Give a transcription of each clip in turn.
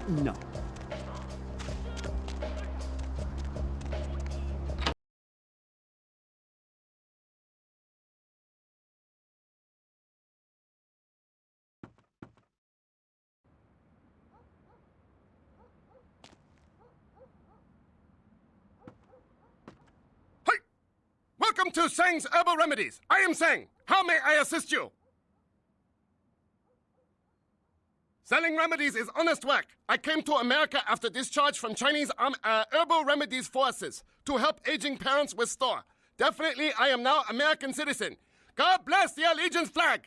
No. Hi! Welcome to Sang's Herbal Remedies. I am Sang. How may I assist you? Selling remedies is honest work. I came to America after discharge from Chinese herbal remedies forces to help aging parents restore. Definitely, I am now American citizen. God bless the Allegiance flag.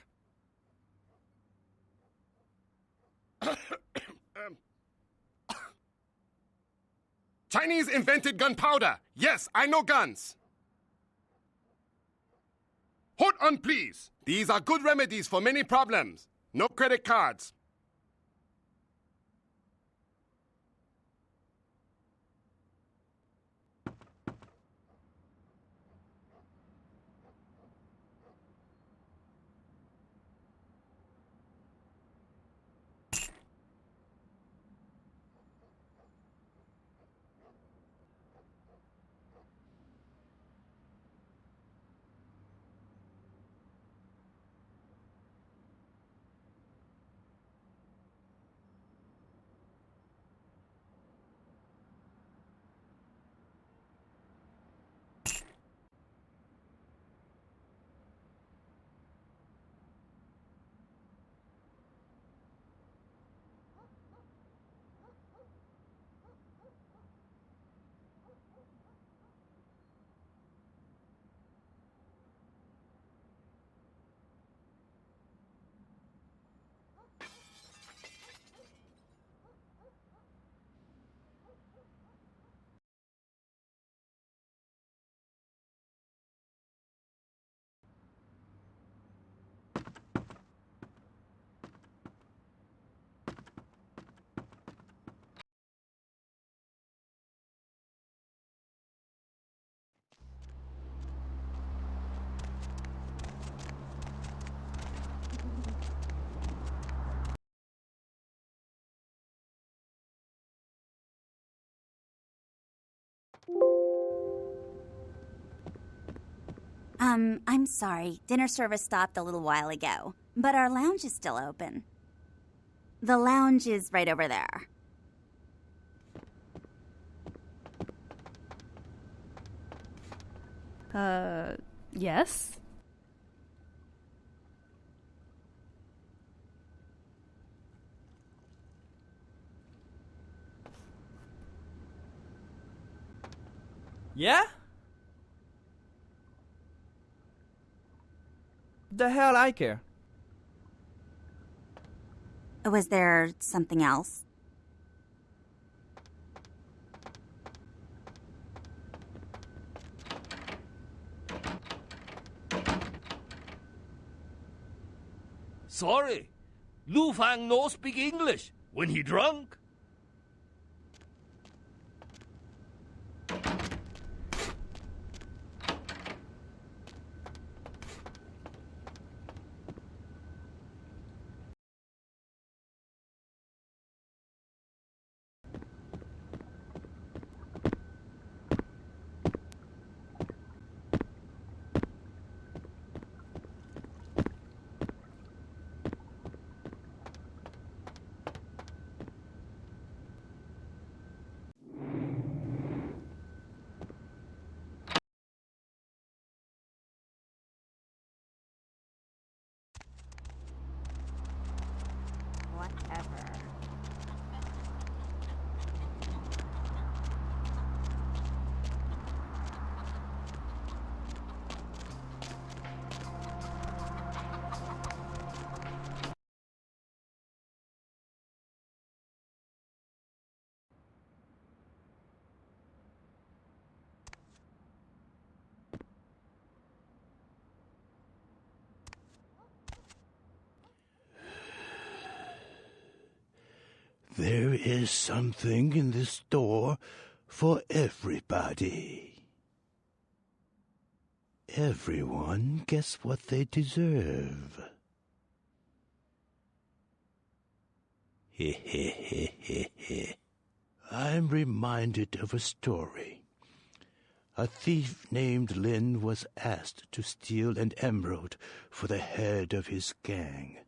Chinese invented gunpowder. Yes, I know guns. Hold on, please. These are good remedies for many problems. No credit cards. I'm sorry. Dinner service stopped a little while ago, but our lounge is still open. The lounge is right over there. Yes? Yeah? The hell I care. Was there something else? Sorry, Lu Fang no speak English when he drunk. There is something in this store for everybody. Everyone gets what they deserve. I'm reminded of a story. A thief named Lin was asked to steal an emerald for the head of his gang.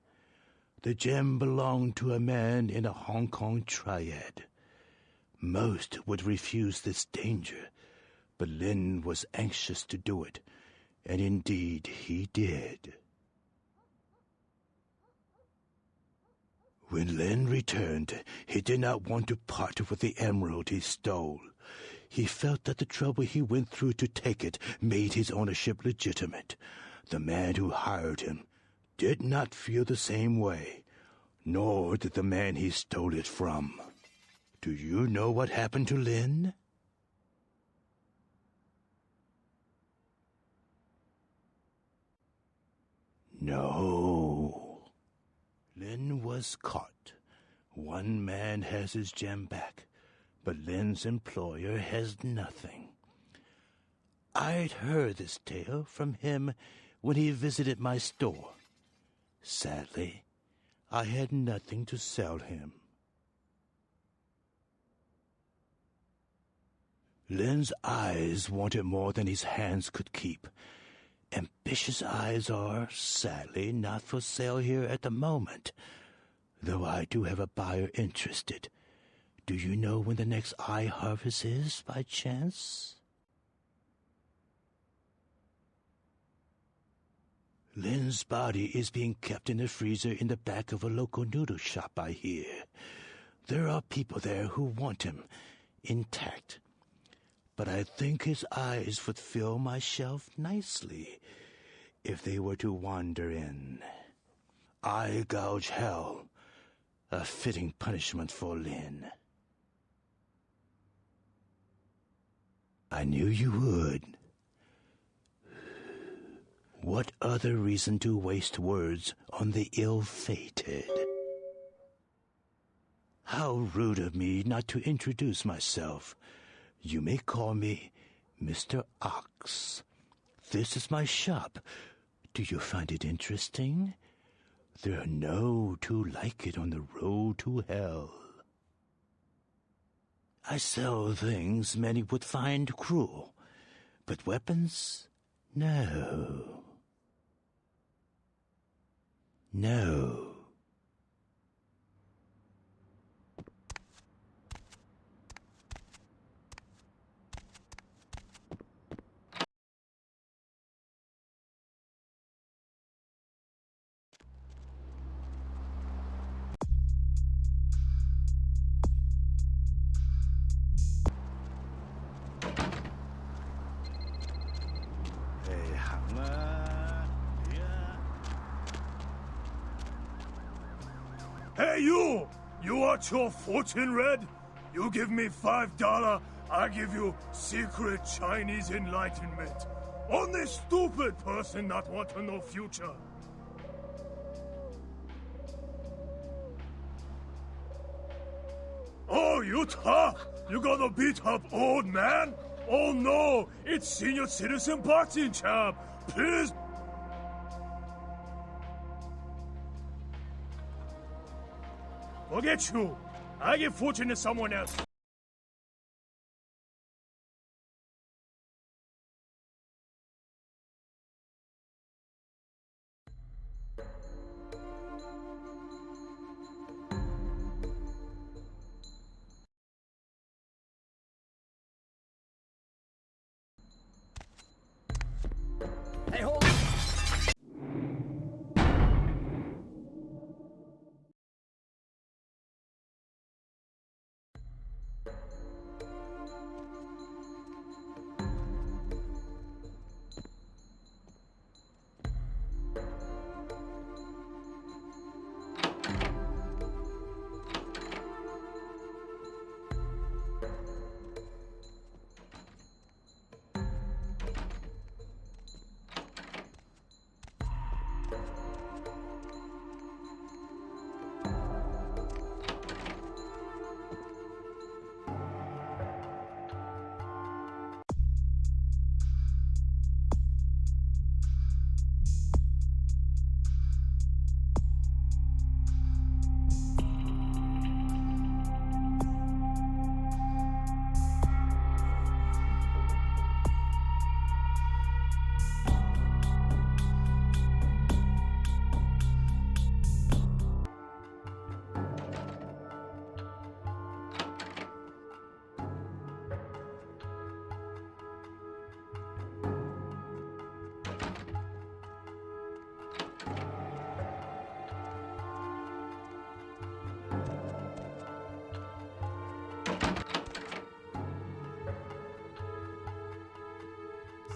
The gem belonged to a man in a Hong Kong triad. Most would refuse this danger, but Lin was anxious to do it, and indeed he did. When Lin returned, he did not want to part with the emerald he stole. He felt that the trouble he went through to take it made his ownership legitimate. The man who hired him did not feel the same way, nor did the man he stole it from. Do you know what happened to Lin? No. Lin was caught. One man has his gem back, but Lin's employer has nothing. I'd heard this tale from him when he visited my store. Sadly, I had nothing to sell him. Lin's eyes wanted more than his hands could keep. Ambitious eyes are, sadly, not for sale here at the moment, though I do have a buyer interested. Do you know when the next eye harvest is, by chance? Lin's body is being kept in the freezer in the back of a local noodle shop, I hear. There are people there who want him intact, but I think his eyes would fill my shelf nicely if they were to wander in. Eye gouge hell, a fitting punishment for Lin. I knew you would. What other reason to waste words on the ill-fated? How rude of me not to introduce myself. You may call me Mr. Ox. This is my shop. Do you find it interesting? There are no two like it on the road to hell. I sell things many would find cruel, but weapons? No. No. Hey, you! You want your fortune read? You give me $5, I give you secret Chinese enlightenment. Only stupid person not want to know future. Oh, you tough? You gonna beat up old man? Oh no, it's senior citizen boxing champ. Please. Forget you. I give fortune to someone else. Hey, hold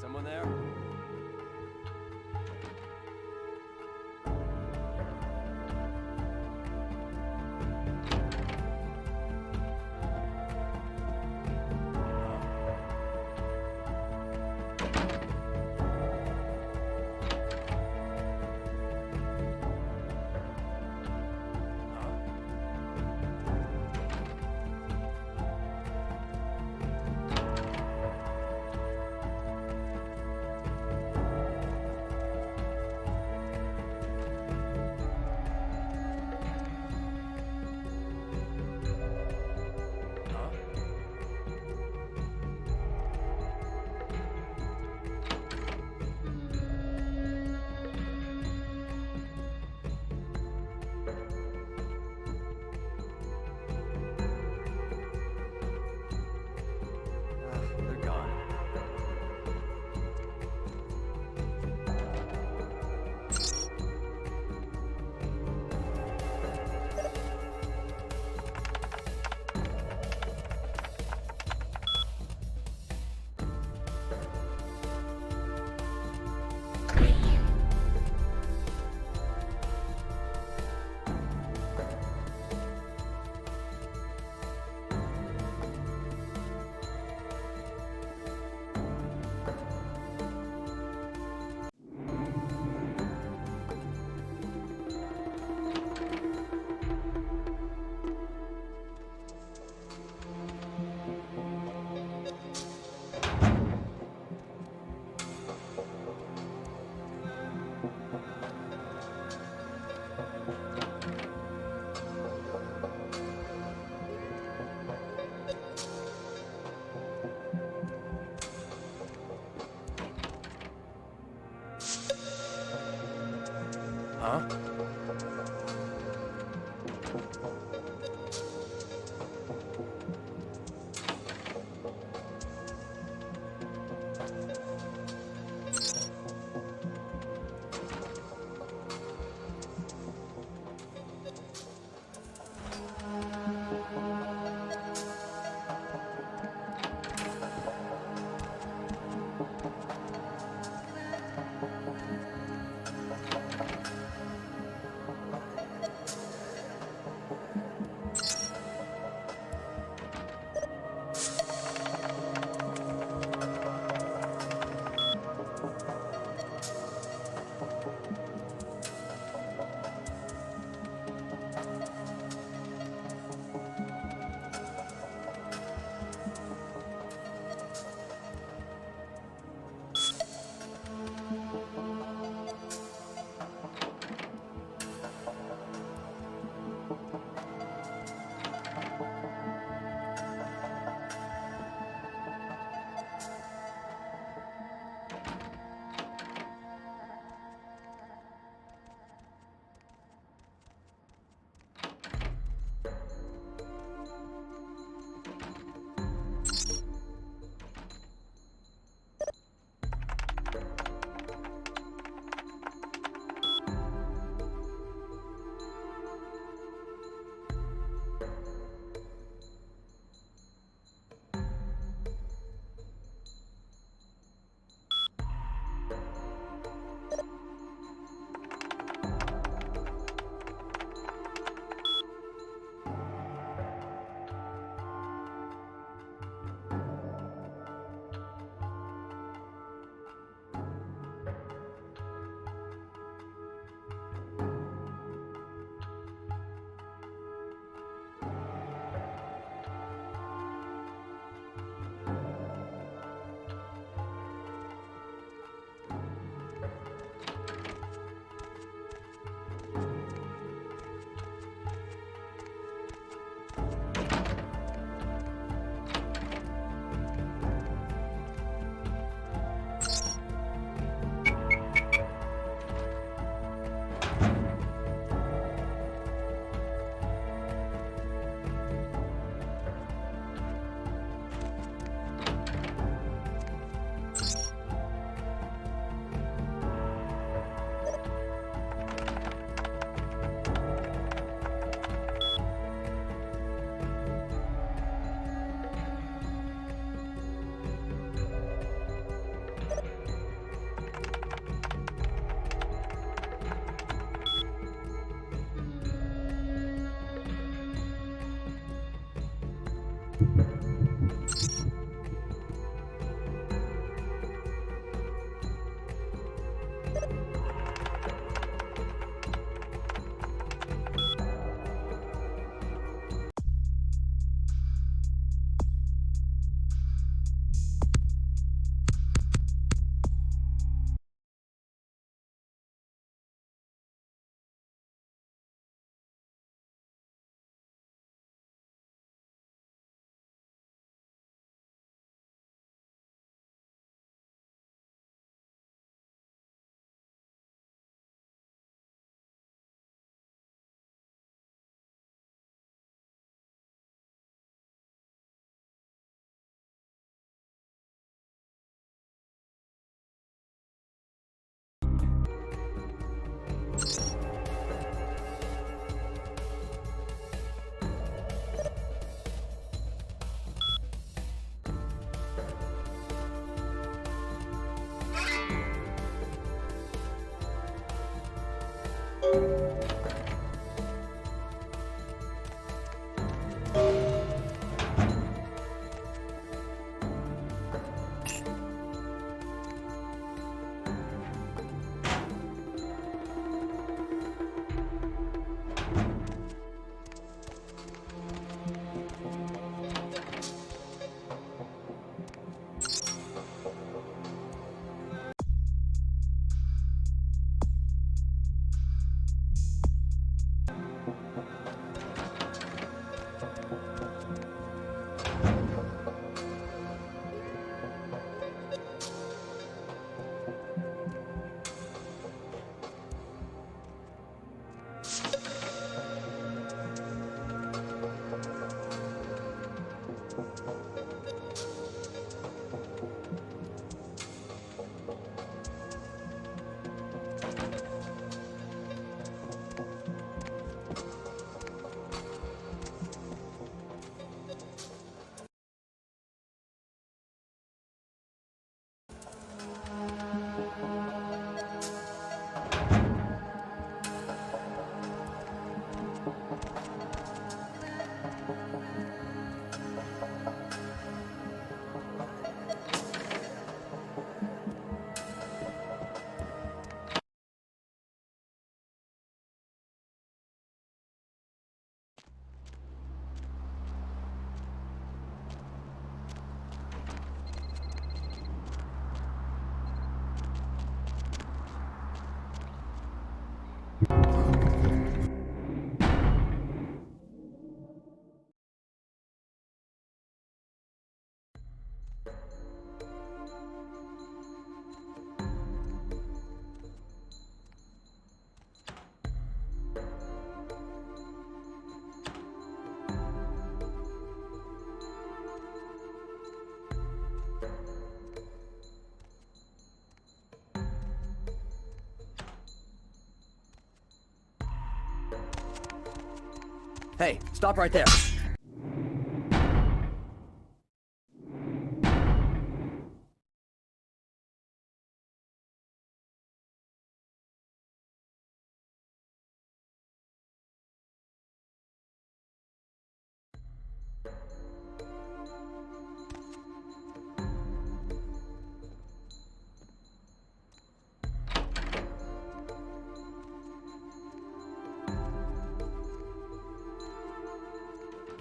Someone there? They're gone. Huh? Hey, stop right there.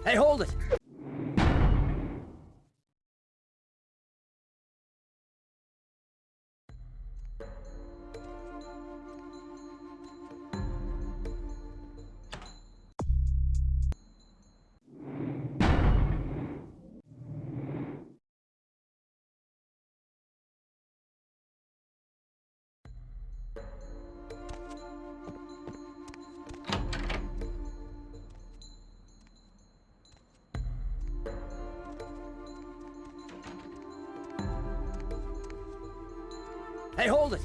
Hey, hold it! Hey, hold it!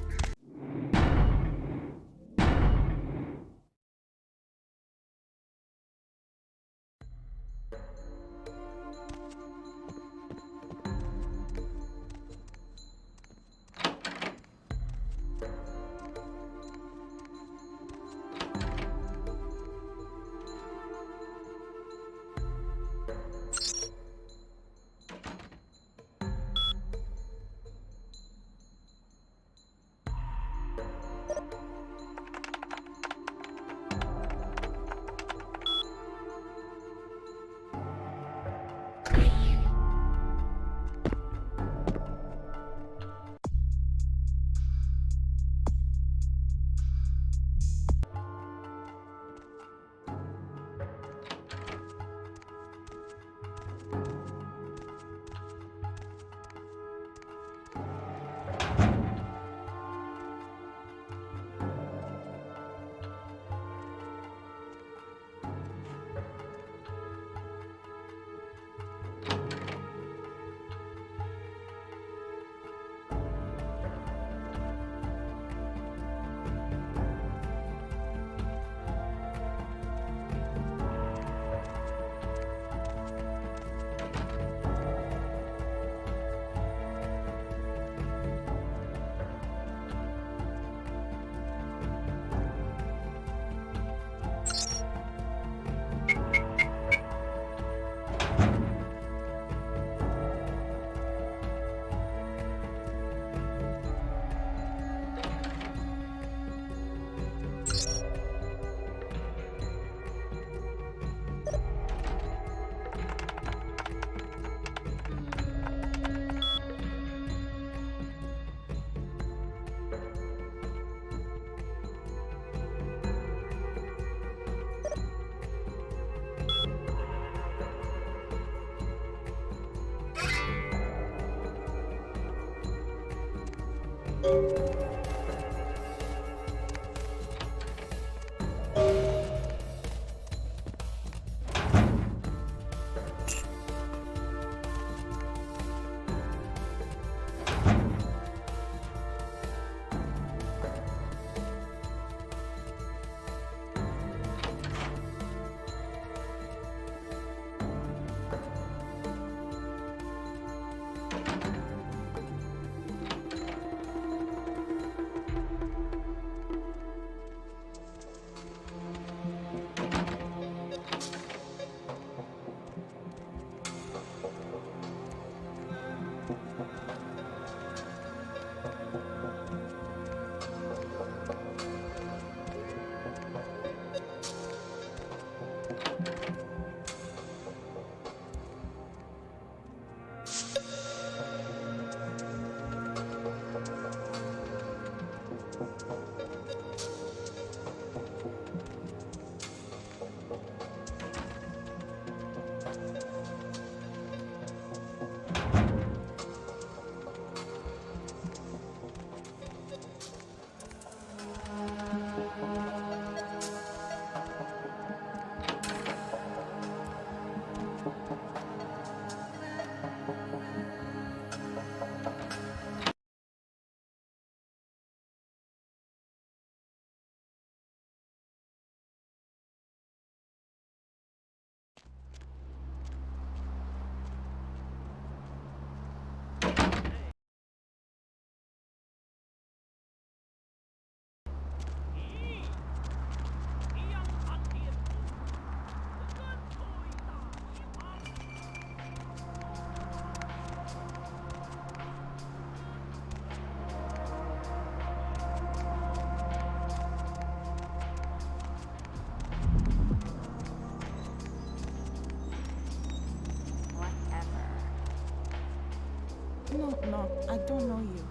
No, I don't know you.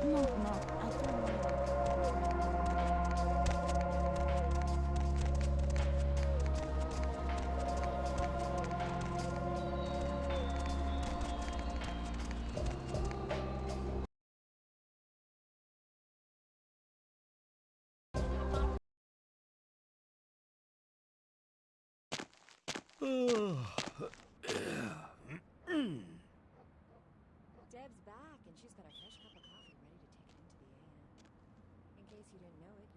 No, I don't know you. Deb's back, and she's got a fresh cup of coffee ready to take it into the AM. In case you didn't know it,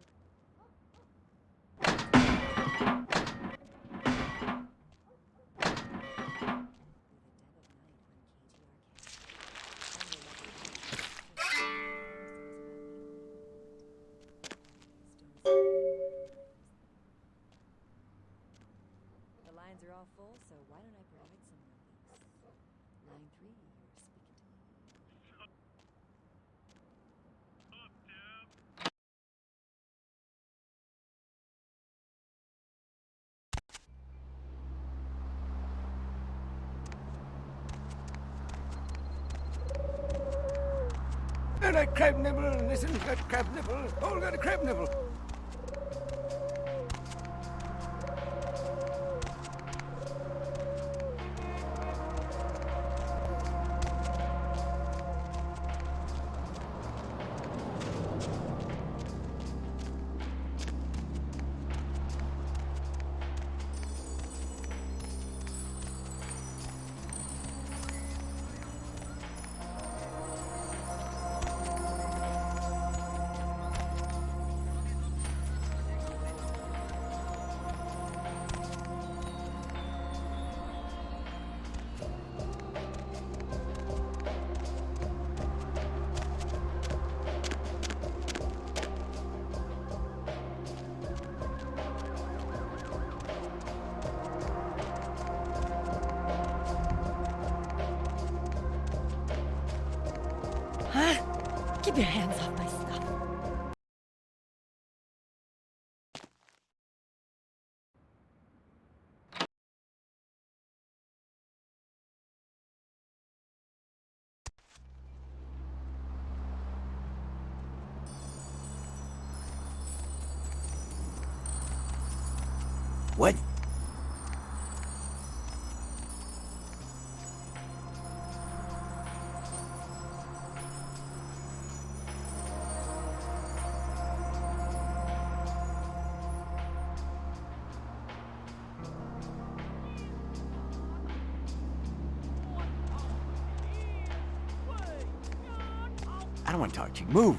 the lines are all full, so why don't I provide some relief? Line 3, you're speaking to me. And a crab nibble, and this isn't got crab nibble. All got a crab nibble. Keep your hands off my stuff. What? I don't want to talk to you. Move!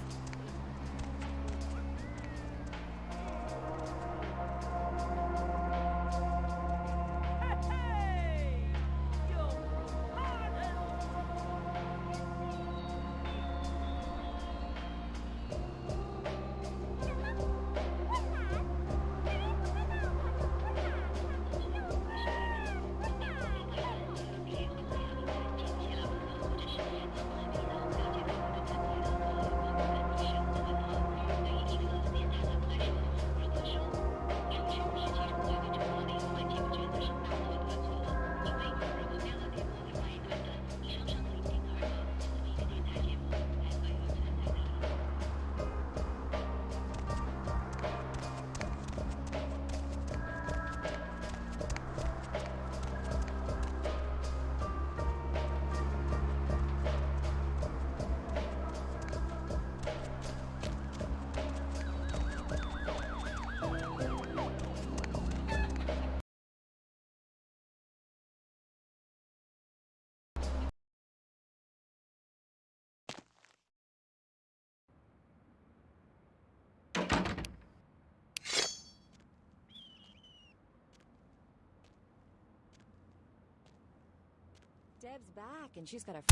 Deb's back, and she's got a. In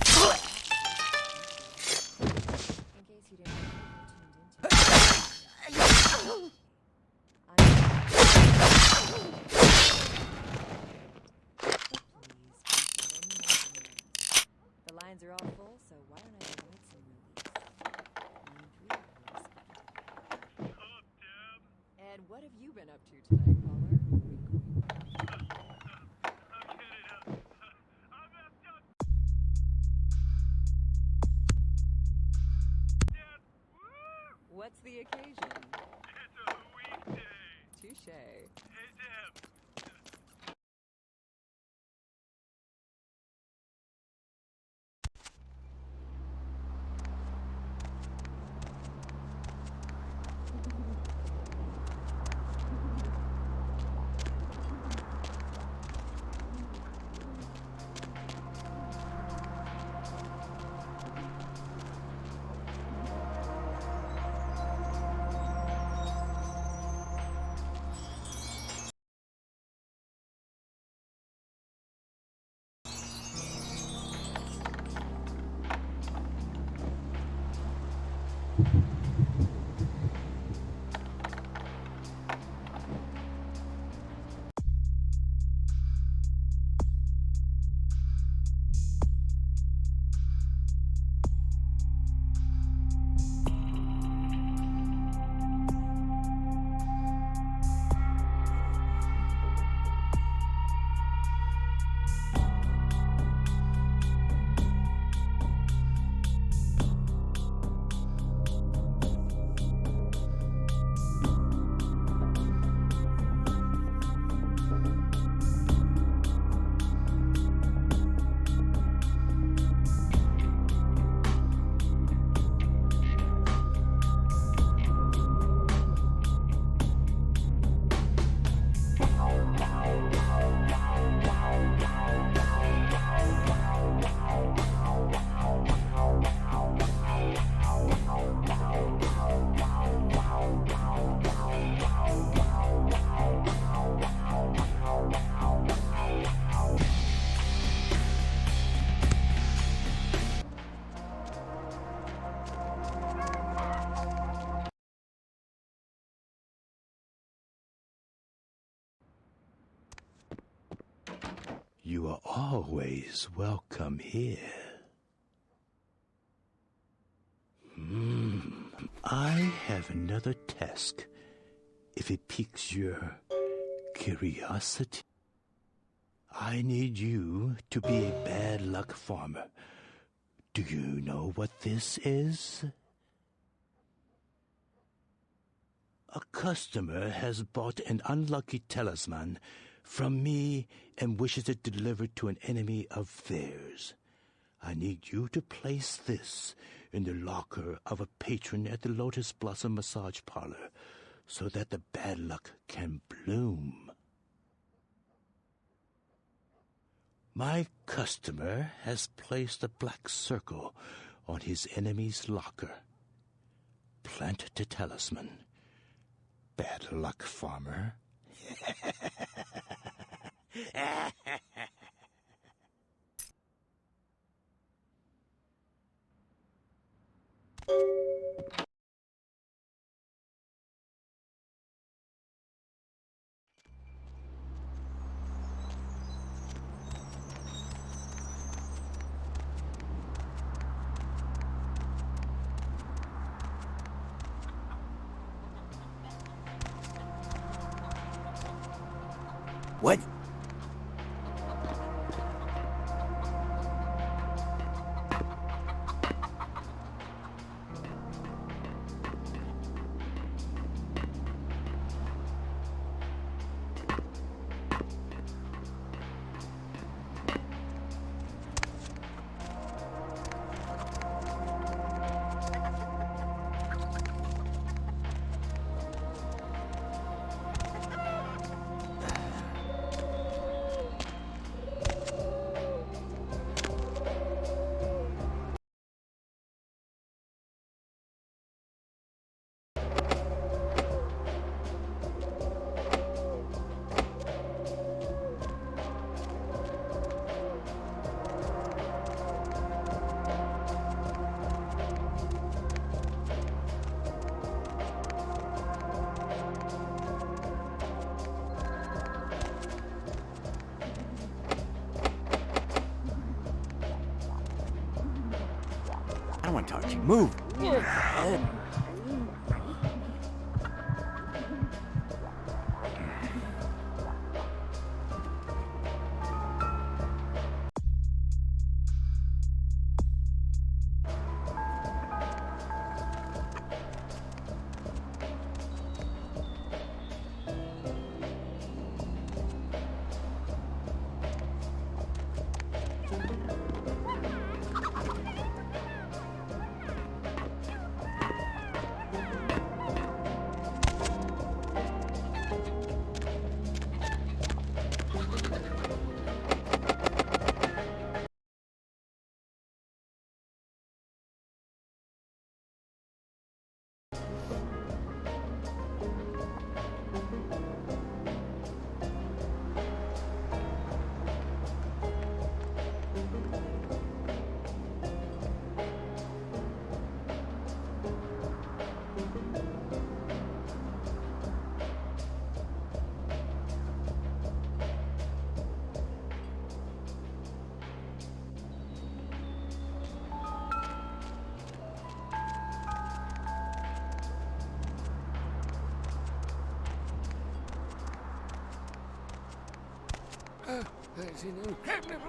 case you didn't know who you tuned into. The lines are all full, so why don't I invite some movies? Line 3 here, and what have you been up to tonight, caller? What's the occasion? It's a weekday. Touche. Hey, Deb. You are always welcome here. I have another task, if it piques your curiosity. I need you to be a bad luck farmer. Do you know what this is? A customer has bought an unlucky talisman from me and wishes it delivered to an enemy of theirs. I need you to place this in the locker of a patron at the Lotus Blossom Massage Parlor so that the bad luck can bloom. My customer has placed a black circle on his enemy's locker. Plant the talisman. Bad luck, farmer. What? I don't want to talk to you. Move! There's an incredible.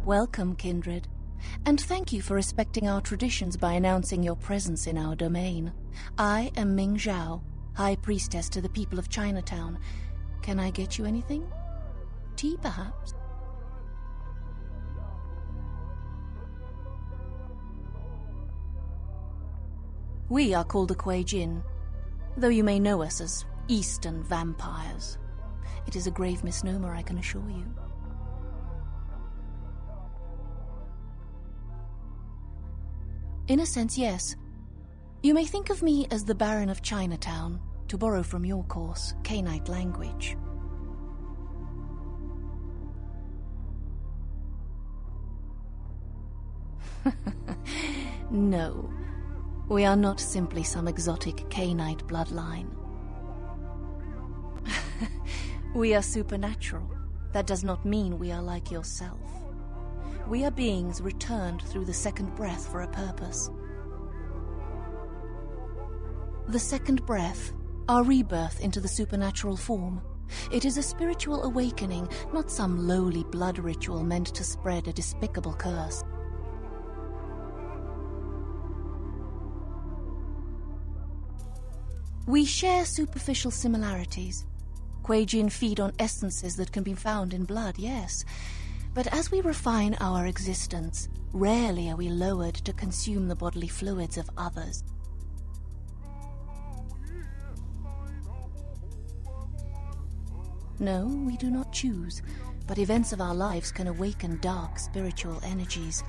Welcome, kindred, and thank you for respecting our traditions by announcing your presence in our domain. I am Ming Zhao, High Priestess to the people of Chinatown. Can I get you anything? Tea, perhaps? We are called the Kuei Jin, though you may know us as Eastern vampires. It is a grave misnomer, I can assure you. In a sense, yes. You may think of me as the Baron of Chinatown, to borrow from your course, Cainite language. No, we are not simply some exotic Cainite bloodline. We are supernatural. That does not mean we are like yourself. We are beings returned through the second breath for a purpose. The second breath, our rebirth into the supernatural form, It is a spiritual awakening, not some lowly blood ritual meant to spread a despicable curse. We share superficial similarities. Kuei-jin feed on essences that can be found in blood, yes. But as we refine our existence, rarely are we lowered to consume the bodily fluids of others. No, we do not choose, but events of our lives can awaken dark spiritual energies.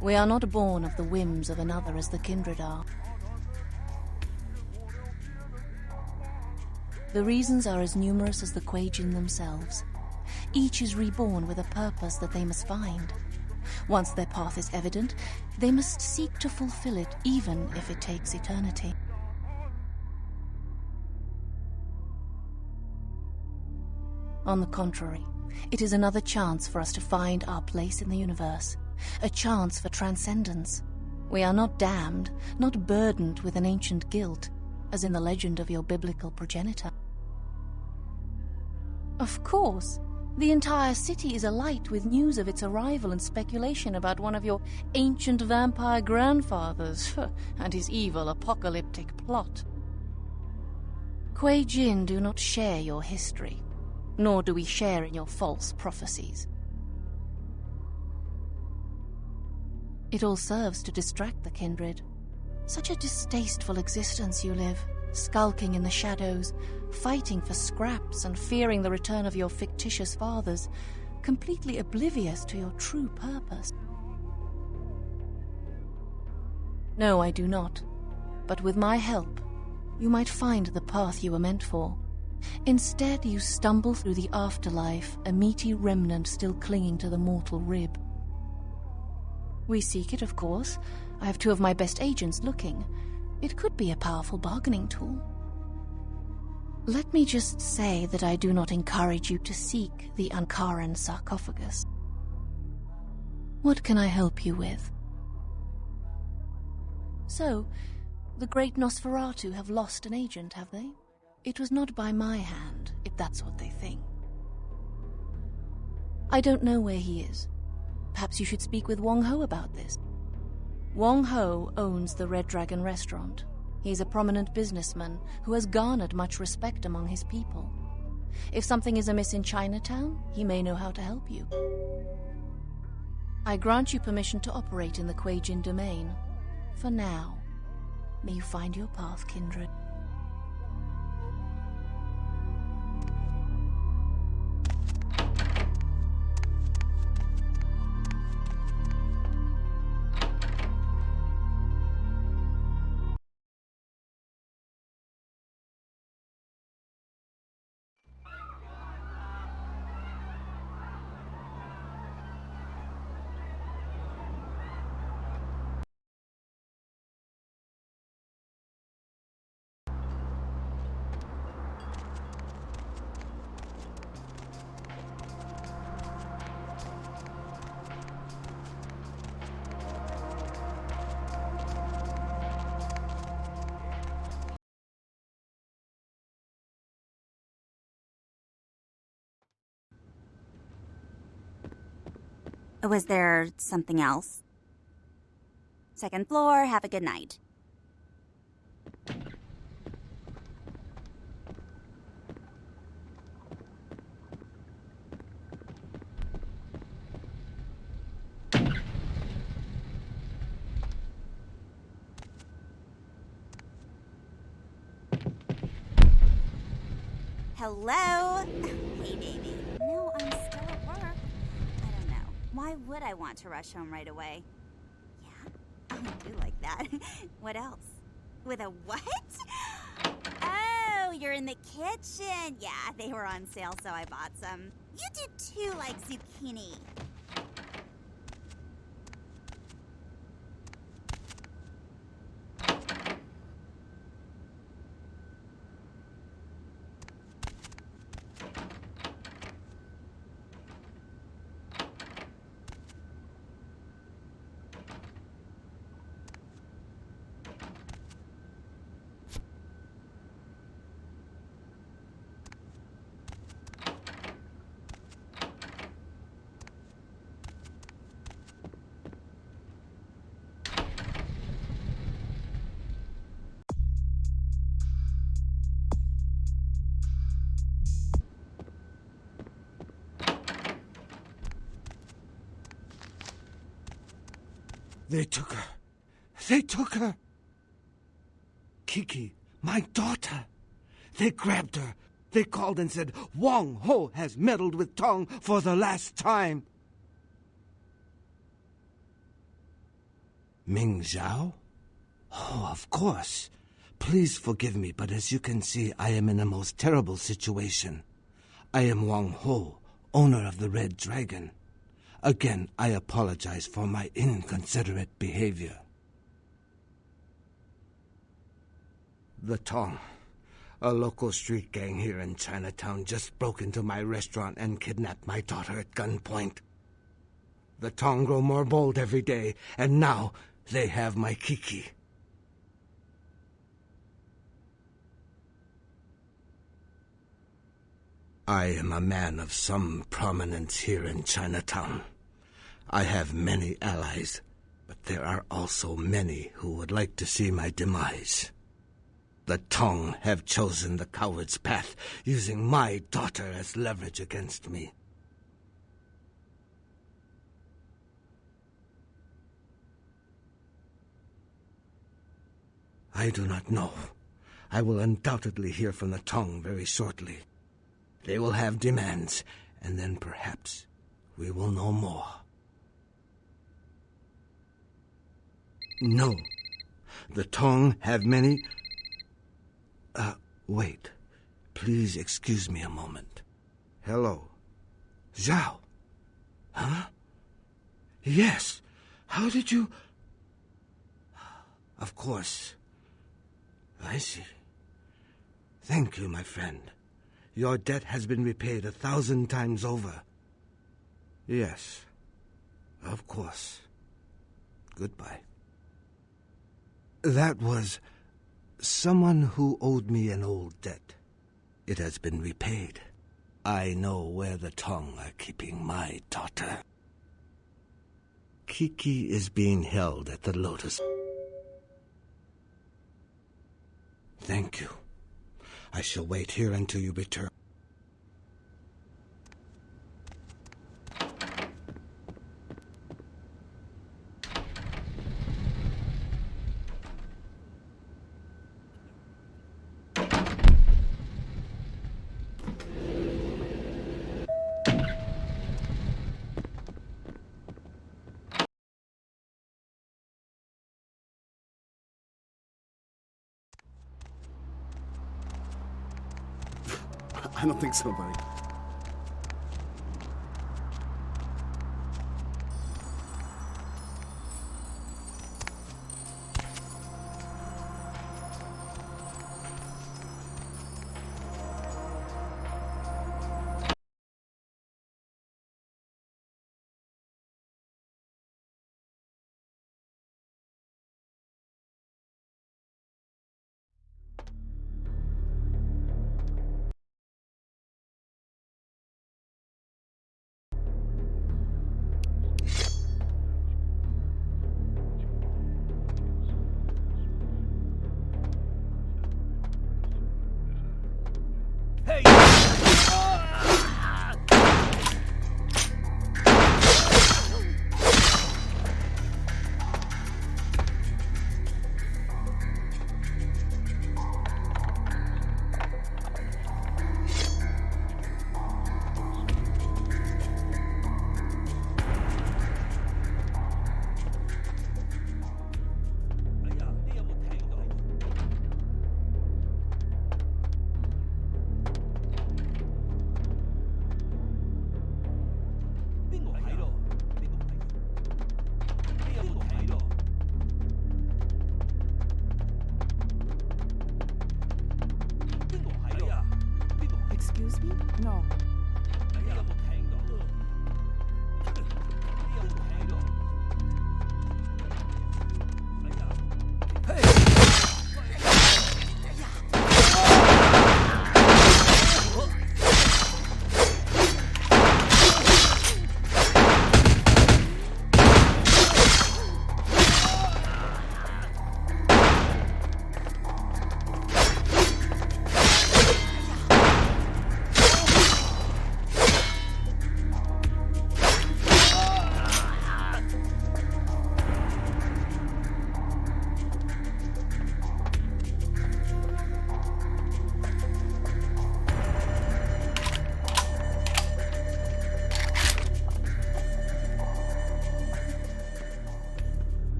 We are not born of the whims of another as the kindred are. The reasons are as numerous as the Kuei-jin themselves. Each is reborn with a purpose that they must find. Once their path is evident, they must seek to fulfill it, even if it takes eternity. On the contrary, it is another chance for us to find our place in the universe, a chance for transcendence. We are not damned, not burdened with an ancient guilt, as in the legend of your biblical progenitor. Of course, the entire city is alight with news of its arrival and speculation about one of your ancient vampire grandfathers and his evil apocalyptic plot. Kuei-jin do not share your history, nor do we share in your false prophecies. It all serves to distract the kindred. Such a distasteful existence you live, skulking in the shadows, fighting for scraps and fearing the return of your fictitious fathers, completely oblivious to your true purpose. No, I do not. But with my help, you might find the path you were meant for. Instead, you stumble through the afterlife, a meaty remnant still clinging to the mortal rib. We seek it, of course. I have 2 of my best agents looking. It could be a powerful bargaining tool. Let me just say that I do not encourage you to seek the Ankaran sarcophagus. What can I help you with? So, the great Nosferatu have lost an agent, have they? It was not by my hand, if that's what they think. I don't know where he is. Perhaps you should speak with Wong Ho about this. Wong Ho owns the Red Dragon restaurant. He's a prominent businessman who has garnered much respect among his people. If something is amiss in Chinatown, he may know how to help you. I grant you permission to operate in the Kuei-jin domain. For now, may you find your path, kindred. Was there something else? Second floor, have a good night. Hello? Hey, baby. No, I'm still at work. I don't know. Why would I want to rush home right away? Yeah, I do like that. What else? With a what? Oh, you're in the kitchen. Yeah, they were on sale, so I bought some. You do too like zucchini. They took her. They took her. Kiki, my daughter. They grabbed her. They called and said, Wang Ho has meddled with Tong for the last time. Ming Zhao? Oh, of course. Please forgive me, but as you can see, I am in a most terrible situation. I am Wang Ho, owner of the Red Dragon. Again, I apologize for my inconsiderate behavior. The Tong, a local street gang here in Chinatown, just broke into my restaurant and kidnapped my daughter at gunpoint. The Tong grow more bold every day, and now they have my Kiki. I am a man of some prominence here in Chinatown. I have many allies, but there are also many who would like to see my demise. The Tong have chosen the coward's path, using my daughter as leverage against me. I do not know. I will undoubtedly hear from the Tong very shortly. They will have demands, and then perhaps we will know more. No. The Tong have many... wait. Please excuse me a moment. Hello. Zhao. Huh? Yes. How did you... Of course. I see. Thank you, my friend. Your debt has been repaid 1,000 times over. Yes. Of course. Goodbye. That was someone who owed me an old debt. It has been repaid. I know where the Tong are keeping my daughter. Kiki is being held at the Lotus. Thank you. I shall wait here until you return. I don't think so, buddy.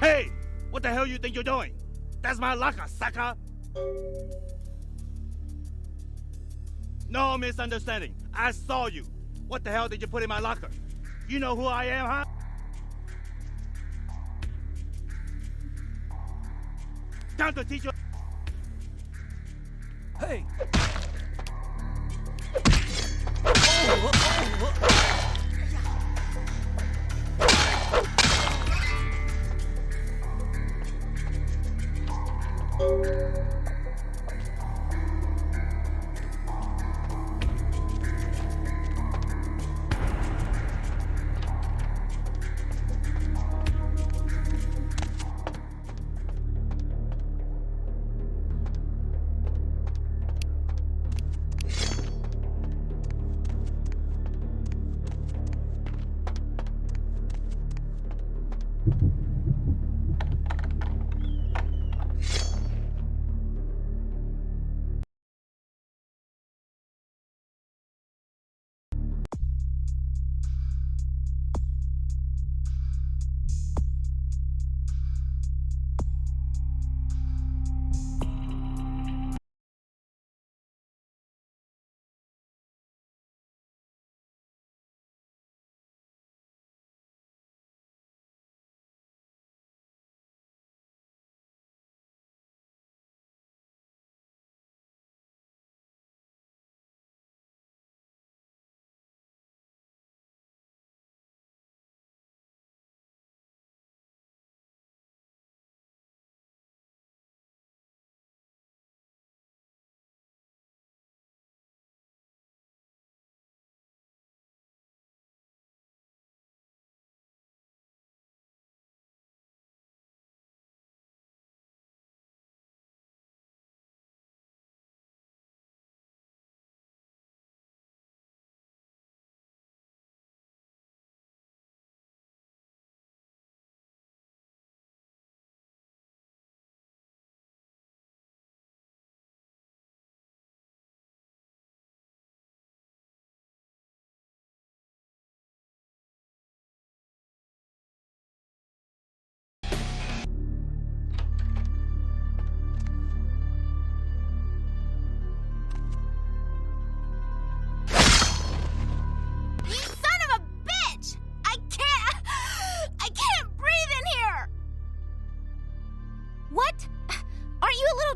Hey! What the hell you think you're doing? That's my locker, sucker! No misunderstanding. I saw you. What the hell did you put in my locker? You know who I am, huh? Time to teach you. Hey!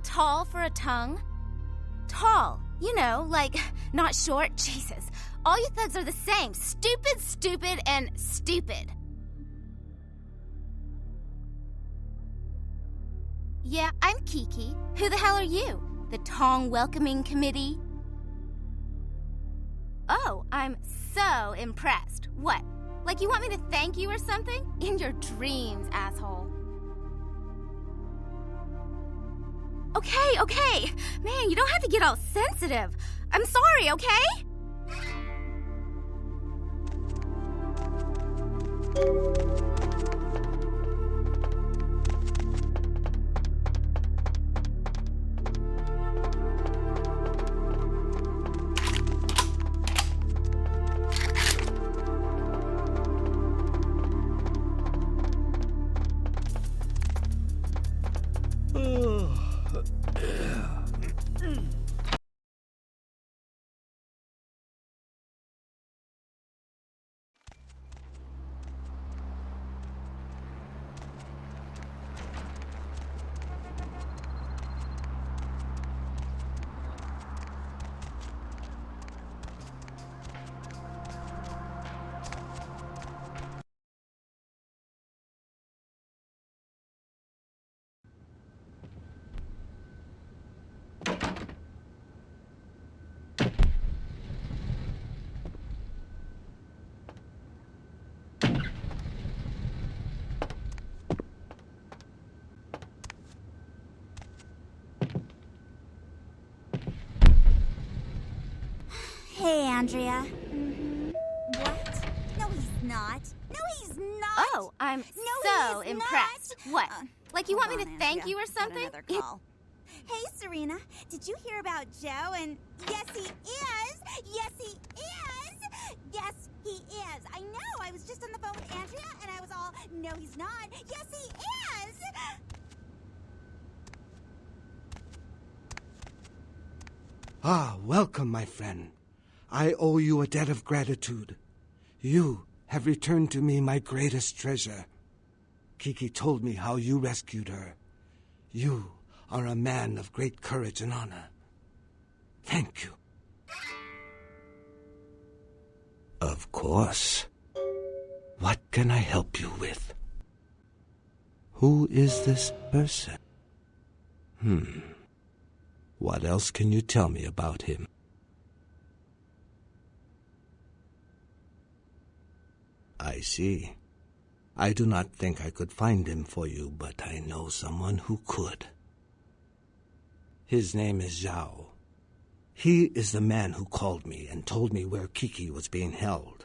Tall for a tongue? Tall, you know, like, not short. Jesus, all you thugs are the same. Stupid, stupid, and stupid. Yeah, I'm Kiki. Who the hell are you? The Tong Welcoming Committee? Oh, I'm so impressed. What? Like you want me to thank you or something? In your dreams, asshole. Okay. Man, you don't have to get all sensitive. I'm sorry, okay? Hey, Andrea. What? No, he's not. No, he's not. Oh, I'm so impressed. Not. What? Like you want me to thank you or something? Another call. Hey, Serena. Did you hear about Joe? And yes, he is. Yes, he is. Yes, he is. I know. I was just on the phone with Andrea, and I was all, no, he's not. Yes, he is. Ah, welcome, my friend. I owe you a debt of gratitude. You have returned to me my greatest treasure. Kiki told me how you rescued her. You are a man of great courage and honor. Thank you. Of course. What can I help you with? Who is this person? What else can you tell me about him? I see. I do not think I could find him for you, but I know someone who could. His name is Zhao. He is the man who called me and told me where Kiki was being held.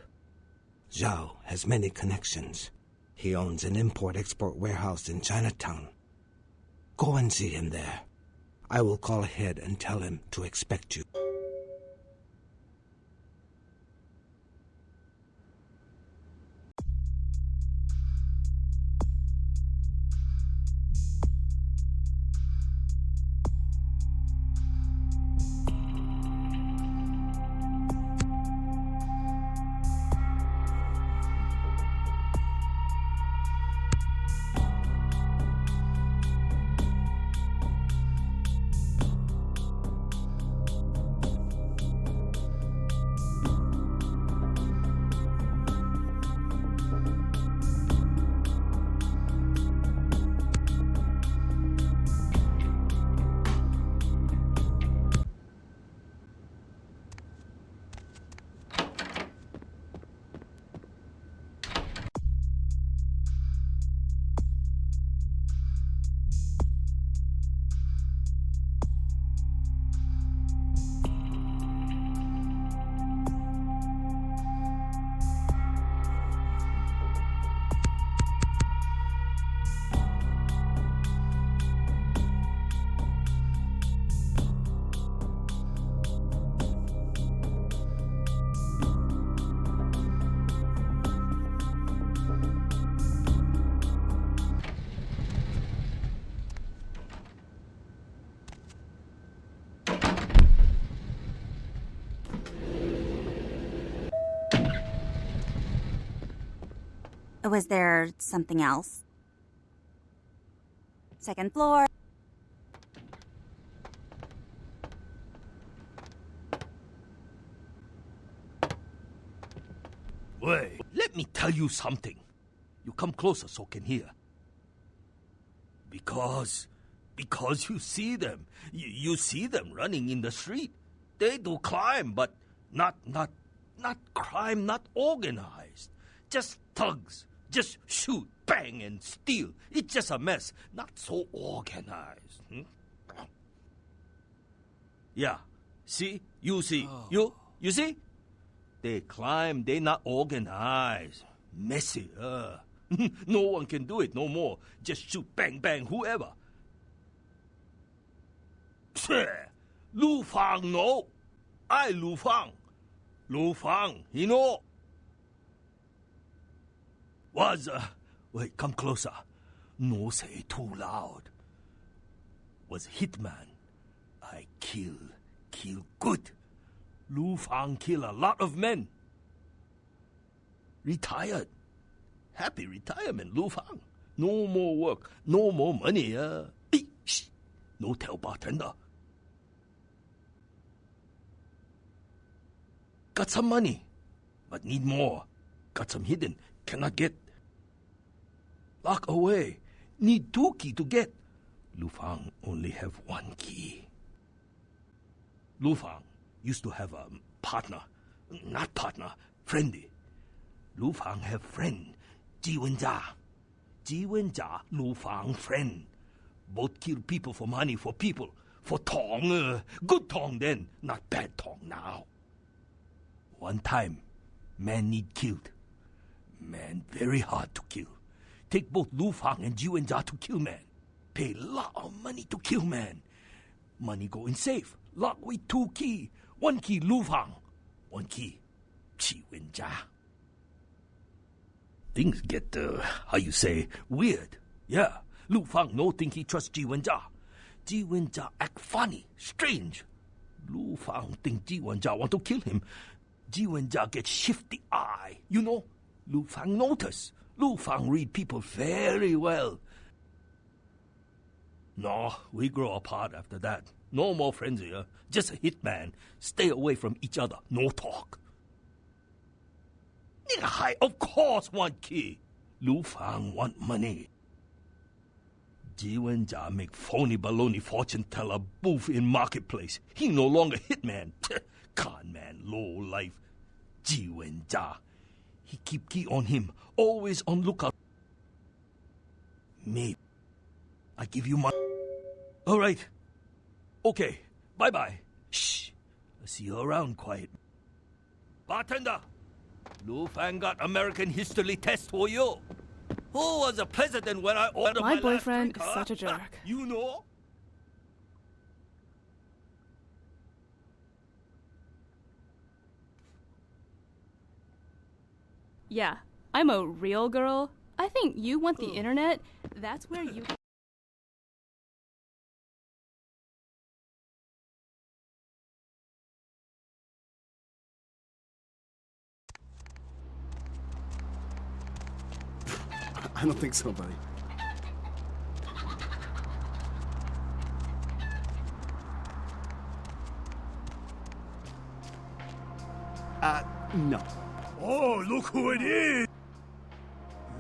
Zhao has many connections. He owns an import-export warehouse in Chinatown. Go and see him there. I will call ahead and tell him to expect you. Was there something else? Second floor. Wait, let me tell you something. You come closer so I can hear. Because you see them. You see them running in the street. They do crime, but not crime, not organized. Just thugs. Just shoot, bang, and steal. It's just a mess. Not so organized. Yeah. See? You see? You see? They climb. They not organized. Messy. No one can do it no more. Just shoot, bang, bang, whoever. Lu Fang, no. I Lu Fang. Lu Fang, he know. Was, wait, come closer. No say too loud. Was hitman. I kill good. Lu Fang kill a lot of men. Retired. Happy retirement, Lu Fang. No more work, no more money. Shh. No tell bartender. Got some money, but need more. Got some hidden, cannot get. Lock away. Need 2 key to get. Lu Fang only have 1 key. Lu Fang used to have a partner. Not partner, friendly. Lu Fang have friend, Ji Wenjia. Ji Wenjia, Lu Fang friend. Both kill people for money, for people. For tong. Good tong then, not bad tong now. One time, man need killed. Man very hard to kill. Take both Lu Fang and Ji Wenjia to kill man. Pay lot of money to kill man. Money go in safe. Lock with 2 key. 1 key Lu Fang. 1 key Ji Wenjia. Things get, how you say, weird. Yeah, Lu Fang no think he trust Ji Wenjia. Ji Wenjia act funny, strange. Lu Fang think Ji Wenjia want to kill him. Ji Wenjia get shifty eye. You know, Lu Fang notice. Lu Fang read people very well. No, we grow apart after that. No more friends here. Just a hitman. Stay away from each other. No talk. Nigga Hai, of course, want key. Lu Fang want money. Ji Wenjia make phony baloney fortune teller booth in marketplace. He no longer hitman. Con man, low life. Ji Wenjia. He keep key on him. Always on lookout. Maybe I give you my... All right. Okay. Bye-bye. Shh. I'll see you around, quiet. Bartender. Lu Fang got American history test for you. Who was the president when I ordered my boyfriend last is drink, such a jerk. You know? Yeah, I'm a real girl. I think you want the internet. That's where you... I don't think so, buddy. No. Oh, look who it is!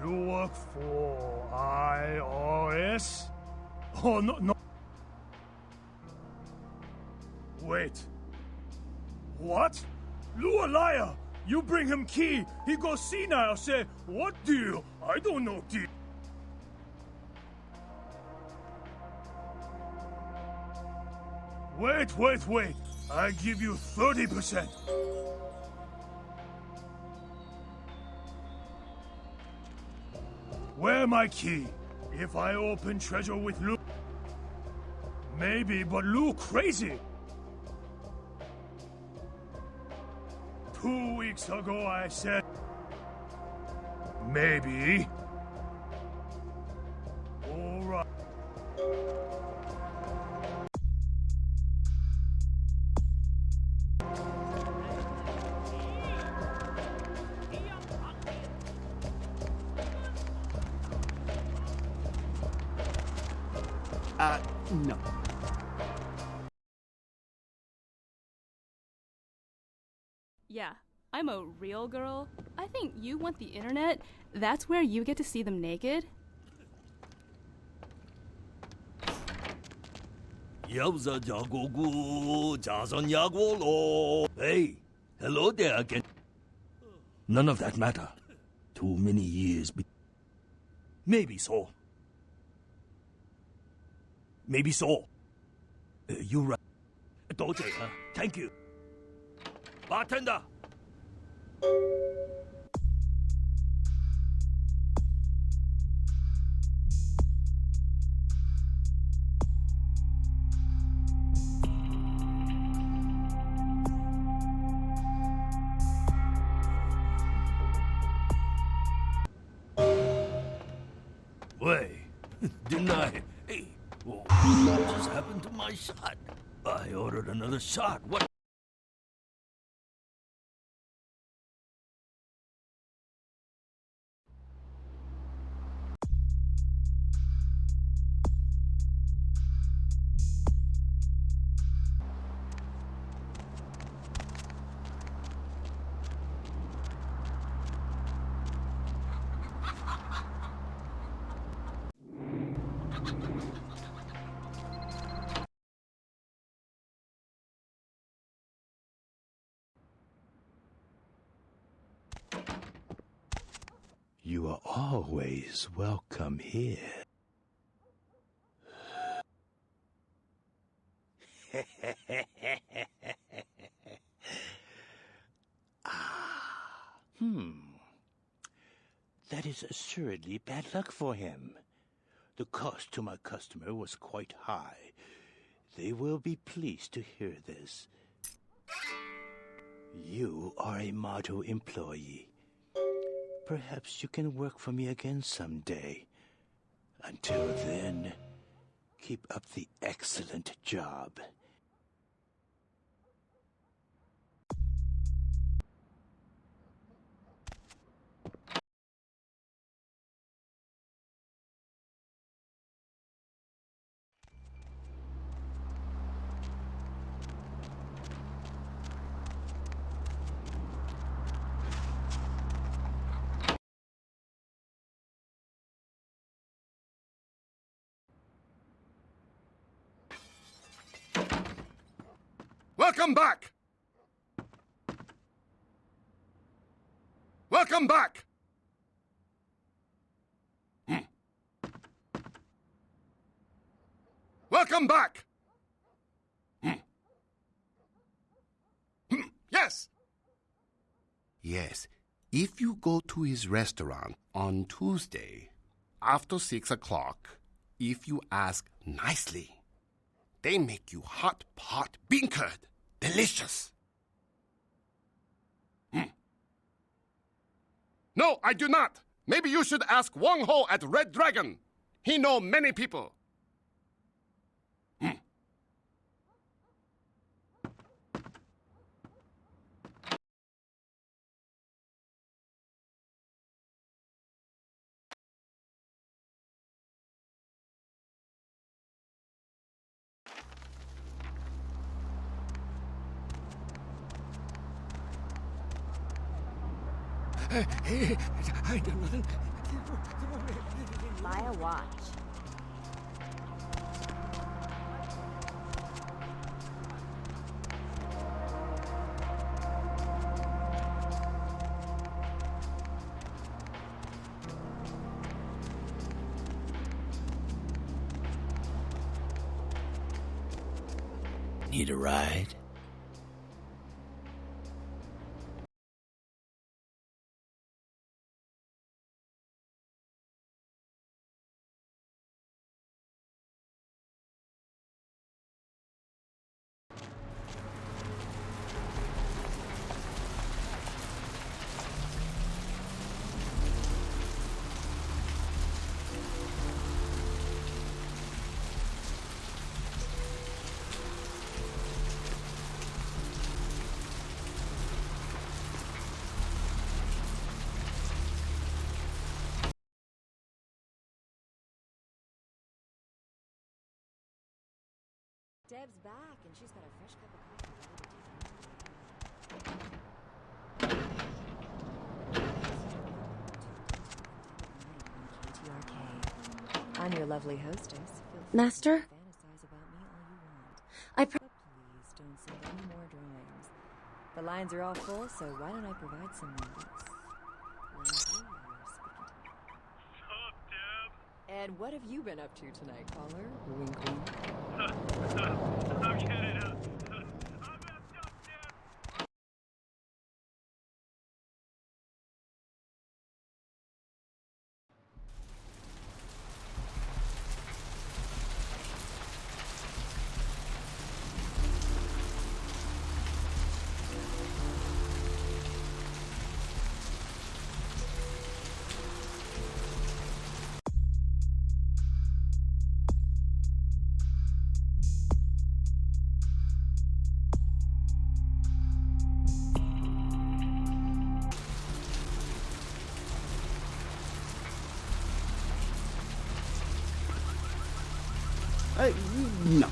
You work for IRS? Oh, no. Wait. What? Lu a liar! You bring him key, he goes senile, say, what deal? I don't know deal. Wait. I give you 30%. Where my key? If I open treasure with Lu... Maybe, but Lu crazy. 2 weeks ago I said... Maybe. All right. No. Yeah, I'm a real girl. I think you want the internet. That's where you get to see them naked. Hey, hello there again. None of that matter. Too many years. Maybe so. Maybe so. You're right. Doje, thank you. Bartender! Wait, didn't I? Hey, what just happened to my shot? I ordered another shot. What? You are always welcome here. That is assuredly bad luck for him. The cost to my customer was quite high. They will be pleased to hear this. You are a motto employee. Perhaps you can work for me again someday. Until then, keep up the excellent job. Welcome back! Welcome back! Welcome back! Yes! Yes, if you go to his restaurant on Tuesday, after 6 o'clock, if you ask nicely, they make you hot pot bean curd. Delicious. No, I do not. Maybe you should ask Wong Ho at Red Dragon. He know many people. Maya, watch. Need a ride? Deb's back, and she's got a fresh cup of coffee. I'm your lovely hostess. Feel free Master? to fantasize about me all you want. I But please don't send any more drawings. The lines are all full, so why don't I provide some leads? Lindsay, you're speaking to me. Sup, Deb? And what have you been up to tonight, caller? Wink, wink. I'm kidding. I'm messed up, Deb. No.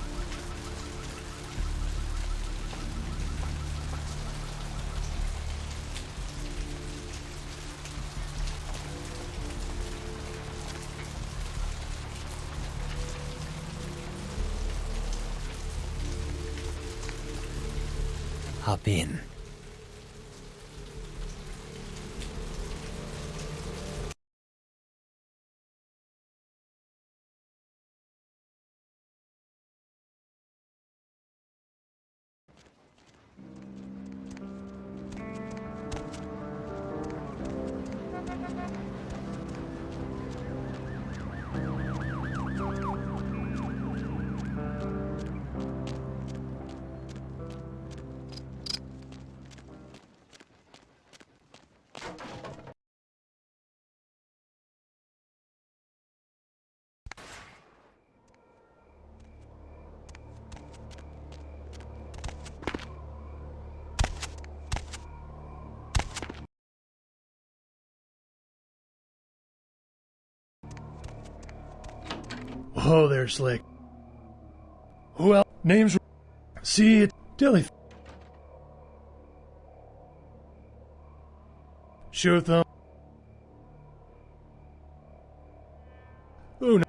Hop in. Whoa there, Slick. Who else? Name's... See, it's Dilly. Sure thumb. Ooh, no.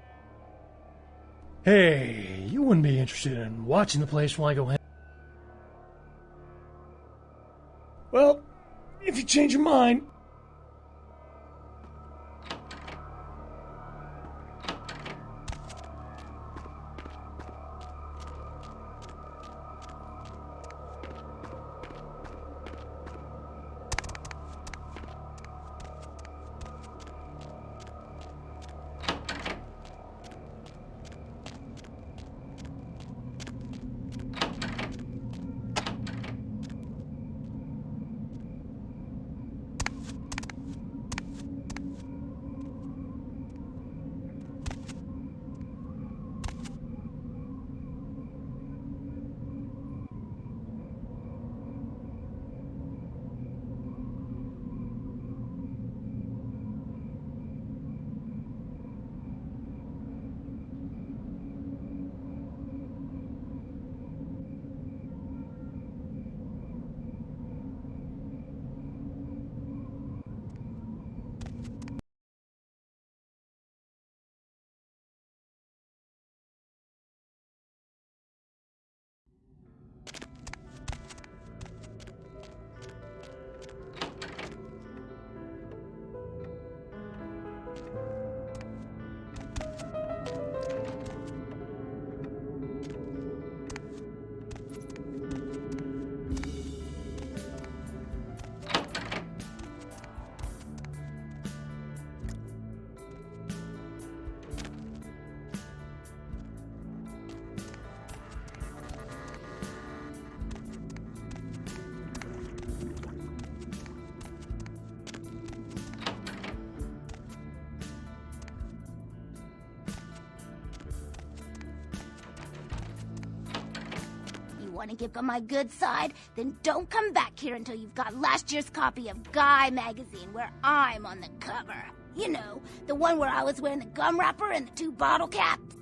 Hey, you wouldn't be interested in watching the place while I go hang. Well, if you change your mind. Want to get on my good side? Then don't come back here until you've got last year's copy of Guy magazine where I'm on the cover. You know, the one where I was wearing the gum wrapper and the 2 bottle caps.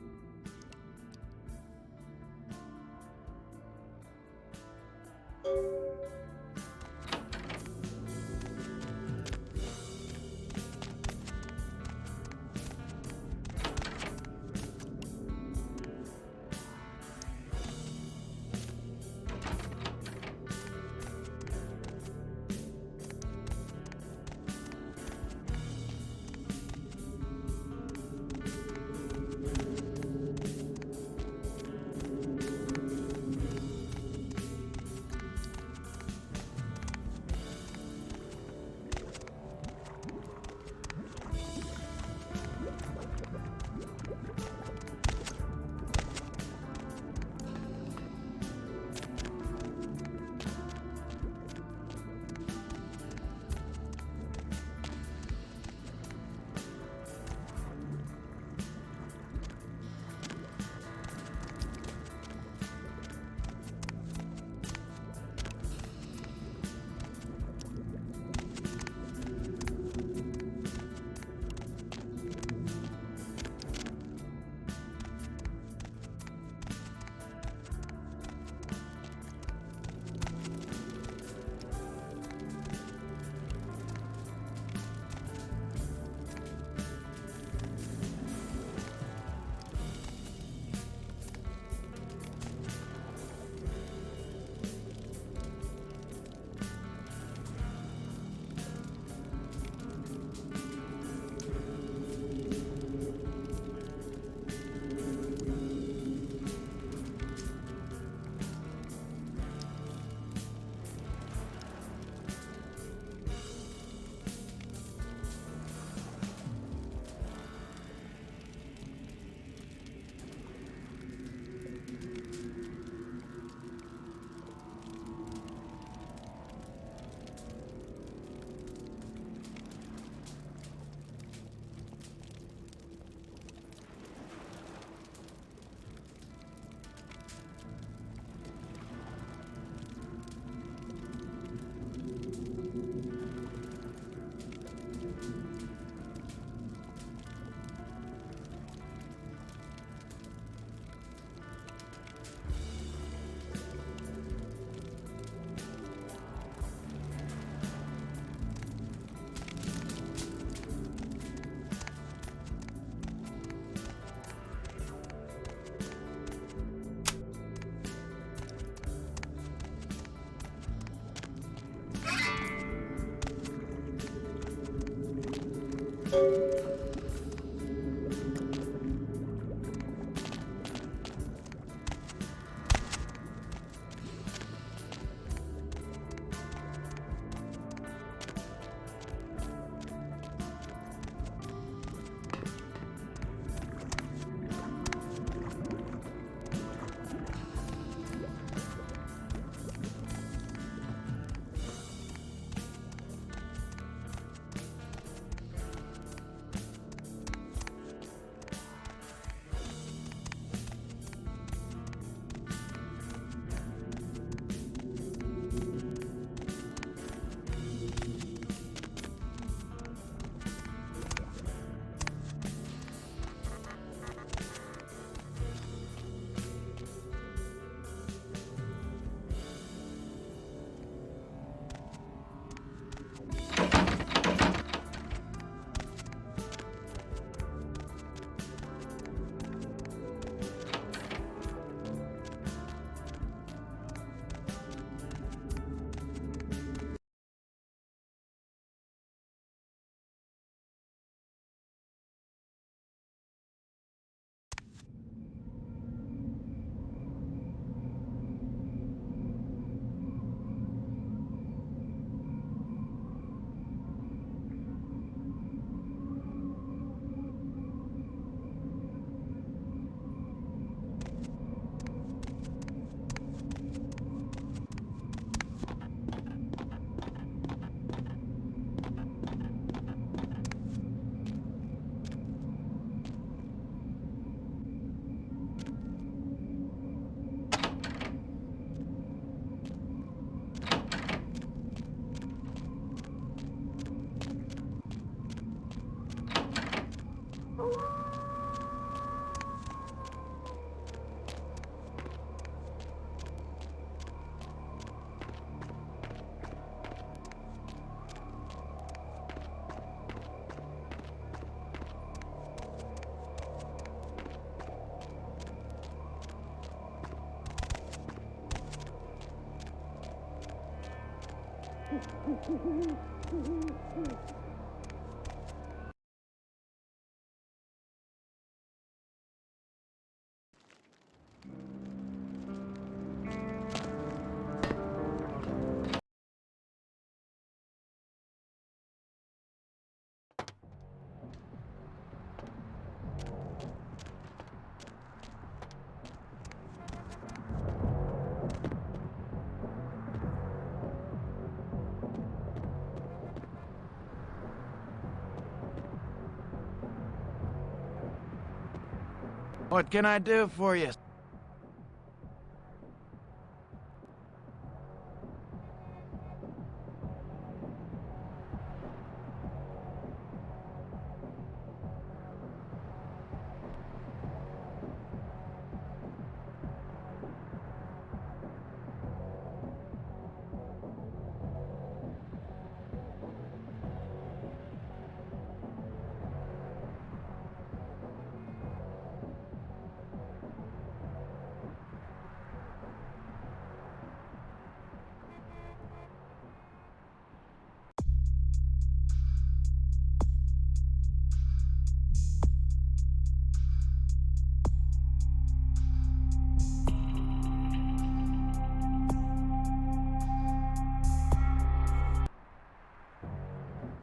What can I do for you?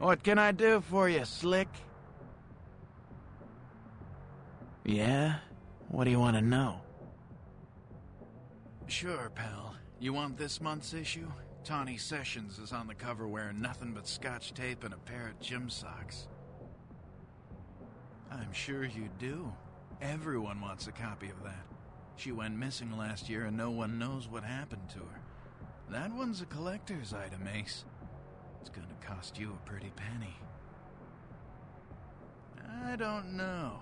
What can I do for you, Slick? Yeah? What do you want to know? Sure, pal. You want this month's issue? Tawny Sessions is on the cover wearing nothing but scotch tape and a pair of gym socks. I'm sure you do. Everyone wants a copy of that. She went missing last year and no one knows what happened to her. That one's a collector's item, Ace. It's gonna cost you a pretty penny. I don't know.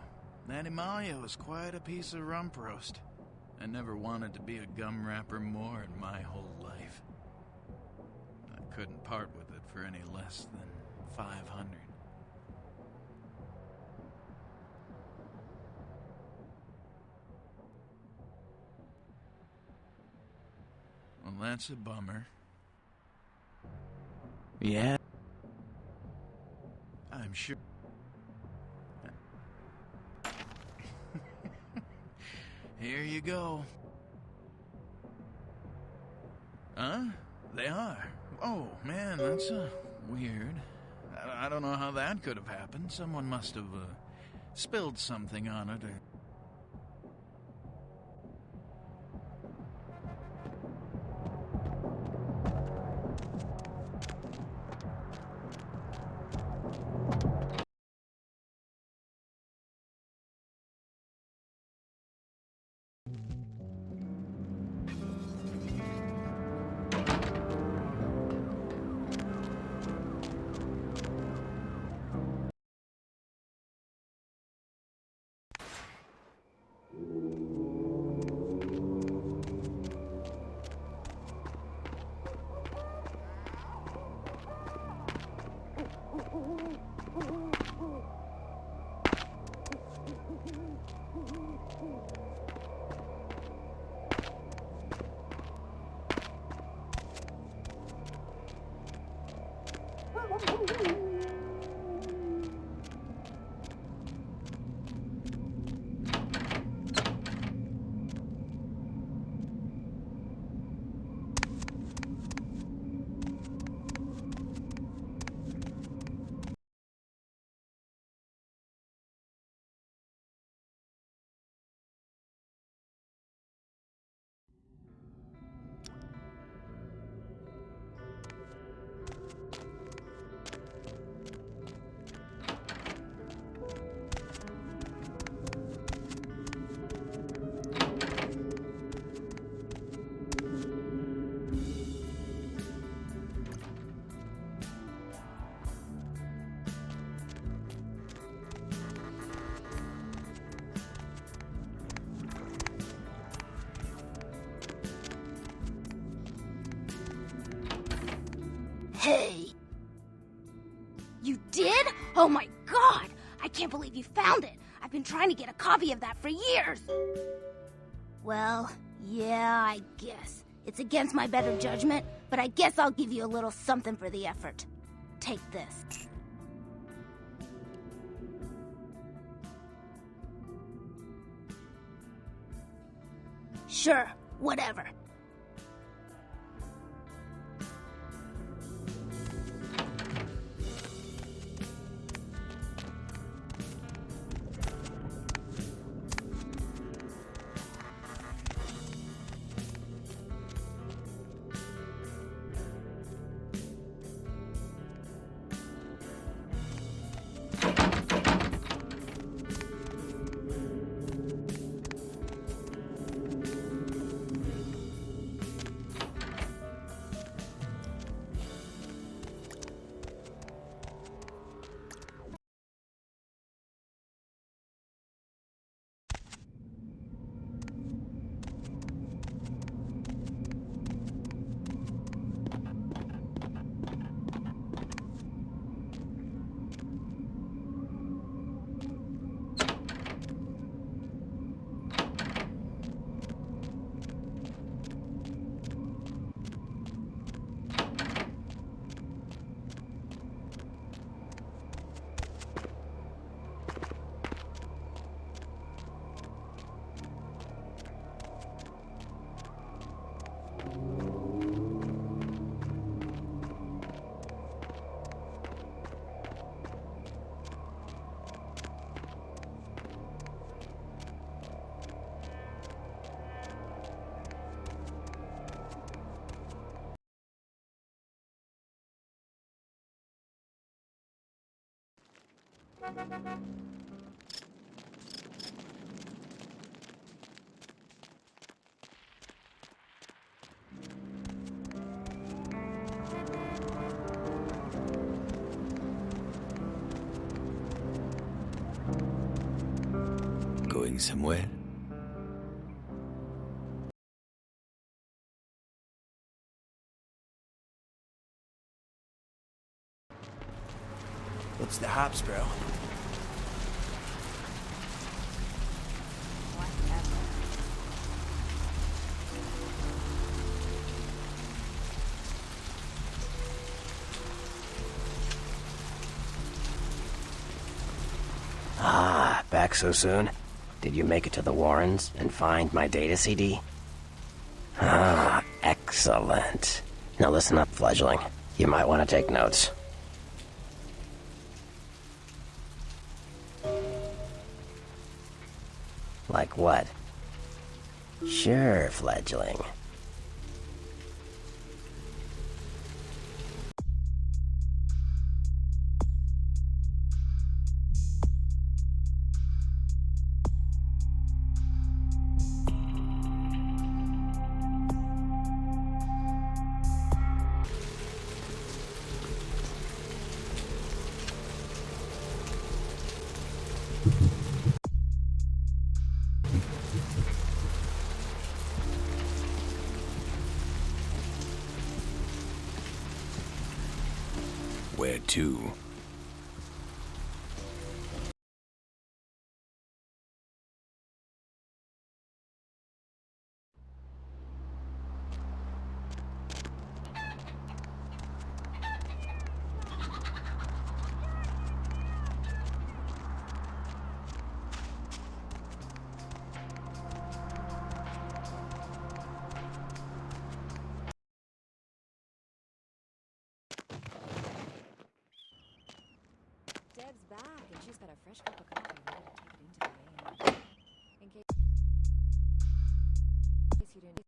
That Emalia was quite a piece of rump roast. I never wanted to be a gum wrapper more in my whole life. I couldn't part with it for any less than 500. Well, that's a bummer. Yeah? I'm sure... Here you go. Huh? They are. Oh, man, that's weird. I don't know how that could have happened. Someone must have spilled something on it or... Hey! You did? Oh my god! I can't believe you found it! I've been trying to get a copy of that for years! Well, yeah, I guess. It's against my better judgment, but I guess I'll give you a little something for the effort. Take this. Sure, whatever. Going somewhere? What's the hops, bro? Ah, back so soon? Did you make it to the Warrens and find my data CD? Ah, excellent. Now listen up, fledgling. You might want to take notes. Like what? Sure, fledgling. Where to? Deb's back, and she's got a fresh cup of coffee ready to take it into the AM. In case you didn't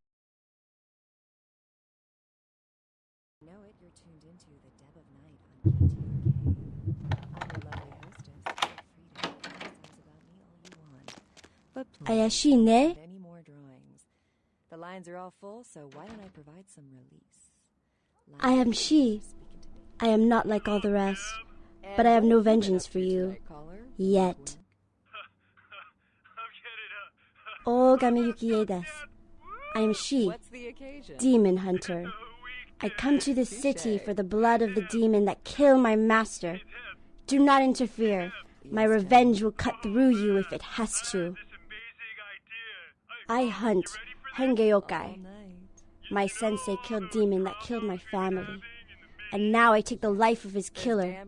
know it, you're tuned into the Deb of Night on KTRK. I'm your lovely hostess. Feel free to make comments about me all you want. But Ayashi please ne? don't any more drawings. The lines are all full, so why don't I provide some release? I am she. I am not like all the rest. But I have no vengeance for you. Yet. Ogami Yukie desu. I am she, demon hunter. I come to this city for the blood of the demon that killed my master. Do not interfere. My revenge will cut through you if it has to. I hunt Hengeyokai. My sensei killed demon that killed my family. And now I take the life of his killer.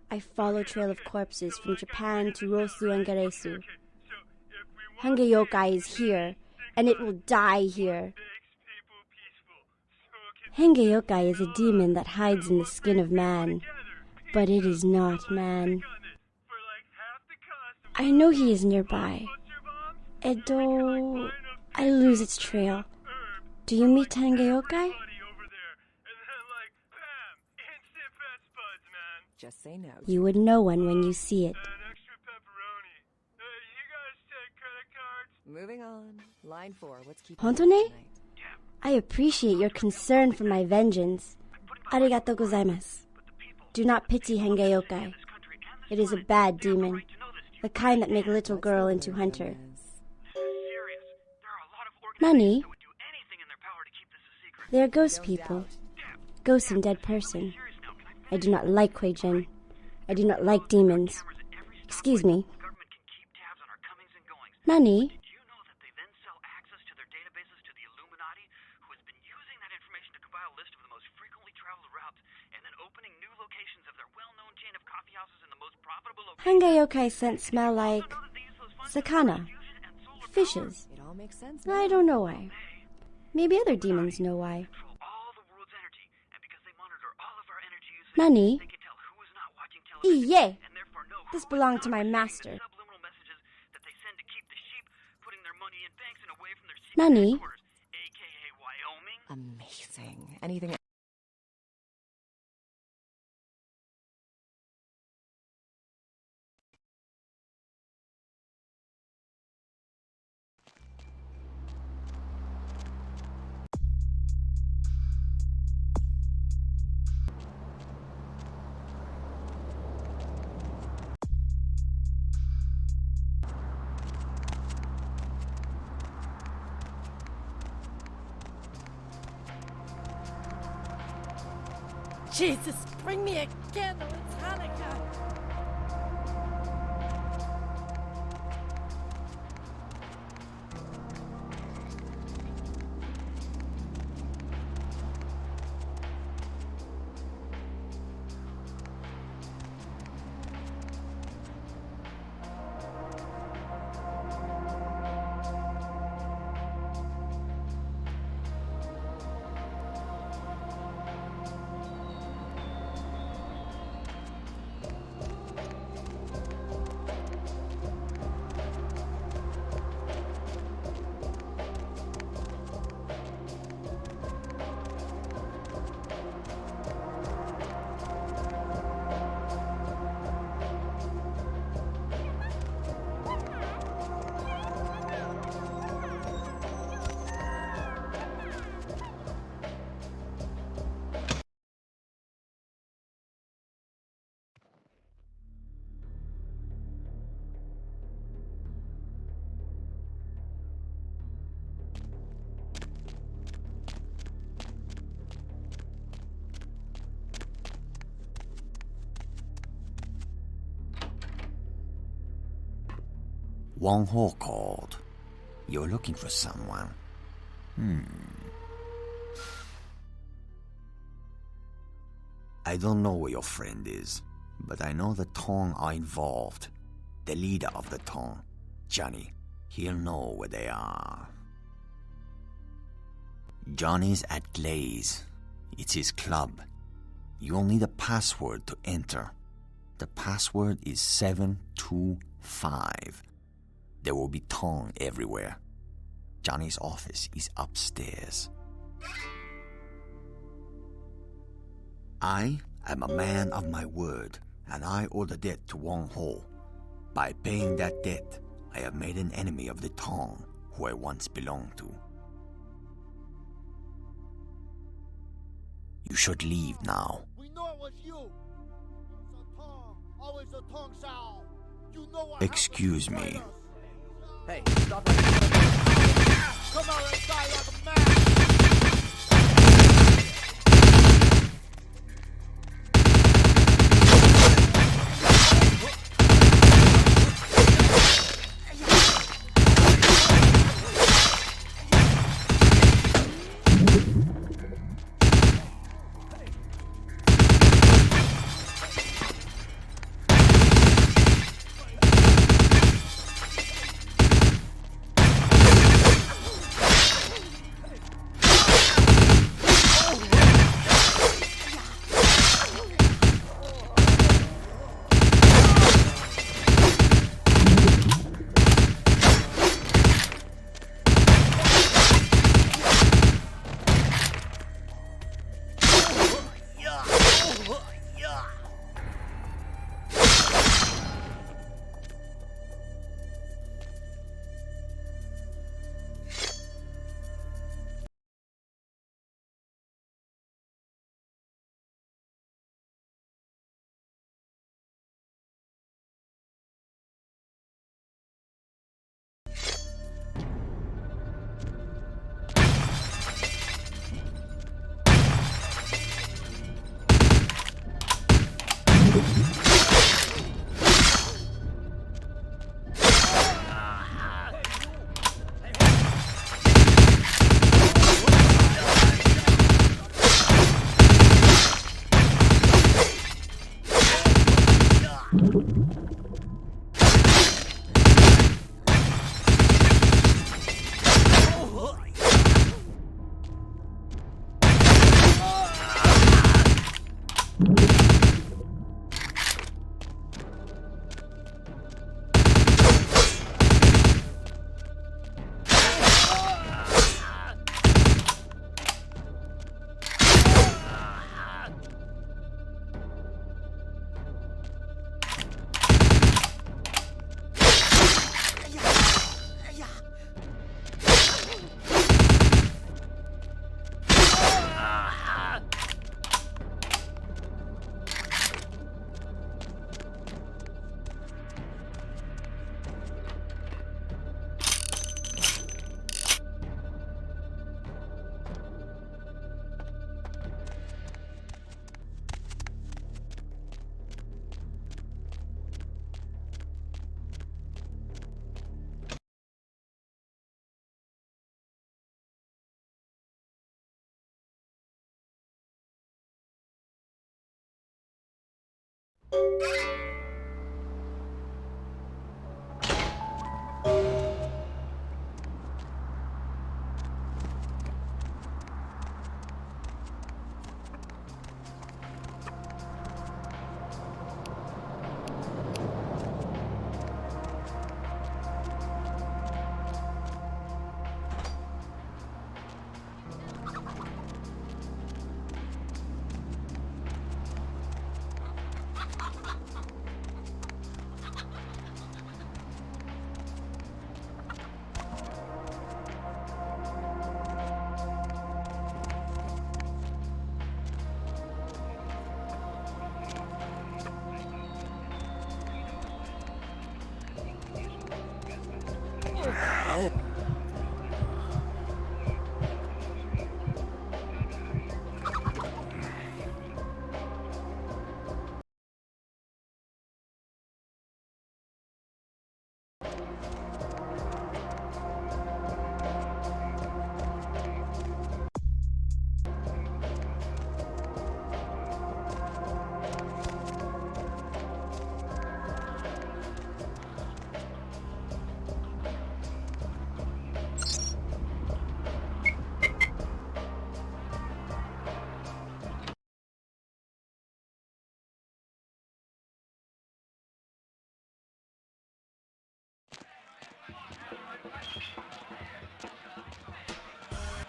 I follow trail of corpses from Japan to Rosu and Garesu. Hengeyokai is here, and it will die here. Hengeyokai is a demon that hides in the skin of man, but it is not man. I know he is nearby. Edo... I lose its trail. Do you meet Hengeyokai? Just say no. You would know one when you see it. Moving on. Line 4. What's keeping Hontone? you tonight? I appreciate your concern for my vengeance. Arigatou gozaimasu. Do not pity Hengeyokai. It is a bad demon, the kind that make little girl into hunter. Nani? They are ghost people. Ghost and dead person. I do not like Huijin. I do not like demons. Excuse me. Nani? Hengeyokai scents smell like sakana, fishes. It all makes sense. I don't know why. Maybe other demons know why. Nani? Iye! This belonged to my master. Nani? Amazing. Anything Jesus, bring me a candle. It's Hanukkah. Wang Ho called. You're looking for someone. I don't know where your friend is, but I know the Tong are involved. The leader of the Tong, Johnny, he'll know where they are. Johnny's at Glaze. It's his club. You'll need a password to enter. The password is 725. There will be Tong everywhere. Johnny's office is upstairs. I am a man of my word, and I owe the debt to Wang Ho. By paying that debt, I have made an enemy of the Tong, who I once belonged to. You should leave now. We know it was you. So Tong, always a Tong Shao. You know what Excuse me. Hey, stop like that. Come out and die like a man.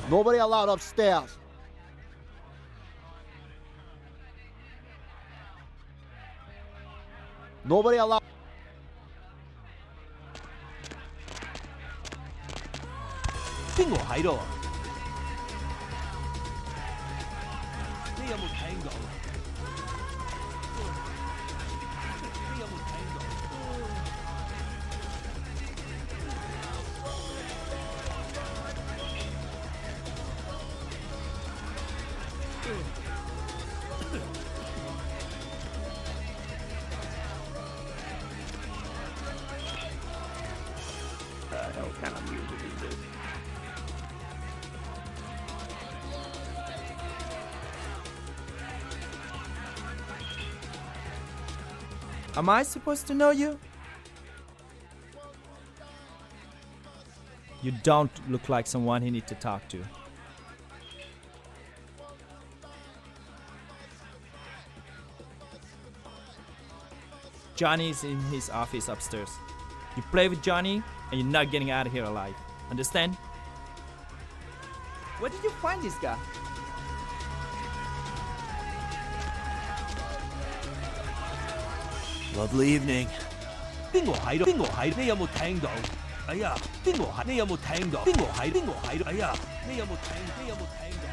Nobody allowed upstairs. Nobody allowed. 邊個喺度啊？你有冇聽到？你有冇聽到？The hell kind of music is this? Am I supposed to know you? You don't look like someone he need to talk to. Johnny's in his office upstairs. You play with Johnny and you're not getting out of here alive. Understand? Where did you find this guy? Lovely evening. 邊個喺度？邊個喺？你有冇聽到？哎呀，邊個喺？你有冇聽到？邊個喺？邊個喺度？哎呀，你有冇聽？你有冇聽到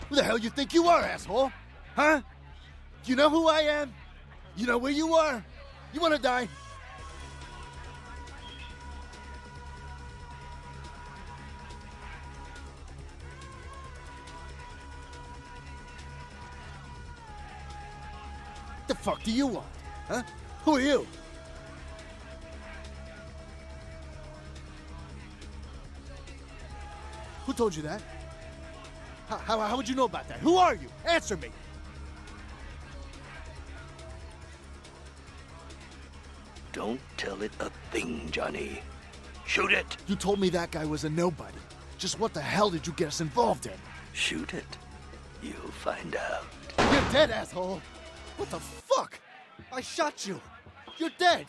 ？Who the hell you think you are, asshole? Huh? You know who I am? You know where you are? You wanna die? The fuck do you want? Huh? Who are you? Who told you that? How would you know about that? Who are you? Answer me! Don't tell it a thing, Johnny. Shoot it! You told me that guy was a nobody. Just what the hell did you get us involved in? Shoot it. You'll find out. You're dead, asshole! What the fuck? I shot you! You're dead!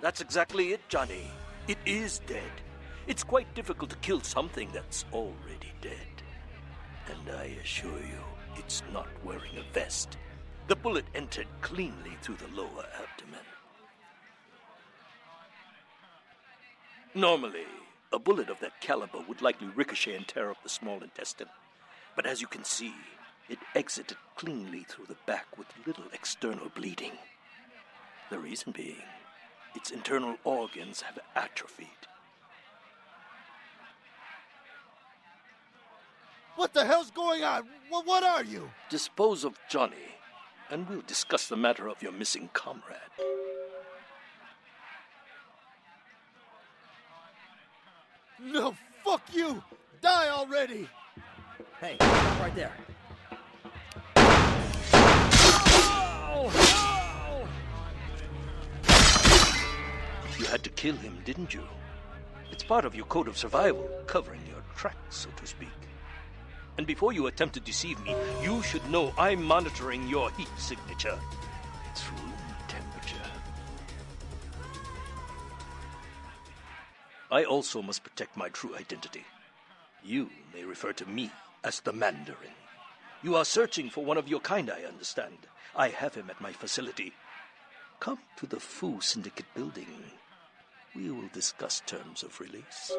That's exactly it, Johnny. It is dead. It's quite difficult to kill something that's already dead. And I assure you, it's not wearing a vest. The bullet entered cleanly through the lower abdomen. Normally, a bullet of that caliber would likely ricochet and tear up the small intestine. But as you can see, it exited cleanly through the back with little external bleeding. The reason being, its internal organs have atrophied. What the hell's going on? What are you? Dispose of Johnny, and we'll discuss the matter of your missing comrade. No, fuck you! Die already! Hey, stop right there. You had to kill him, didn't you? It's part of your code of survival, covering your tracks, so to speak. And before you attempt to deceive me, you should know I'm monitoring your heat signature. It's room temperature. I also must protect my true identity. You may refer to me as the Mandarin. You are searching for one of your kind, I understand. I have him at my facility. Come to the Fu Syndicate building. We will discuss terms of release.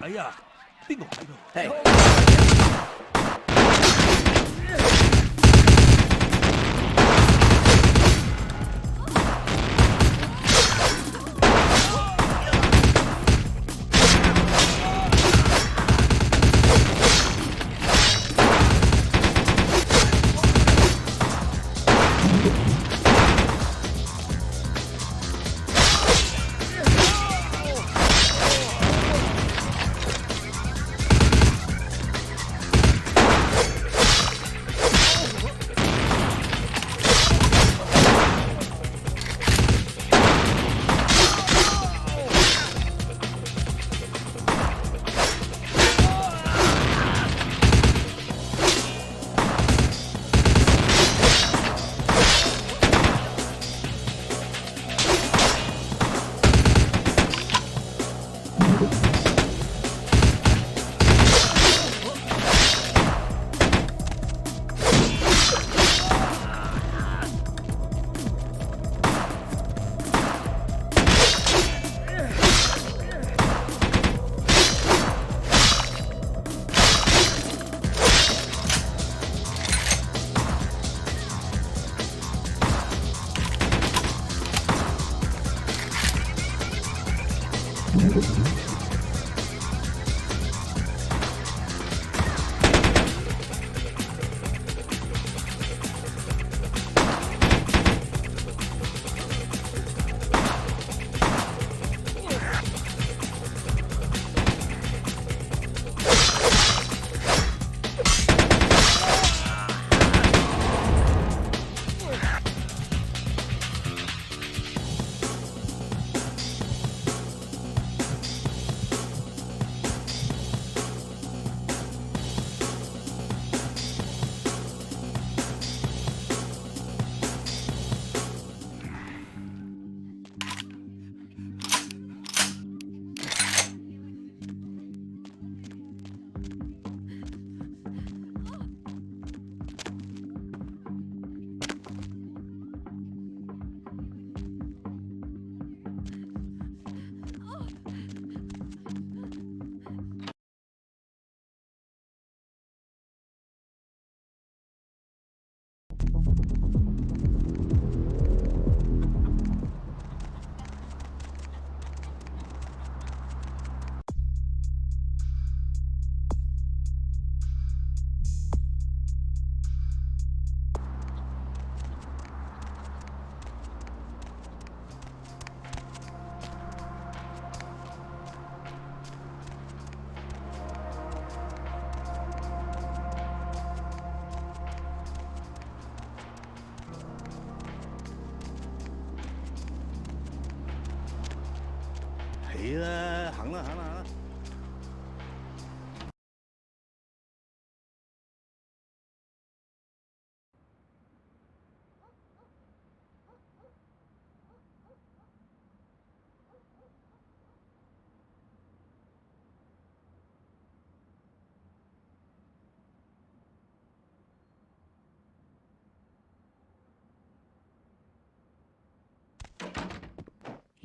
哎呀，邊個喺度？ Hey.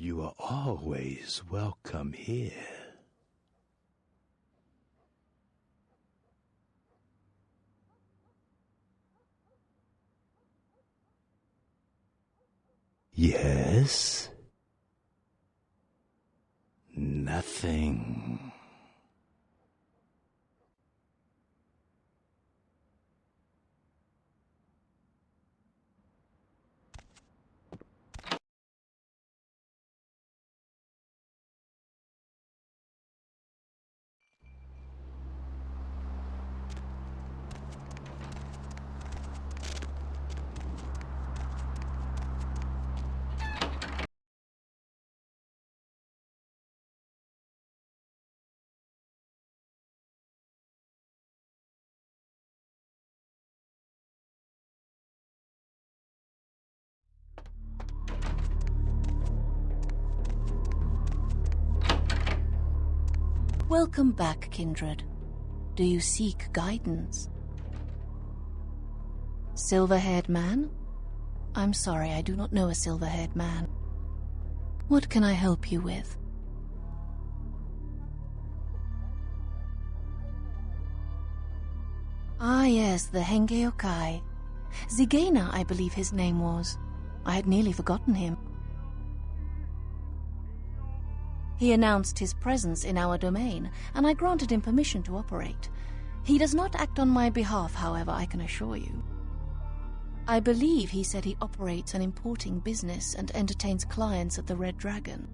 You are always welcome here. Yes? Nothing. Welcome back, kindred. Do you seek guidance? Silver-haired man? I'm sorry, I do not know a silver-haired man. What can I help you with? Ah yes, the Henge Yokai. Zigena, I believe his name was. I had nearly forgotten him. He announced his presence in our domain, and I granted him permission to operate. He does not act on my behalf, however, I can assure you. I believe he said he operates an importing business and entertains clients at the Red Dragon.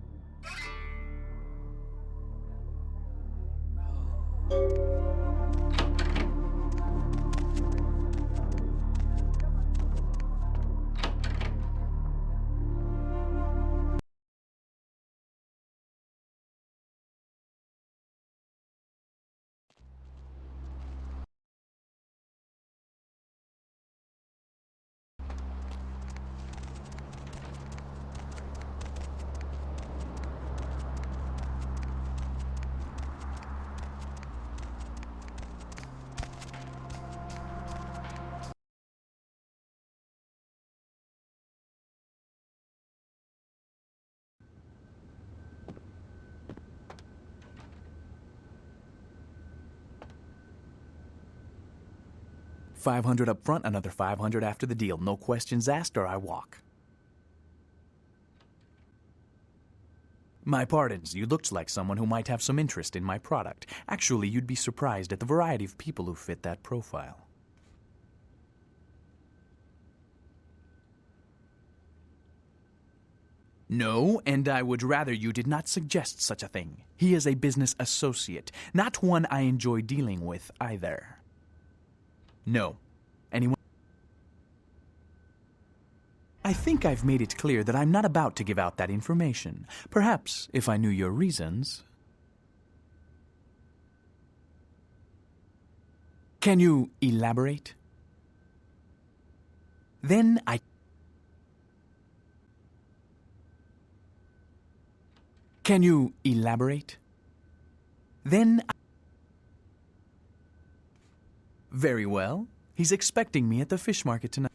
$500 up front, another $500 after the deal. No questions asked or I walk. My pardons, you looked like someone who might have some interest in my product. Actually, you'd be surprised at the variety of people who fit that profile. No, and I would rather you did not suggest such a thing. He is a business associate, not one I enjoy dealing with either. No. Anyone? I think I've made it clear that I'm not about to give out that information. Perhaps, if I knew your reasons... Can you elaborate? Then I... Can you elaborate? Then I... Very well. He's expecting me at the fish market tonight.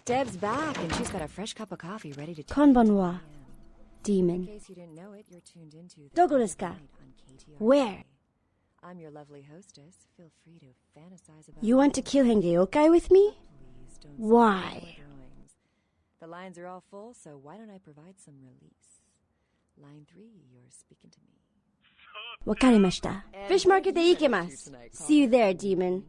Deb's back, and she's got a fresh cup of coffee ready to take. Konbanwa, demon. In case you didn't know it, you're tuned into Dogo desu ka? Where? I'm your lovely hostess. Feel free to fantasize about. You want to kill Henge Yokai with me? Why? The lines are all full, so why don't I provide some release? Line 3, you're speaking to me. Wakarimashita. Fish market de ikemasu. See you there, demon.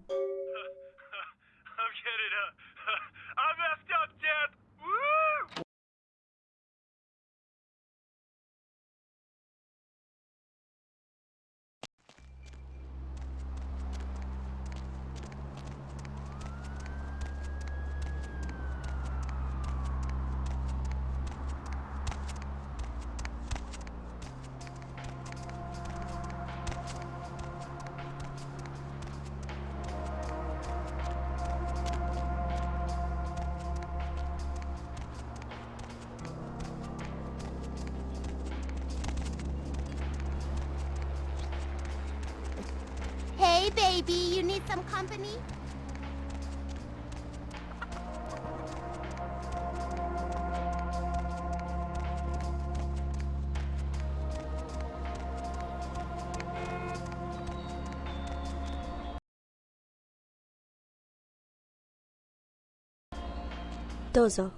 Hey, baby, you need some company? Dozo.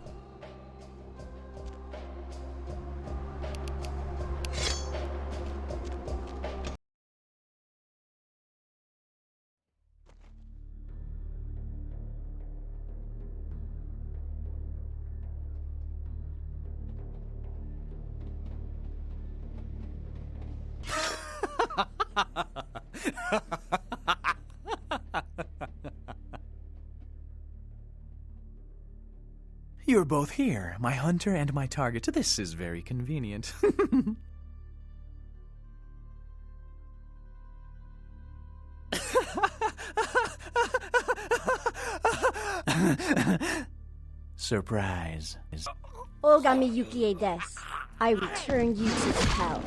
You're both here, my hunter and my target. This is very convenient. Surprise. Ogami Yukie desu. I return you to hell.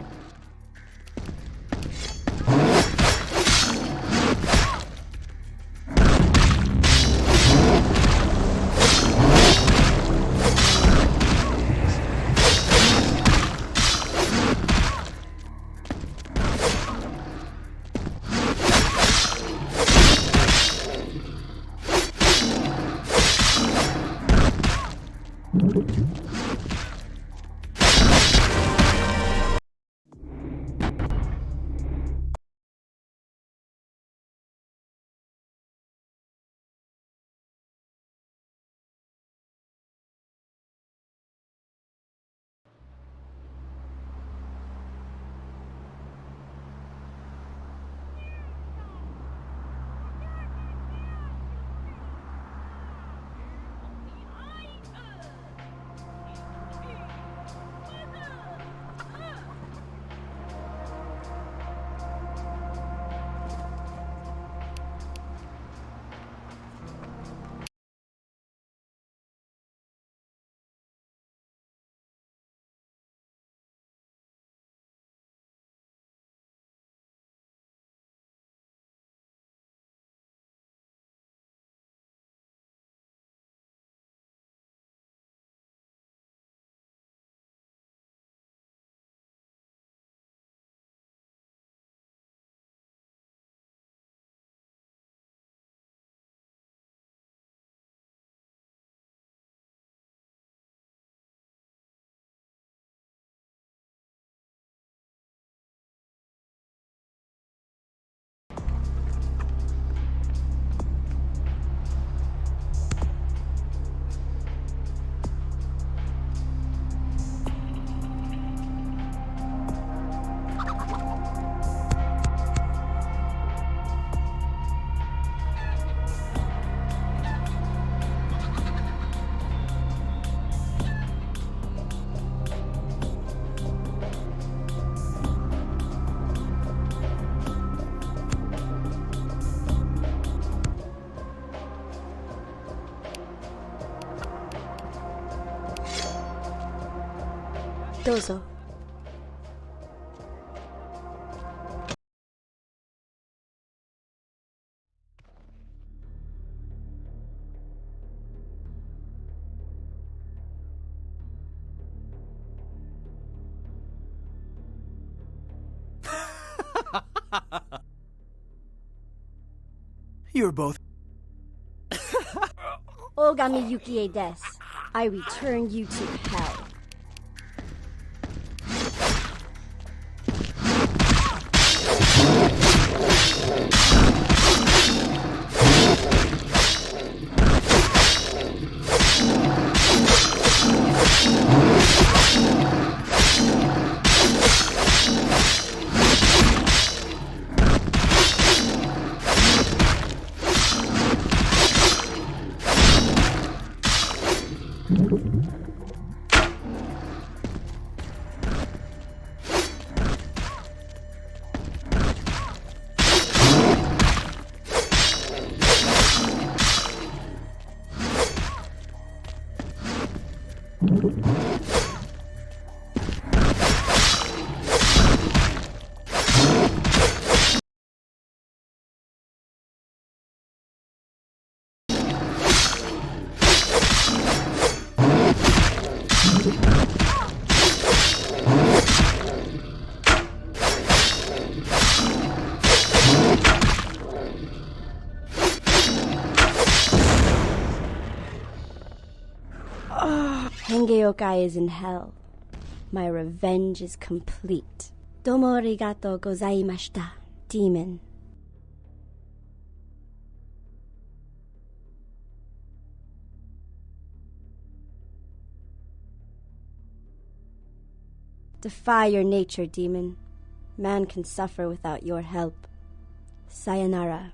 Dozo. You're both. Ogami Yukie desu. I return you to hell. Hengeyokai is in hell. My revenge is complete. Domo arigato gozaimashita, demon. Defy your nature, demon. Man can suffer without your help. Sayonara.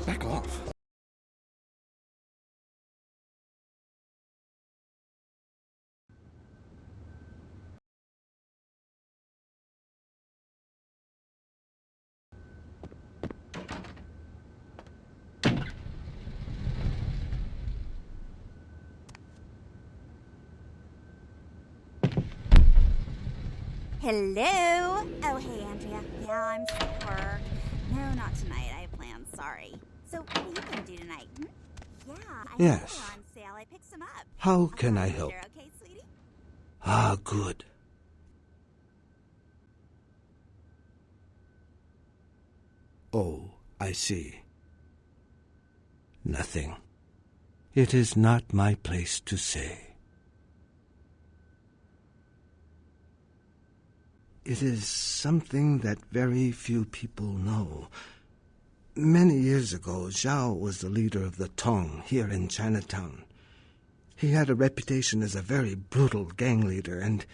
Back off. Hello? Oh, hey, Andrea. Yeah, I'm sick at work. No, not tonight. I have plans. Sorry. So, what are you going to do tonight? Yeah, I know Yes. they're on sale. I picked some up. How can I I'll help? later, okay, sweetie? Ah, good. Oh, I see. Nothing. It is not my place to say. It is something that very few people know. Many years ago, Zhao was the leader of the Tong here in Chinatown. He had a reputation as a very brutal gang leader, and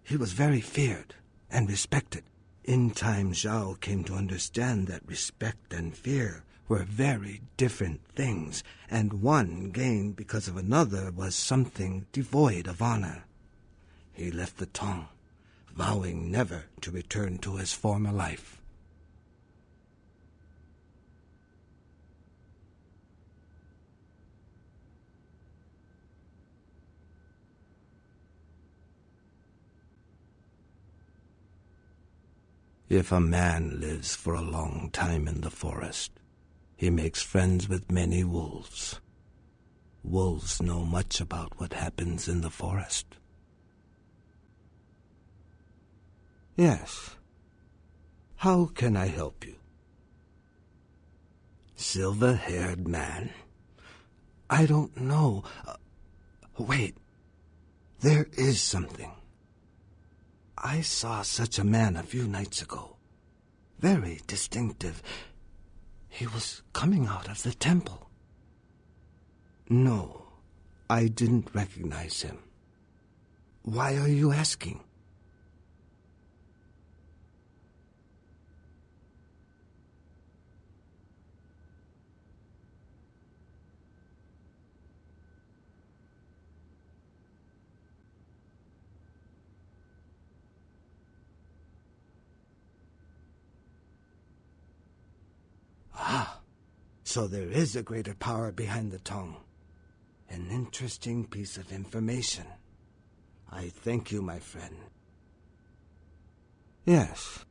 he was very feared and respected. In time, Zhao came to understand that respect and fear were very different things, and one gained because of another was something devoid of honor. He left the Tong, vowing never to return to his former life. If a man lives for a long time in the forest, he makes friends with many wolves. Wolves know much about what happens in the forest. Yes. How can I help you? Silver-haired man? I don't know. Wait. There is something. I saw such a man a few nights ago. Very distinctive. He was coming out of the temple. No, I didn't recognize him. Why are you asking? Ah, so there is a greater power behind the tongue. An interesting piece of information. I thank you, my friend. Yes.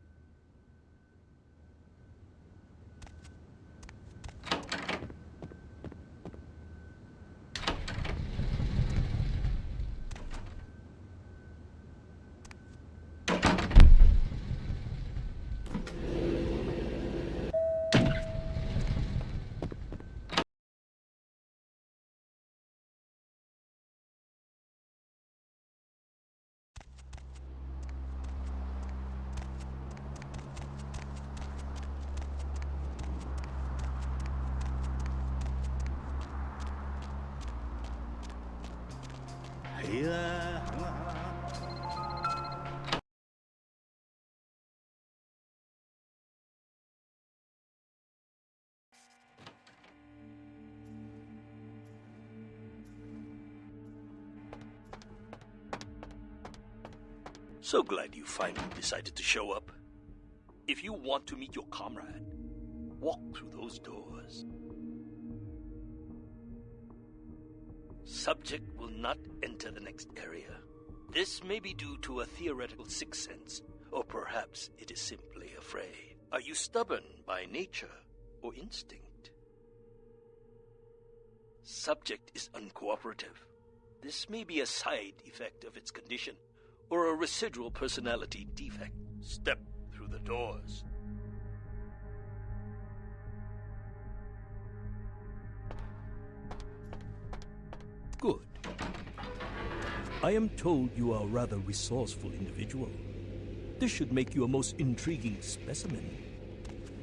So glad you finally decided to show up. If you want to meet your comrade, walk through those doors. Subject will not enter the next area. This may be due to a theoretical sixth sense, or perhaps it is simply afraid. Are you stubborn by nature or instinct? Subject is uncooperative. This may be a side effect of its condition, or a residual personality defect. Step through the doors. Good. I am told you are a rather resourceful individual. This should make you a most intriguing specimen.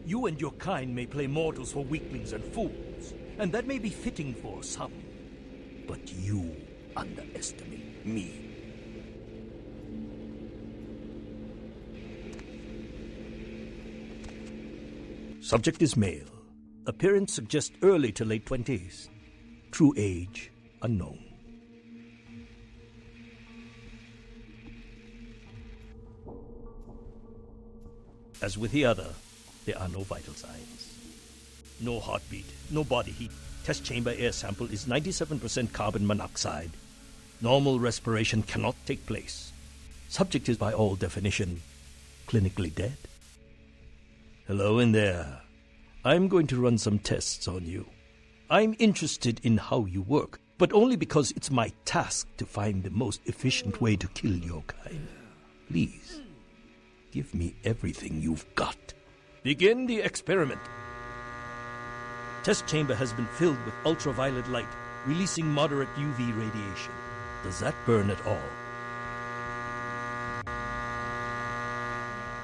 You and your kind may play mortals for weaklings and fools, and that may be fitting for some. But you underestimate me. Subject is male, Appearance suggests early to late 20s. True age unknown. As with the other, there are no vital signs. No heartbeat, no body heat. Test chamber air sample is 97% carbon monoxide. Normal respiration cannot take place. Subject is by all definition clinically dead. Hello in there. I'm going to run some tests on you. I'm interested in how you work, but only because it's my task to find the most efficient way to kill your kind. Please, give me everything you've got. Begin the experiment. Test chamber has been filled with ultraviolet light, releasing moderate UV radiation. Does that burn at all?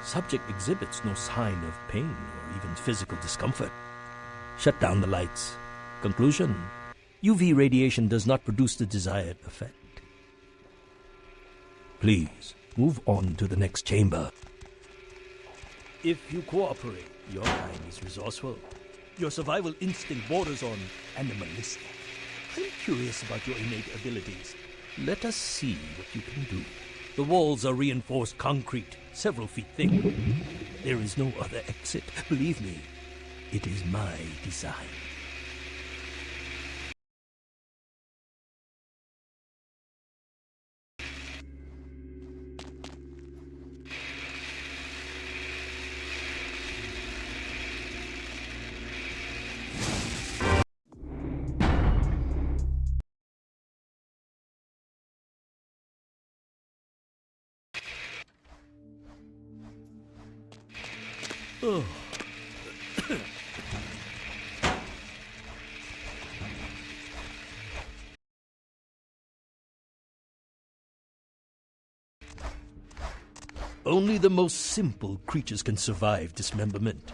Subject exhibits no sign of pain or even physical discomfort. Shut down the lights. Conclusion: UV radiation does not produce the desired effect. Please, move on to the next chamber. If you cooperate, your kind is resourceful. Your survival instinct borders on animalistic. I'm curious about your innate abilities. Let us see what you can do. The walls are reinforced concrete, several feet thick. There is no other exit. Believe me, it is my design. Oh. Only the most simple creatures can survive dismemberment.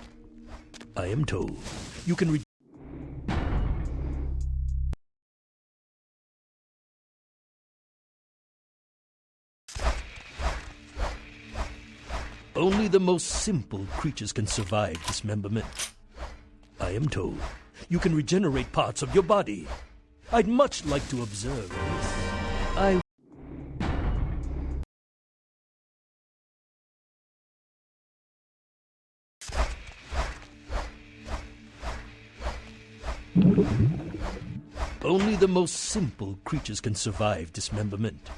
I am told you can Only the most simple creatures can survive dismemberment. I am told you can regenerate parts of your body. I'd much like to observe this. Only the most simple creatures can survive dismemberment.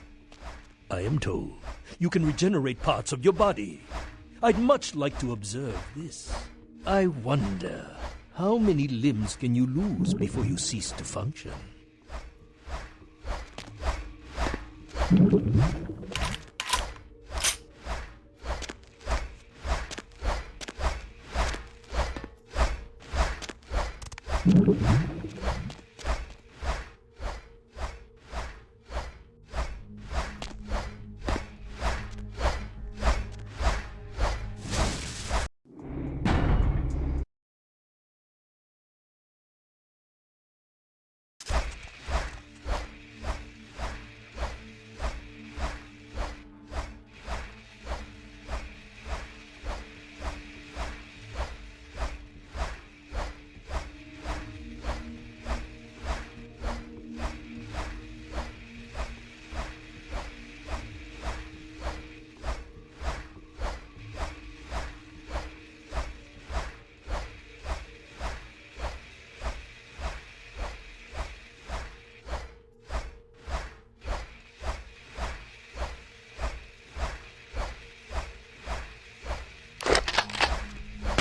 I am told you can regenerate parts of your body. I'd much like to observe this. I wonder, how many limbs can you lose before you cease to function?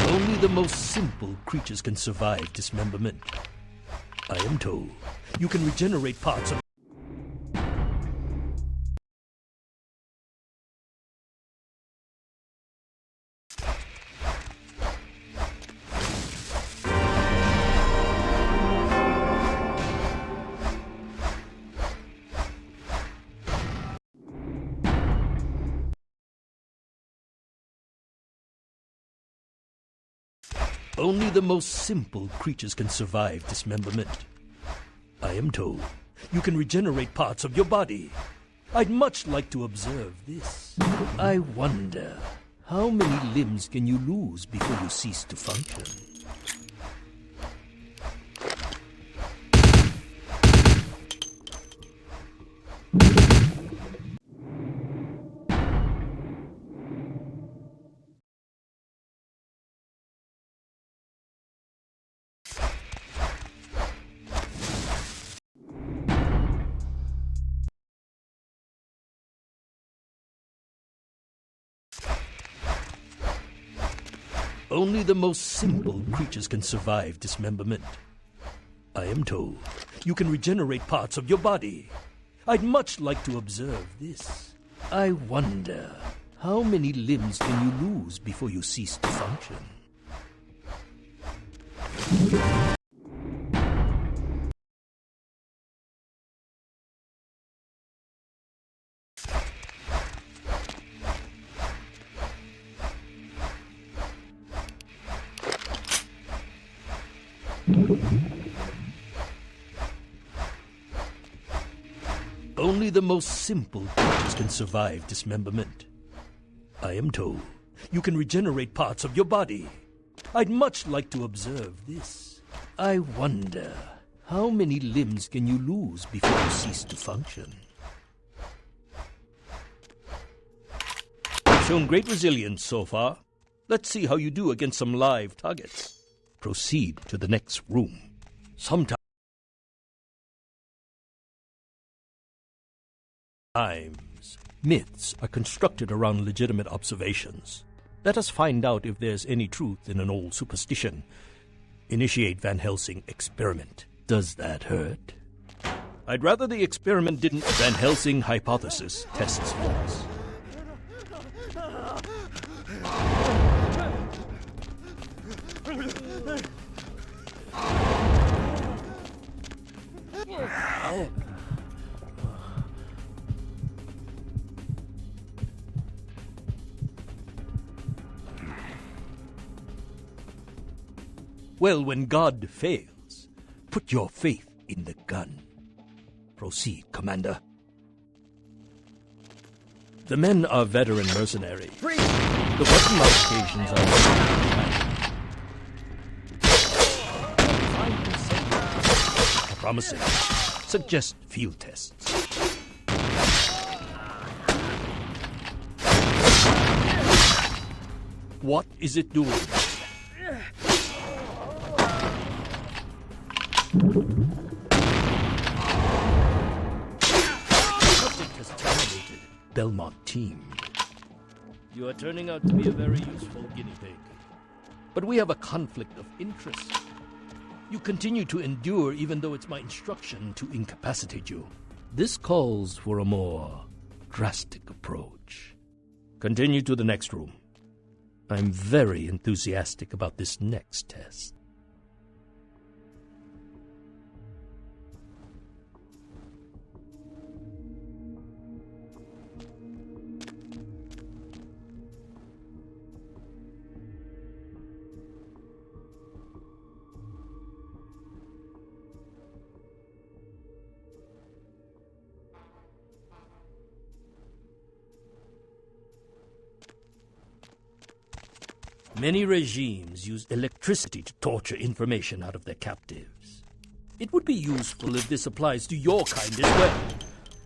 Only the most simple creatures can survive dismemberment. I am told you can regenerate parts of Only the most simple creatures can survive dismemberment. I am told you can regenerate parts of your body. I'd much like to observe this. I wonder, how many limbs can you lose before you cease to function? Only the most simple creatures can survive dismemberment. I am told you can regenerate parts of your body. I'd much like to observe this. I wonder, how many limbs can you lose before you cease to function? Only the most simple creatures can survive dismemberment. I am told you can regenerate parts of your body. I'd much like to observe this. I wonder, how many limbs can you lose before you cease to function? You've shown great resilience so far. Let's see how you do against some live targets. Proceed to the next room. Sometimes myths are constructed around legitimate observations. Let us find out if there's any truth in an old superstition. Initiate Van Helsing experiment. Does that hurt? I'd rather the experiment didn't. Van Helsing hypothesis tests false. Well, when God fails, put your faith in the gun. Proceed, Commander. The men are veteran mercenary. The weapon modifications are promising. Suggest field tests. What is it doing? Subject has terminated. Belmont team. You are turning out to be a very useful guinea pig. But we have a conflict of interest. You continue to endure even though it's my instruction to incapacitate you. This calls for a more drastic approach. Continue to the next room. I'm very enthusiastic about this next test. Many regimes use electricity to torture information out of their captives. It would be useful if this applies to your kind as well.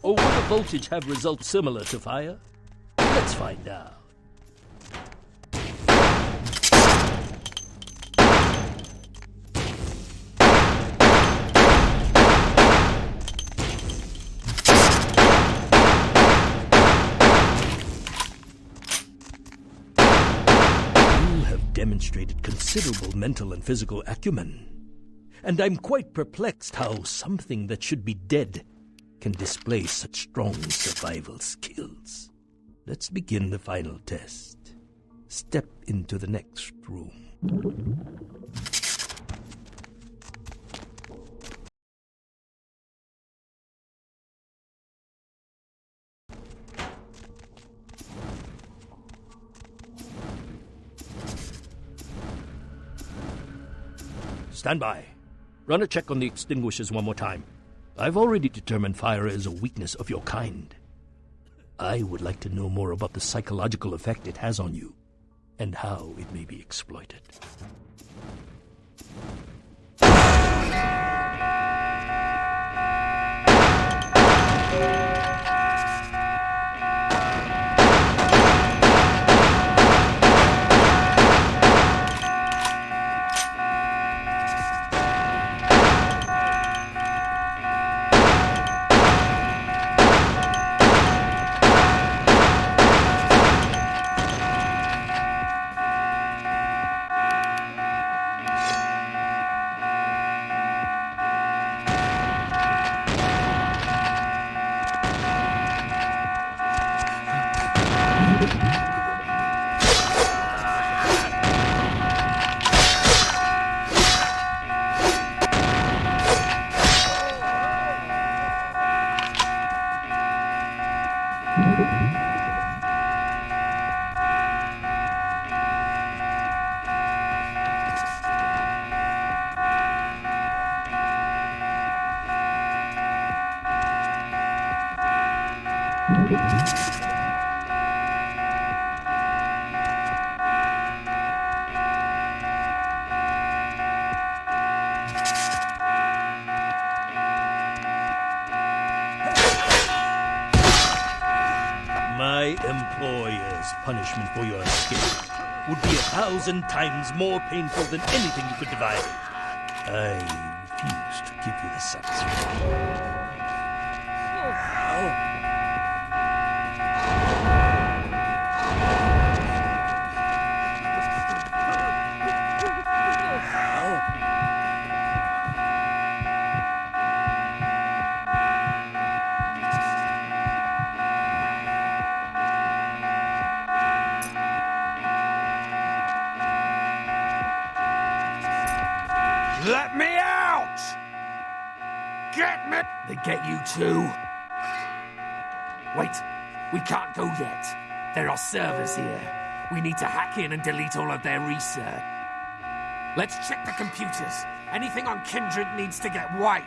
Or will the voltage have results similar to fire? Let's find out. Demonstrated considerable mental and physical acumen. And I'm quite perplexed how something that should be dead can display such strong survival skills. Let's begin the final test. Step into the next room. Stand by. Run a check on the extinguishers one more time. I've already determined fire is a weakness of your kind. I would like to know more about the psychological effect it has on you, and how it may be exploited. My employer's punishment for your escape would be 1,000 times more painful than anything you could devise. I refuse to give you the satisfaction. Let me out! Get me! They get you too? Wait, we can't go yet. There are servers here. We need to hack in and delete all of their research. Let's check the computers. Anything on Kindred needs to get wiped.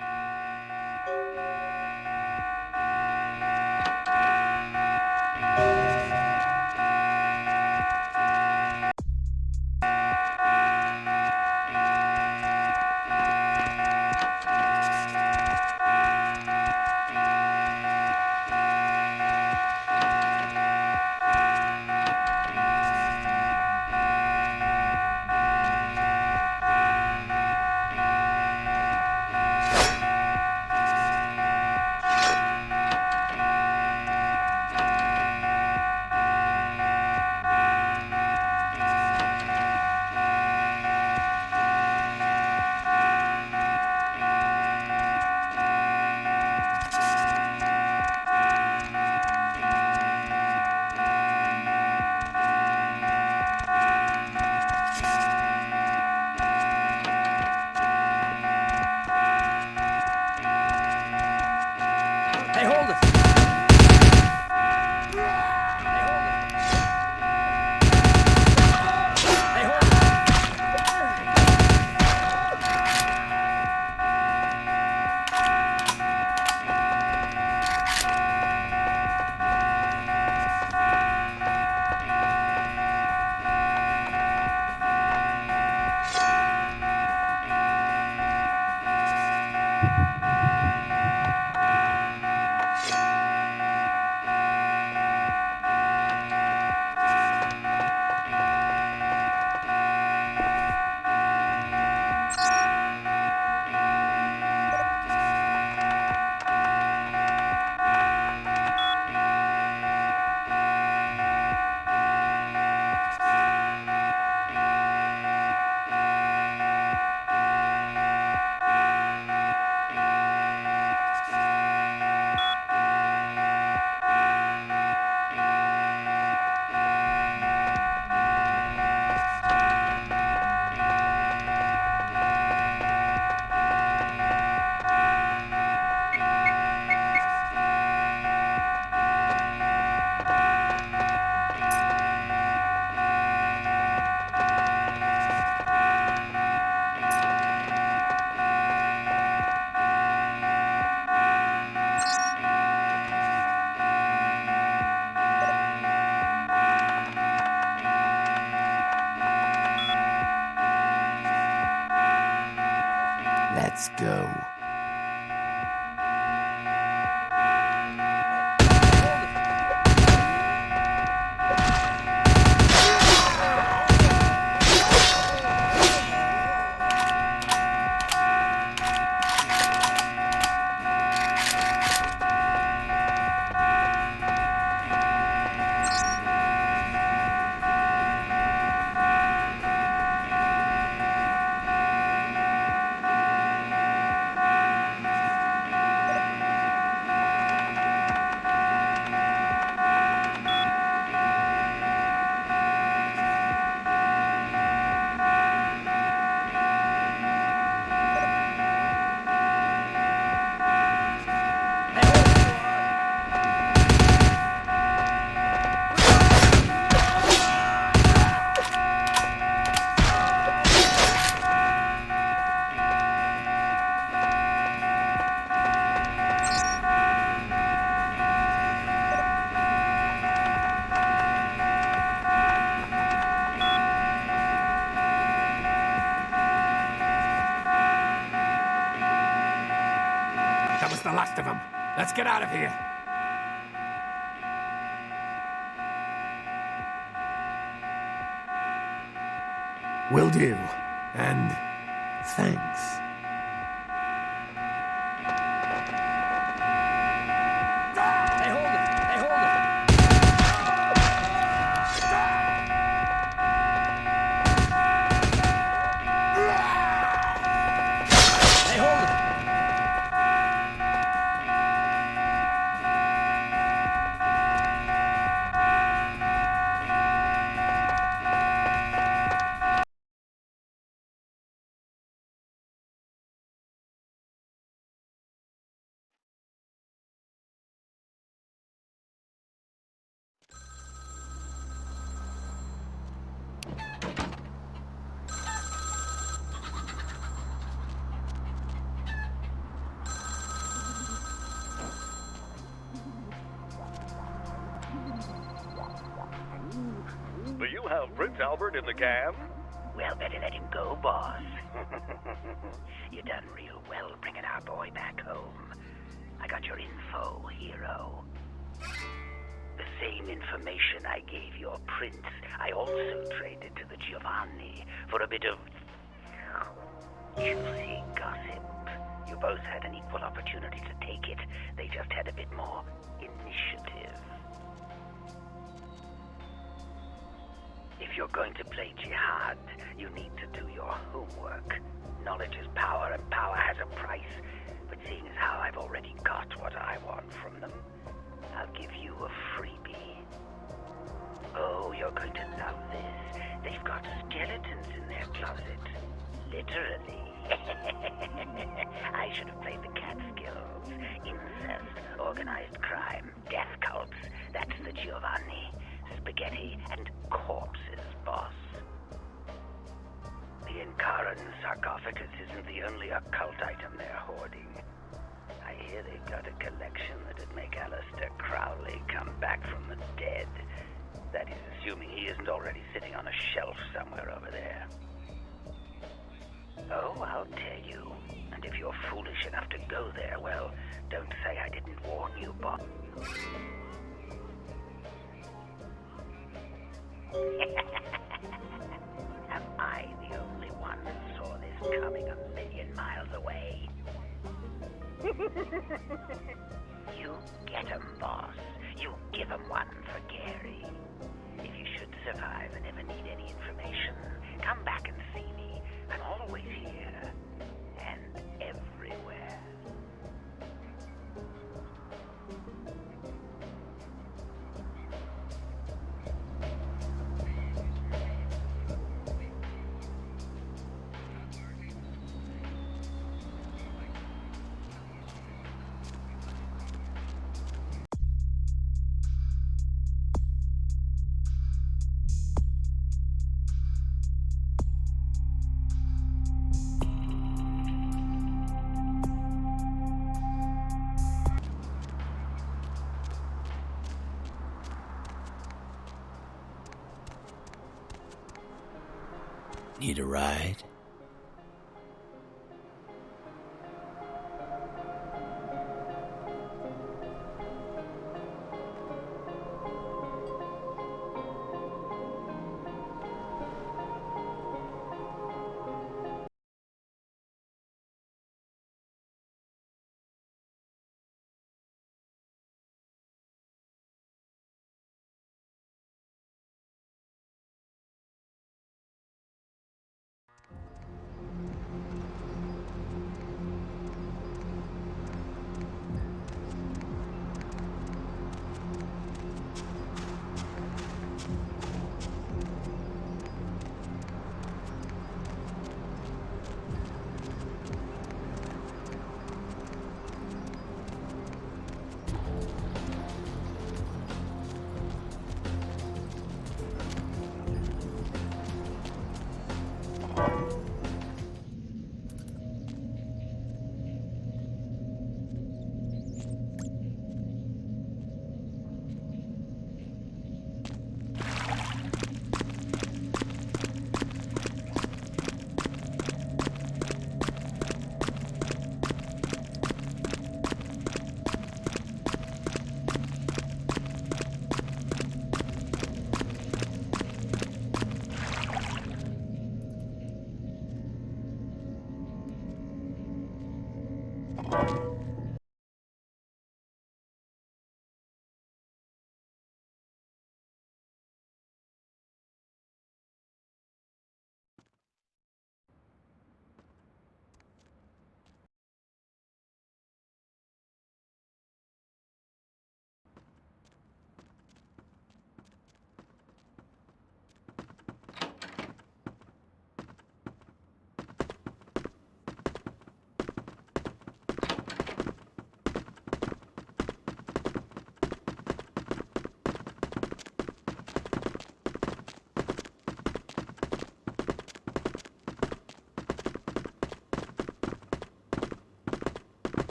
Let's go. the last of them. Let's get out of here. Will do. And thanks. Hey, hold it! Hey, hold it! Hey, hold it! Do you have Prince Albert in the can? Well, better let him go, boss. You done real well bringing our boy back home. I got your info, hero. The same information I gave your prince, I also traded to the Giovanni for a bit of juicy gossip. You both had an equal opportunity to take it. They just had a bit more initiative. If you're going to play jihad, you need to do your homework. Knowledge is power, and power has a price. But seeing as how I've already got what I want from them, I'll give you a freebie. Oh, you're going to love this. They've got skeletons in their closet. Literally. I should have played the Catskills. Incest, organized crime, death cults. That's the Giovanni. Spaghetti and corpses, boss. The Inkaran sarcophagus isn't the only occult item they're hoarding. I hear they've got a collection that'd make Aleister Crowley come back from the dead. That is, assuming he isn't already sitting on a shelf somewhere over there. Oh, I'll tell you. And if you're foolish enough to go there, well, don't say I didn't warn you, boss. Am I the only one that saw this coming a million miles away? You get 'em, boss. You give 'em one for Gary. If you should survive and ever need any information, come back and see me. I'm always here. And everywhere. Need a ride?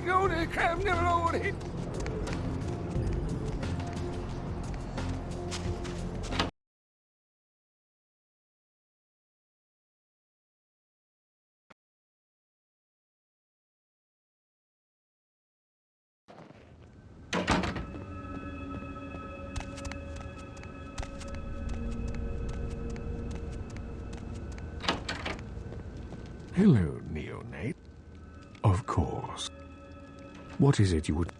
go to Camden. Hello, neonate. Of course. What is it you would...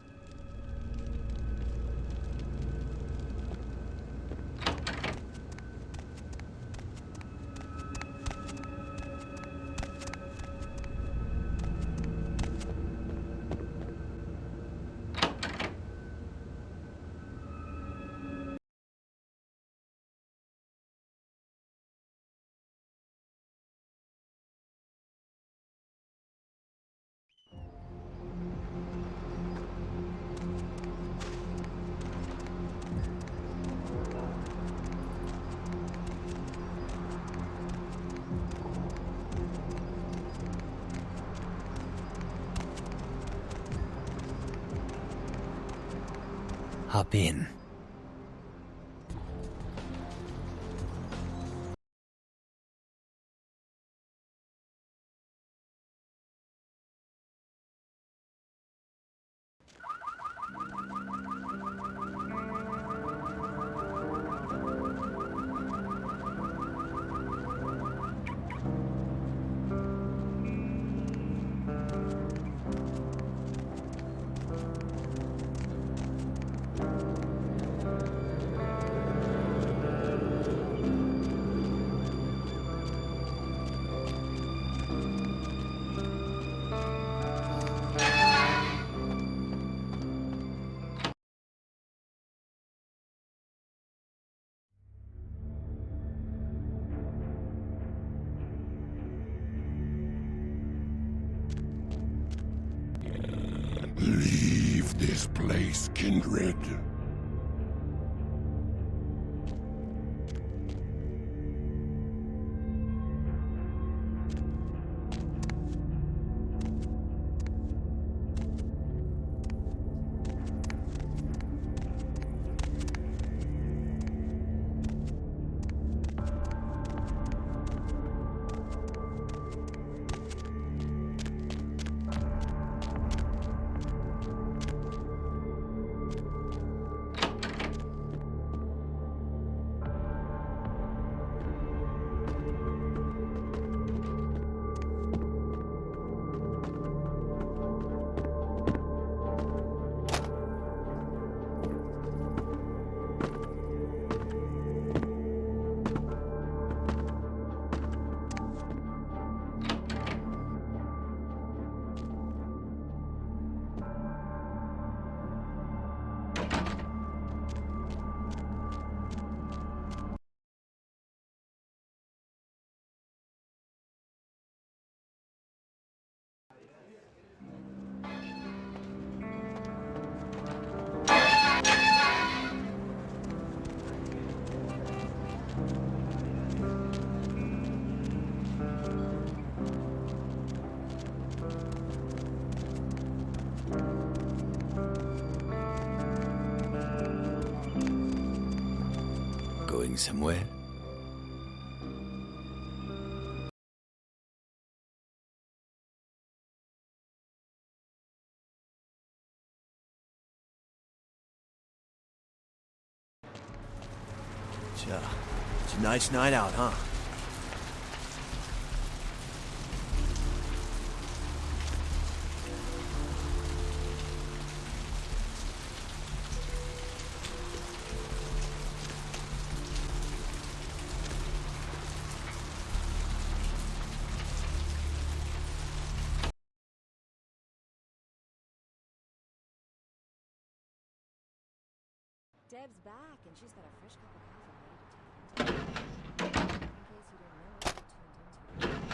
Hop in. Leave this place, kindred. Going somewhere? It's a nice night out, huh? Deb's back, and she's got a fresh cup of coffee ready to take. In case you didn't know what you tuned into.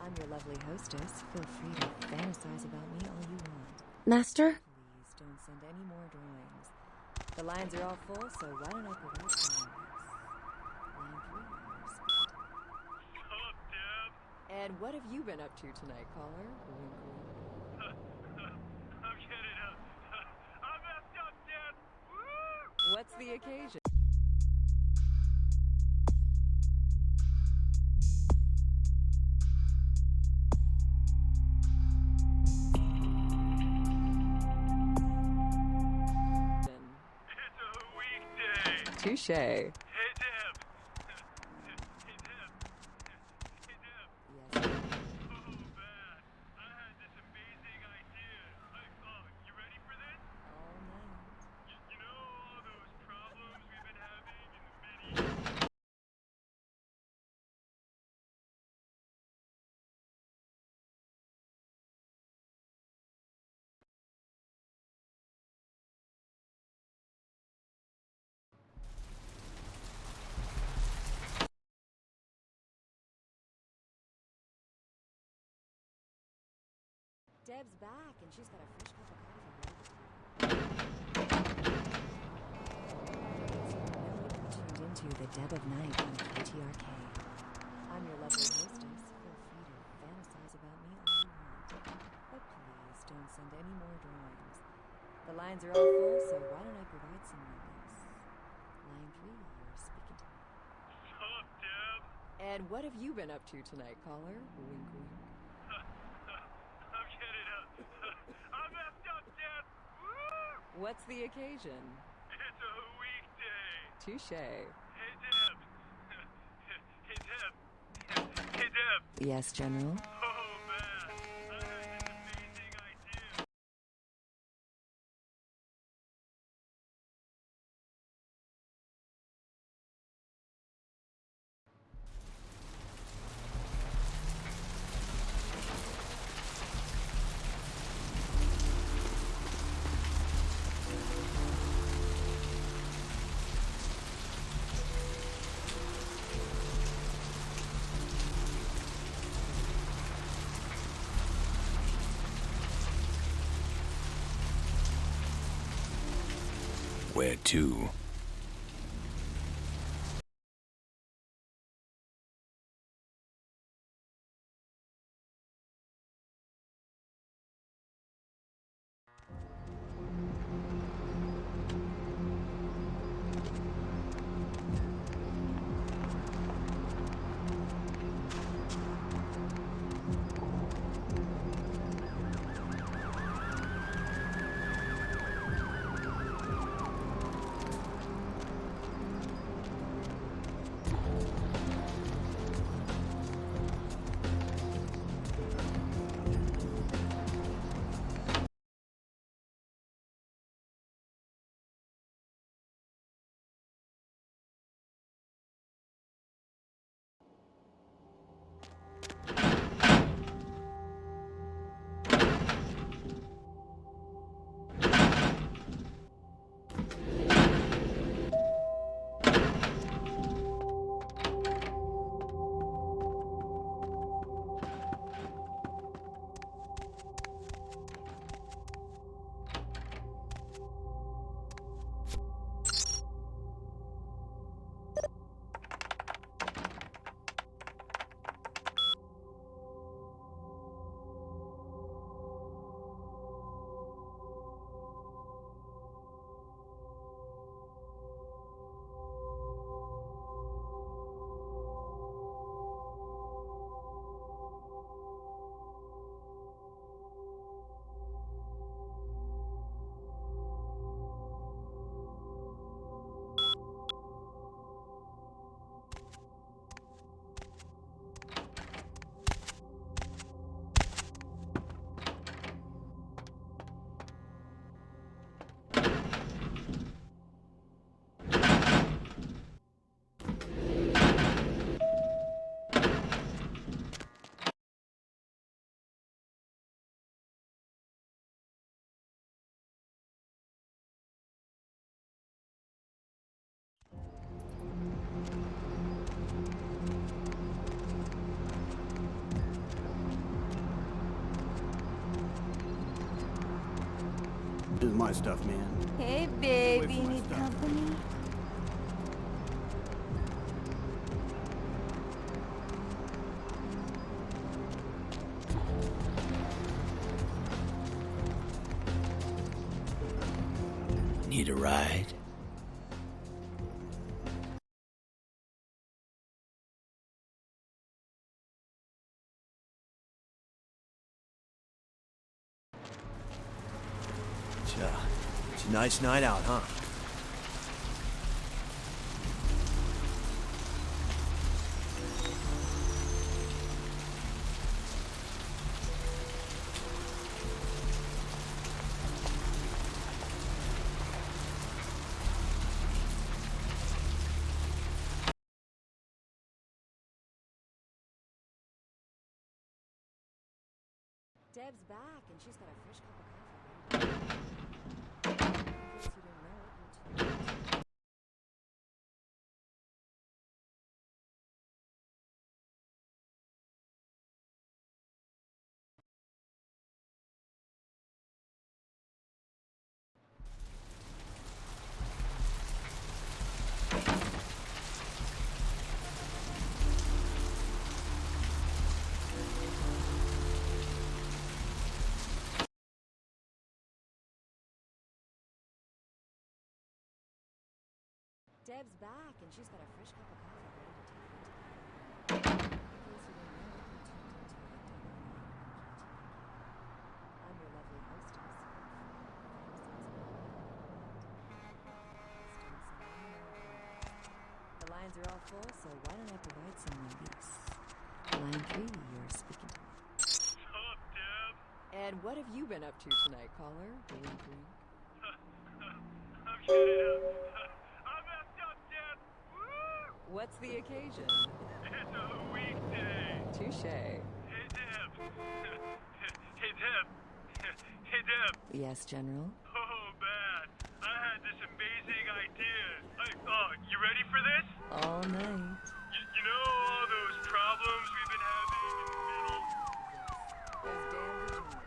I'm your lovely hostess. Feel free to fantasize about me all you want. Master? Please don't send any more drawings. The lines are all full, so why don't I provide some? Line 3 is spot. And what have you been up to tonight, caller? Wink, wink. I'm getting up. I'm messed up, Dad. What's the occasion? It's a weekday. Touche. Hey, Deb. Yes. Oh, man. I had this amazing idea. You ready for this? All night. You know all those problems we've been having in the mini? Deb's back, and she's got a fresh cup of coffee ready. Tuned into the Deb of Night on KTRK. I'm your lovely hostess. Feel free to fantasize about me all you want. But please don't send any more drawings. The lines are all full, so why don't I provide some weapons? Line 3, you're speaking to me. Sup, Deb? And what have you been up to tonight, caller? Wink, wink. I'm getting up. I'm messed up, Dad. What's the occasion? It's a weekday. Touche. Hey, Deb. Hey, Deb. Hey, Deb. Yes, General? Oh, man. I had this amazing idea. Where to? This is my stuff, man. Hey, baby, you need company? right? It's a nice night out, huh? Deb's back, and she's got a fresh cup of coffee. In case you didn't know it, you're tuned into Deb's back, and she's got a fresh cup of coffee ready to take you into. In case you didn't know it, you're tuned into the Deb of Night on KTRK. I'm your lovely hostess. The lines are all full, so why don't I provide some release? Line 3, you're speaking to me. What's up, Deb? And what have you been up to tonight, caller? Wink, wink. I'm kidding. I messed up, Deb. Woo! What's the occasion? It's a weekday. Touche. Hey, Deb. Hey, Deb. Hey, Deb. Yes, General? Oh, man. I had this amazing idea. You ready for this? All night. You know all those problems we've been having in the city? Those damn Virginians.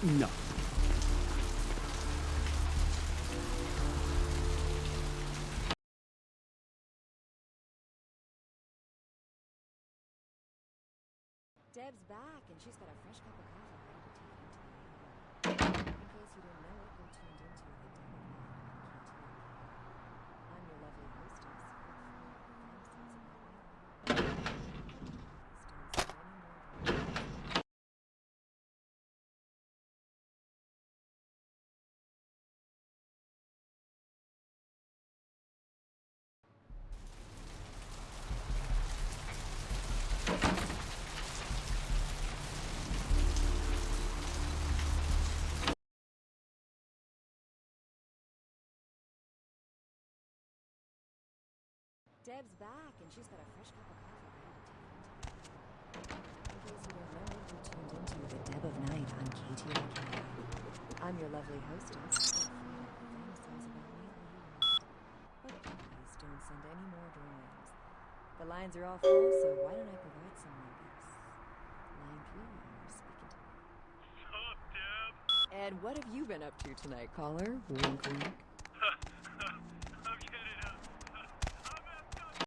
No. Deb's back, and she's got a fresh cup of coffee ready to take you into the In case you didn't know it, you're tuned into the Deb of Night on KTRK. I'm your lovely hostess. Feel free to fantasize about me all you want. Please don't send any more Deb's back, and she's got a fresh cup of coffee ready to take you into. In case you didn't know it, you're tuned into the Deb of Night on KTRK. I'm your lovely hostess. Feel free to fantasize about me all you want. But please don't send any more dreams. The lines are all full, so why don't I provide some release? Line 3, you're speaking to me. What's up, Deb? And what have you been up to tonight, caller? Wink, wink. I'm kidding. I messed up.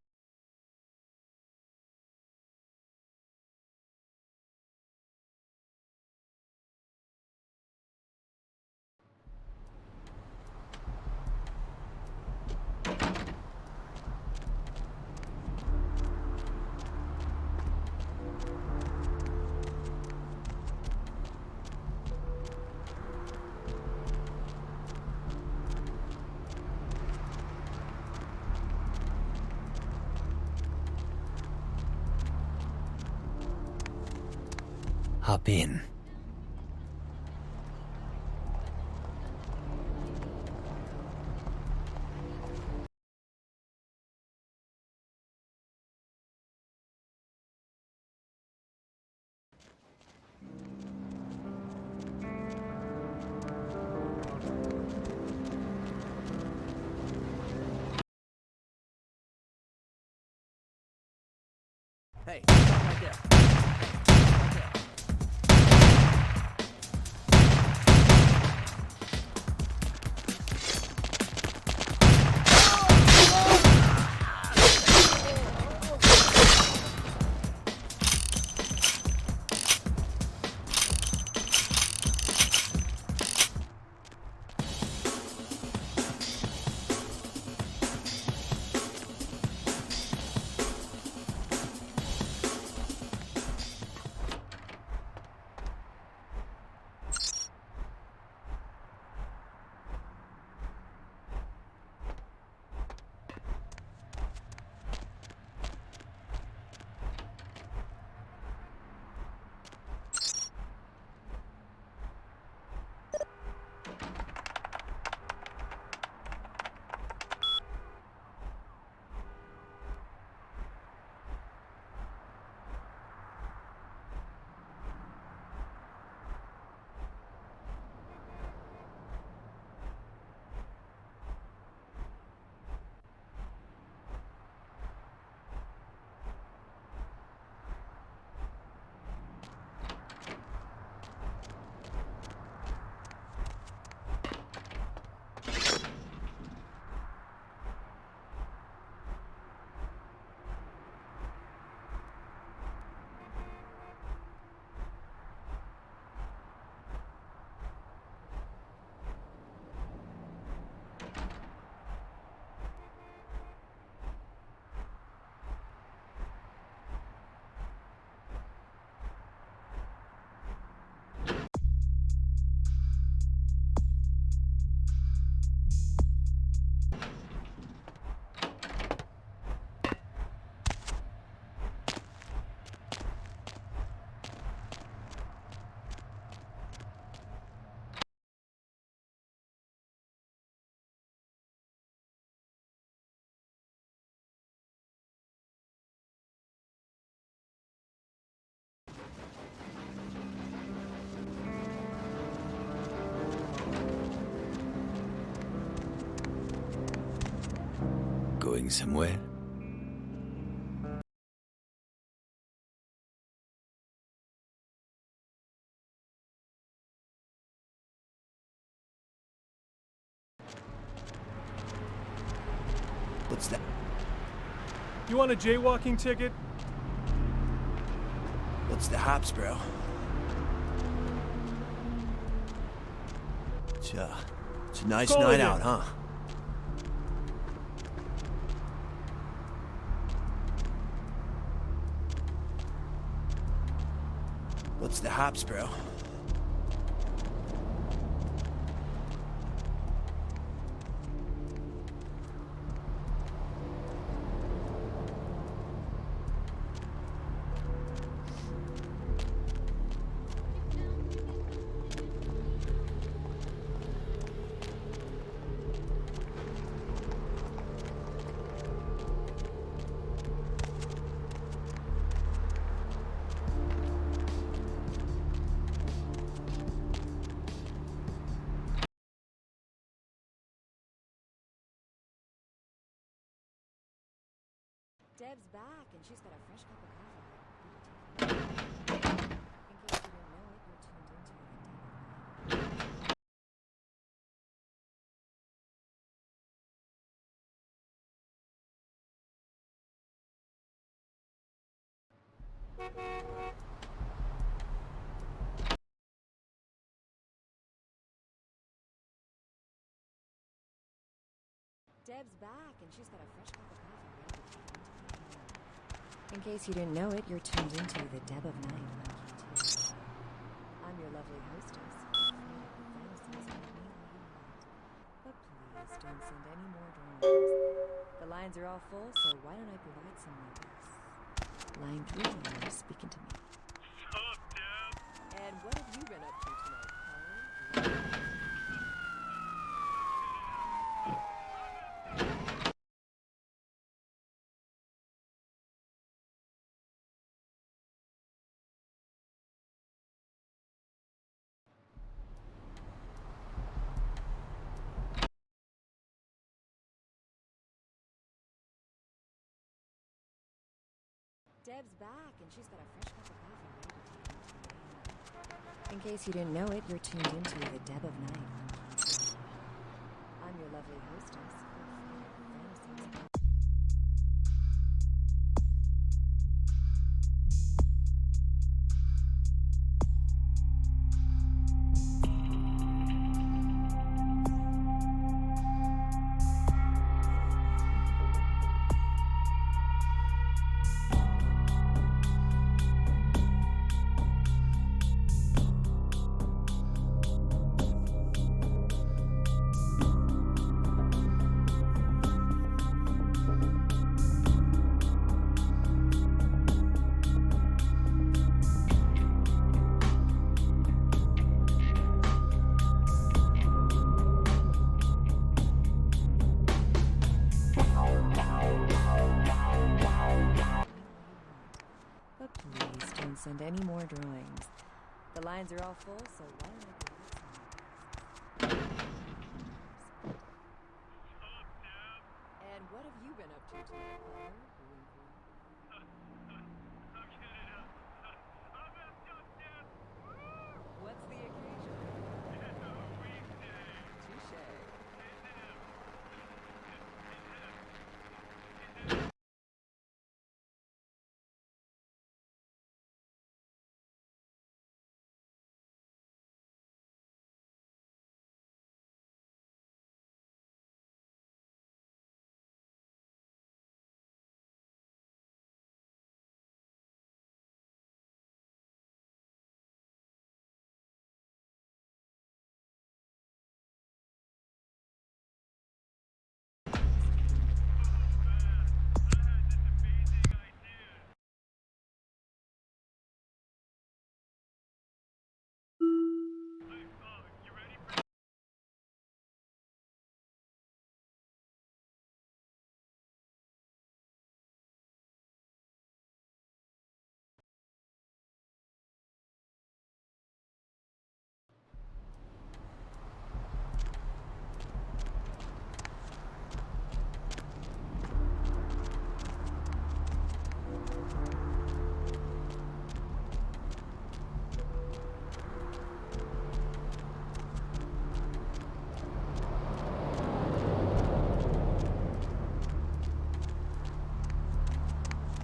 Hop in. Hey, stop right there. Going somewhere? What's that? You want a jaywalking ticket? What's the hops, bro? It's a nice Call night it out, in. huh? What's the hops, bro? Deb's back, and she's got a fresh cup of coffee. In case you didn't know it, you're tuned into the Deb of Night. Deb's back, and she's got a fresh cup of coffee ready to take into the night. In case you didn't know it, you're tuned into the Deb of Night on QTR. I'm your lovely hostess. Feel free to put fantasies on me all you want. But please don't send any more drones. The lines are all full, so why don't I provide some notice? Line 3, you're speaking to me. Sup, Deb? And what have you been up to tonight, Paul? Deb's back, and she's got a fresh cup of coffee ready to take you to. In case you didn't know it, you're tuned into the Deb of Night. I'm your lovely hostess. Send any more drawings. The lines are all full, so why don't I go get some? And what have you been up to tonight, Paul? What's the occasion? Touche.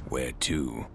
Where to?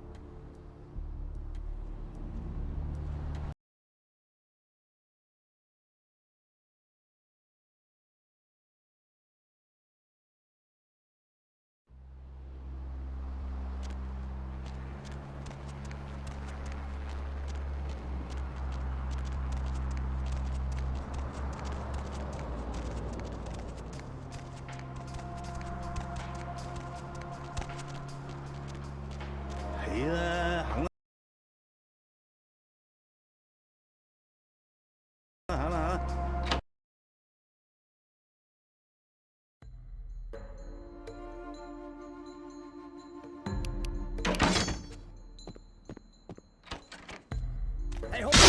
Hey, hold on.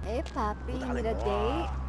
Hey, Poppy, need a date?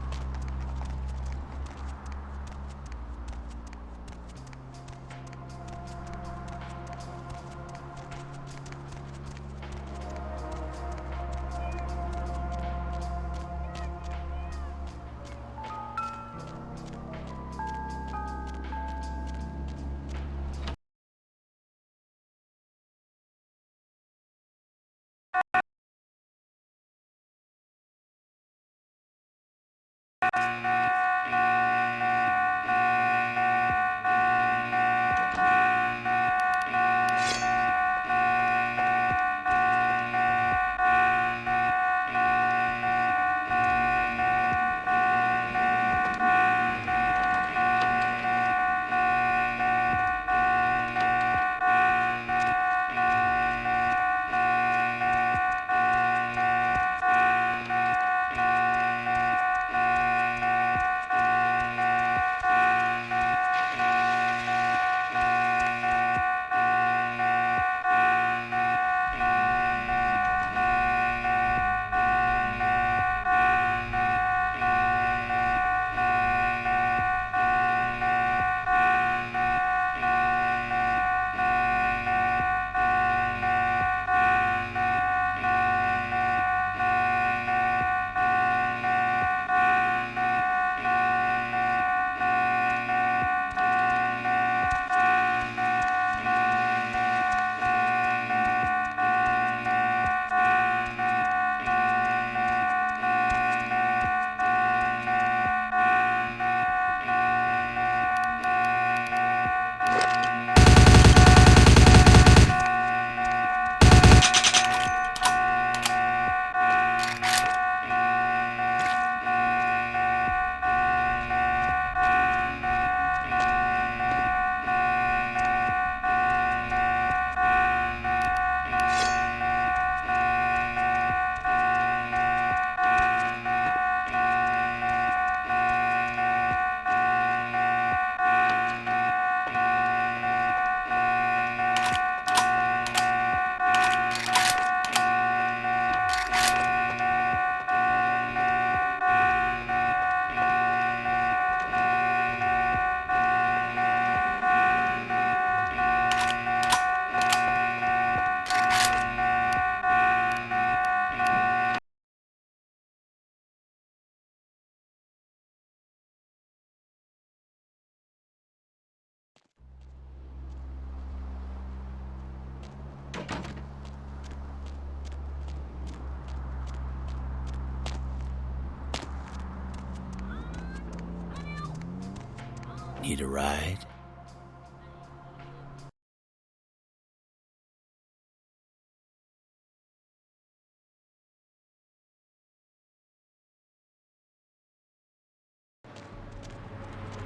Need a ride?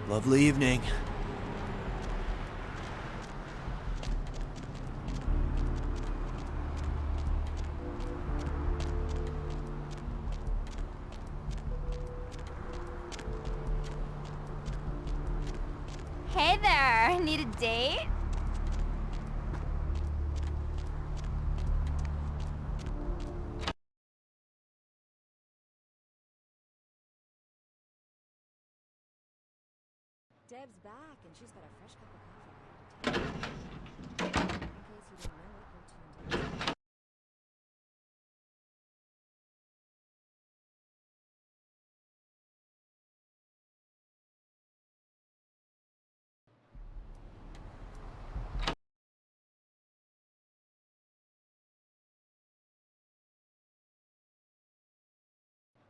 Lovely evening. Hey there, need a date? Deb's back, and she's got a fresh cup of coffee ready to take. In case you didn't know it, you're tuned in.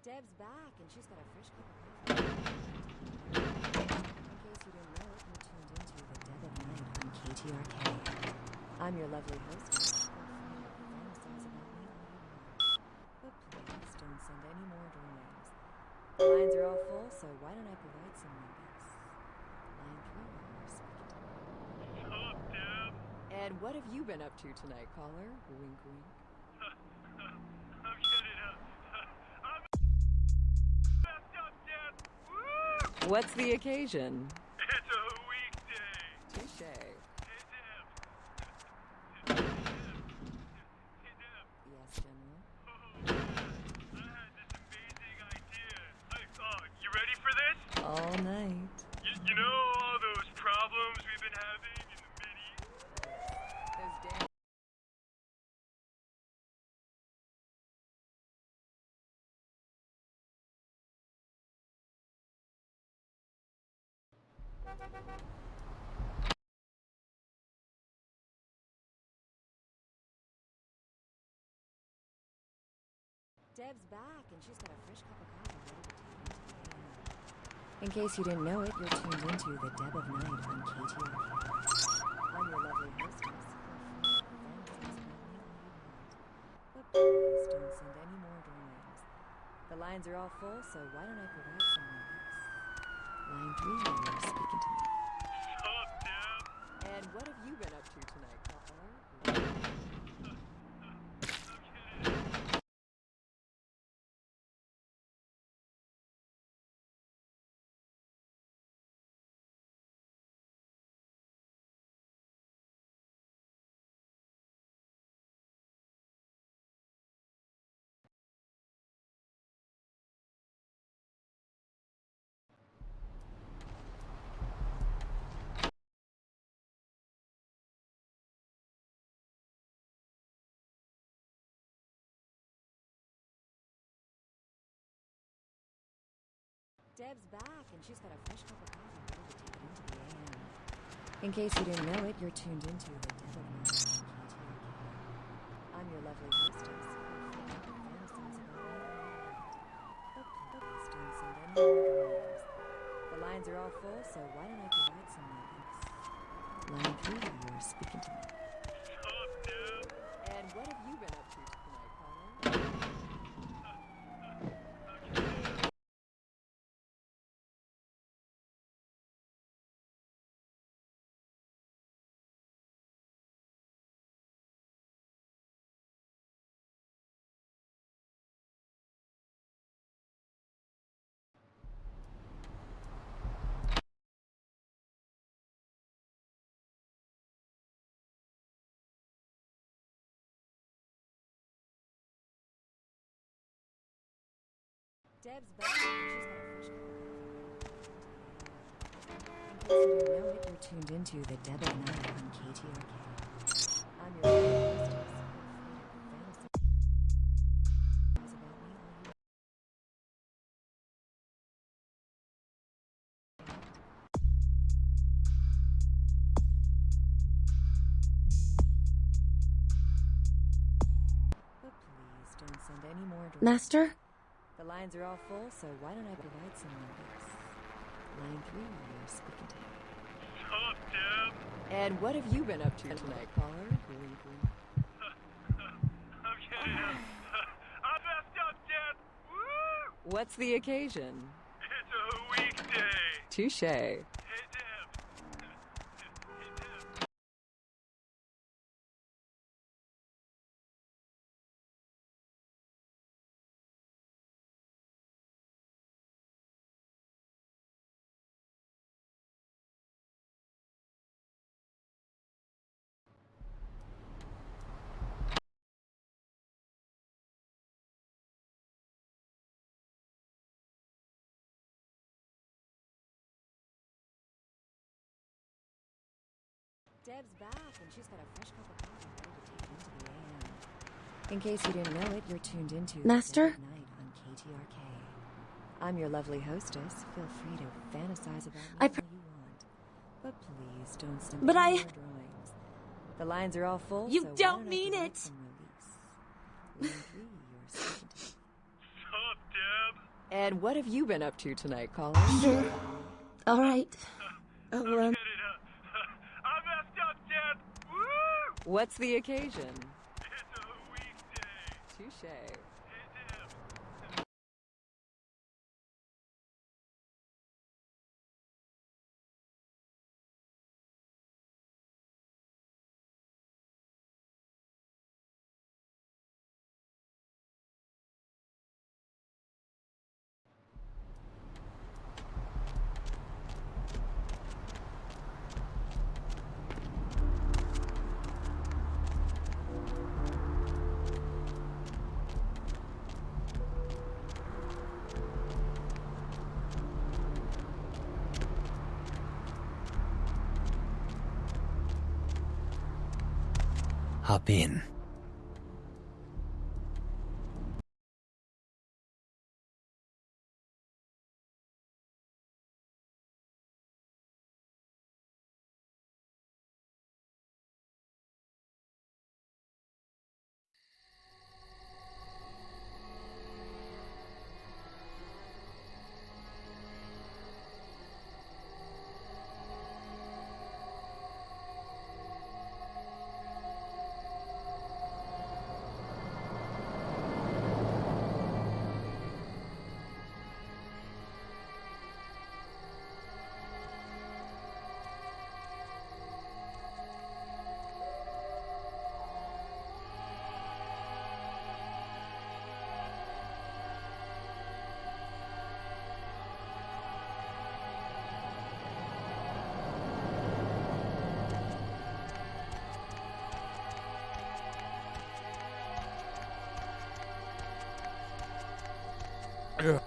Deb's back, and she's got a fresh cup of coffee. In case you didn't know it, you're tuned into the Dead of Night on KTRK. I'm your lovely hostess. Feel free to fantasize about me all you want. But please don't send any more door names. The lines are all full, so why don't I provide some numbers? Line 3, you're speaking to me. Sup, Deb? And what have you been up to tonight, caller? Wink, wink. I'm getting up. I'm messed up, Deb. Woo! What's the occasion? It's a weekday. Touche. Hey, Deb. Yes, General? Oh, man. I had this amazing idea. You ready for this? All night. You know all those problems we've been having in the mini? Those damn... Deb's back, and she's got a fresh cup of coffee ready to take into the AM. In case you didn't know it, you're tuned into the Deb of Night on KTRK. I'm your lovely hostess. Feel free to fantasize about me all you want. But please don't send any more door names. The lines are all full, so why don't I provide some numbers? Line 3, you're speaking to me. Sup, Deb? And what have you been up to tonight, caller? Deb's back, and she's got a fresh cup of coffee ready to take it into the AM. In case you didn't know it, you're tuned into the Deb of Night on KTRK. I'm your lovely hostess. Feel free to fantasize about me all you want. But please don't send any more door names. The lines are all full, so why don't I provide some numbers? Line 3, you're speaking to me. Sup, Deb? And what have you been up to tonight, caller? Deb's back, and she's got a fresh cup of coffee ready to take it into the AM. In case you didn't know it, you're tuned into the Deb of Night on KTRK. I'm your lovely hostess. Feel free to fantasize about me all you want. But please don't send any more door. Master? The lines are all full, so why don't I provide some numbers? Line 3, you're speaking to me. Deb? And what have you been up to tonight, caller? I'm kidding. I messed up, Deb. Woo! What's the occasion? It's a weekday. Touche. Hey, Deb. Deb's back, and she's got a fresh cup of coffee ready to take into the AM. In case you didn't know it, you're tuned into Master? The Dead of Night on KTRK. I'm your lovely hostess. Feel free to fantasize about me all you want, but please don't send But any more drawings. The lines are all full. You so why don't I mean delete it. some release? Line 3, you're speaking to. Sup, Deb? And what have you been up to tonight, caller? All right. Oh, I messed up, Deb. Woo! What's the occasion? It's a weekday. Touche. Hop in.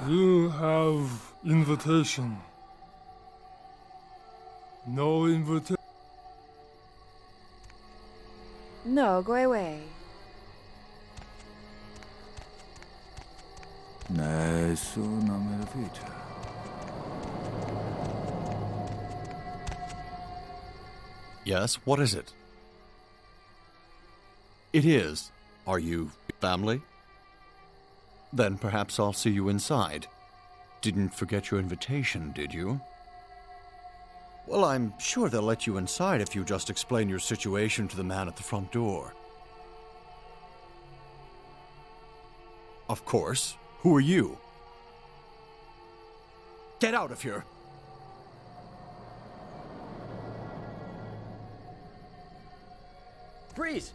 You have invitation. No invitation. No, go away. Nessunamente feature. Yes, what is it? It is. Are you family? Then perhaps I'll see you inside. Didn't forget your invitation, did you? Well, I'm sure they'll let you inside if you just explain your situation to the man at the front door. Of course. Who are you? Get out of here! Freeze!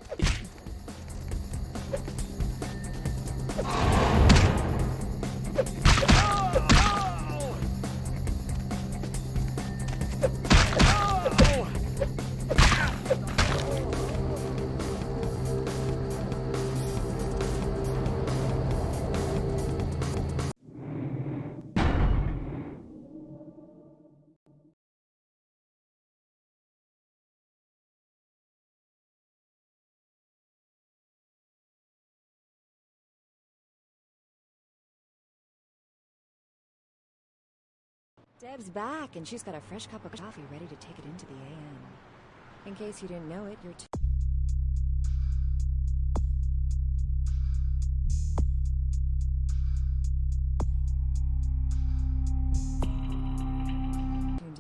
Deb's back, and she's got a fresh cup of coffee ready to take it into the AM. In case you didn't know it, you're tuned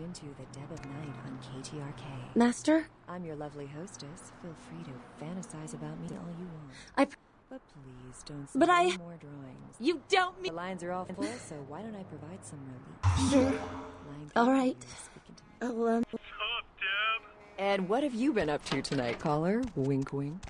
into The Dead of Night on KTRK. Master? I'm your lovely hostess. Feel free to fantasize about me all you want. But please don't send But any more drawings. You don't mean... The lines are all full, so why don't I provide some relief? Sure. Line All 3 right. is speaking to me. Oh, And what have you been up to tonight, caller? Wink, wink.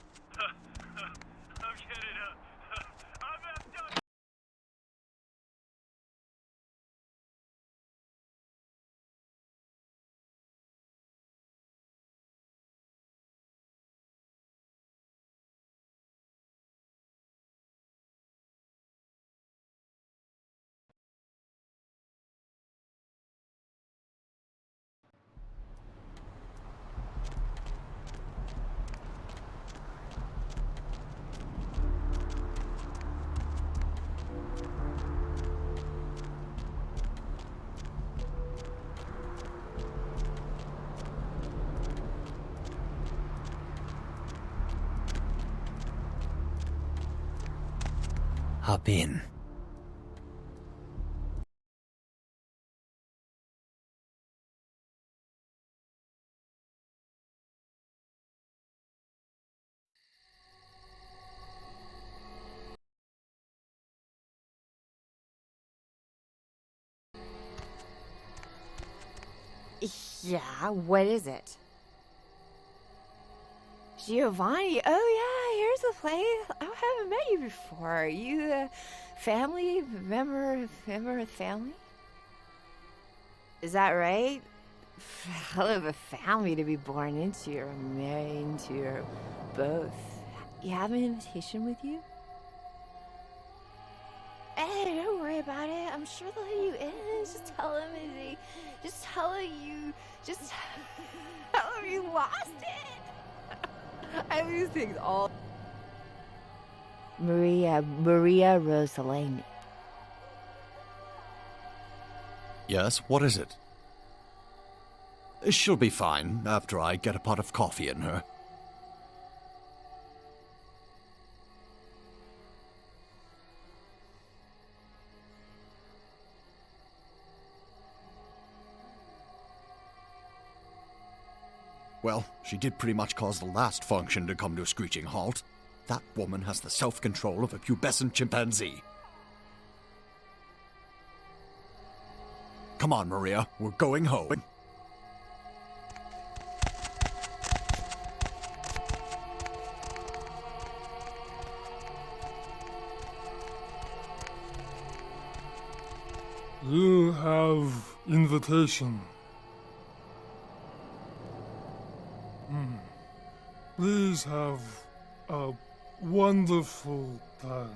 Hop in. Yeah, what is it? Giovanni, oh yeah, here's the place. I haven't met you before. You, family? Member of family? Is that right? Hell of a family to be born into or married into or both. You have an invitation with you? Hey, don't worry about it. I'm sure they'll let you in. Just tell them you lost it. I lose things all. Maria Rosalene. Yes, what is it? She'll be fine after I get a pot of coffee in her. Well, she did pretty much cause the last function to come to a screeching halt. That woman has the self-control of a pubescent chimpanzee. Come on, Maria, we're going home. You have invitation. Please have a wonderful time.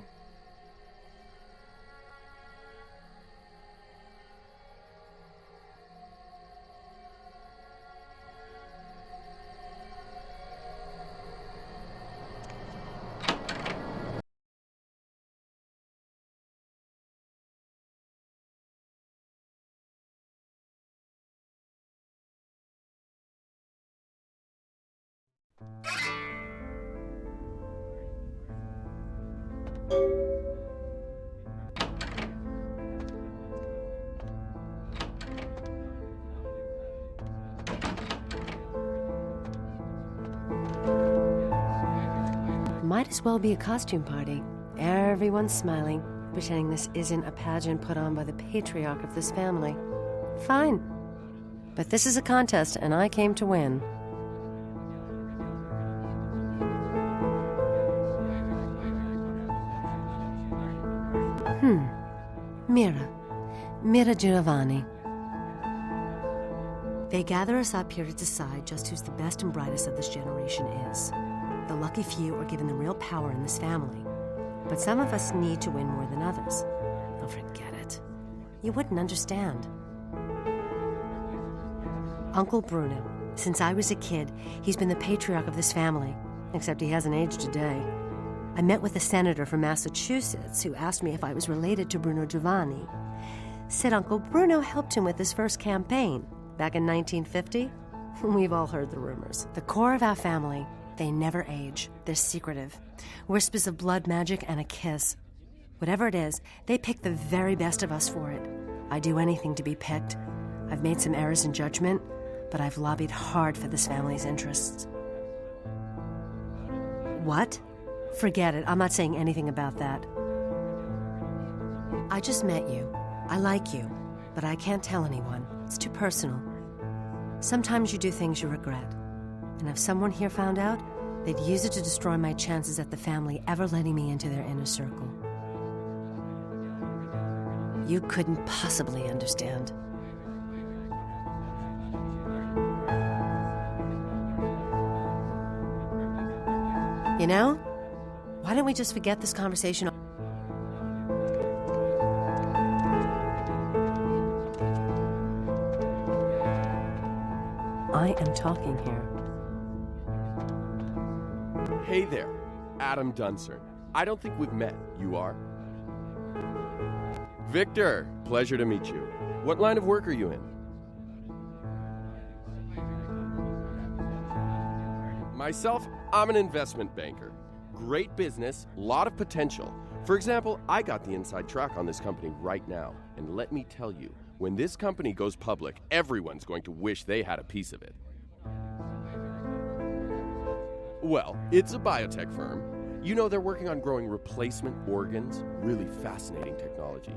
Might as well be a costume party. Everyone's smiling, pretending this isn't a pageant put on by the patriarch of this family. Fine. But this is a contest, and I came to win. Mira Giovanni. They gather us up here to decide just who's the best and brightest of this generation is. The lucky few are given the real power in this family. But some of us need to win more than others. Oh, forget it. You wouldn't understand. Uncle Bruno. Since I was a kid, he's been the patriarch of this family. Except he hasn't aged a day. I met with a senator from Massachusetts who asked me if I was related to Bruno Giovanni. Said Uncle Bruno helped him with his first campaign back in 1950. We've all heard the rumors. The core of our family, they never age. They're secretive. Whispers of blood magic and a kiss. Whatever it is, they pick the very best of us for it. I'd do anything to be picked. I've made some errors in judgment, but I've lobbied hard for this family's interests. What? Forget it. I'm not saying anything about that. I just met you. I like you, but I can't tell anyone. It's too personal. Sometimes you do things you regret. And if someone here found out, they'd use it to destroy my chances at the family ever letting me into their inner circle. You couldn't possibly understand. You know, why don't we just forget this conversation? I am talking here. Hey there, Adam Dunsern. I don't think we've met. You are? Victor, pleasure to meet you. What line of work are you in? Myself, I'm an investment banker. Great business, lot of potential. For example, I got the inside track on this company right now. And let me tell you, when this company goes public, everyone's going to wish they had a piece of it. Well, it's a biotech firm. You know, they're working on growing replacement organs. Really fascinating technology.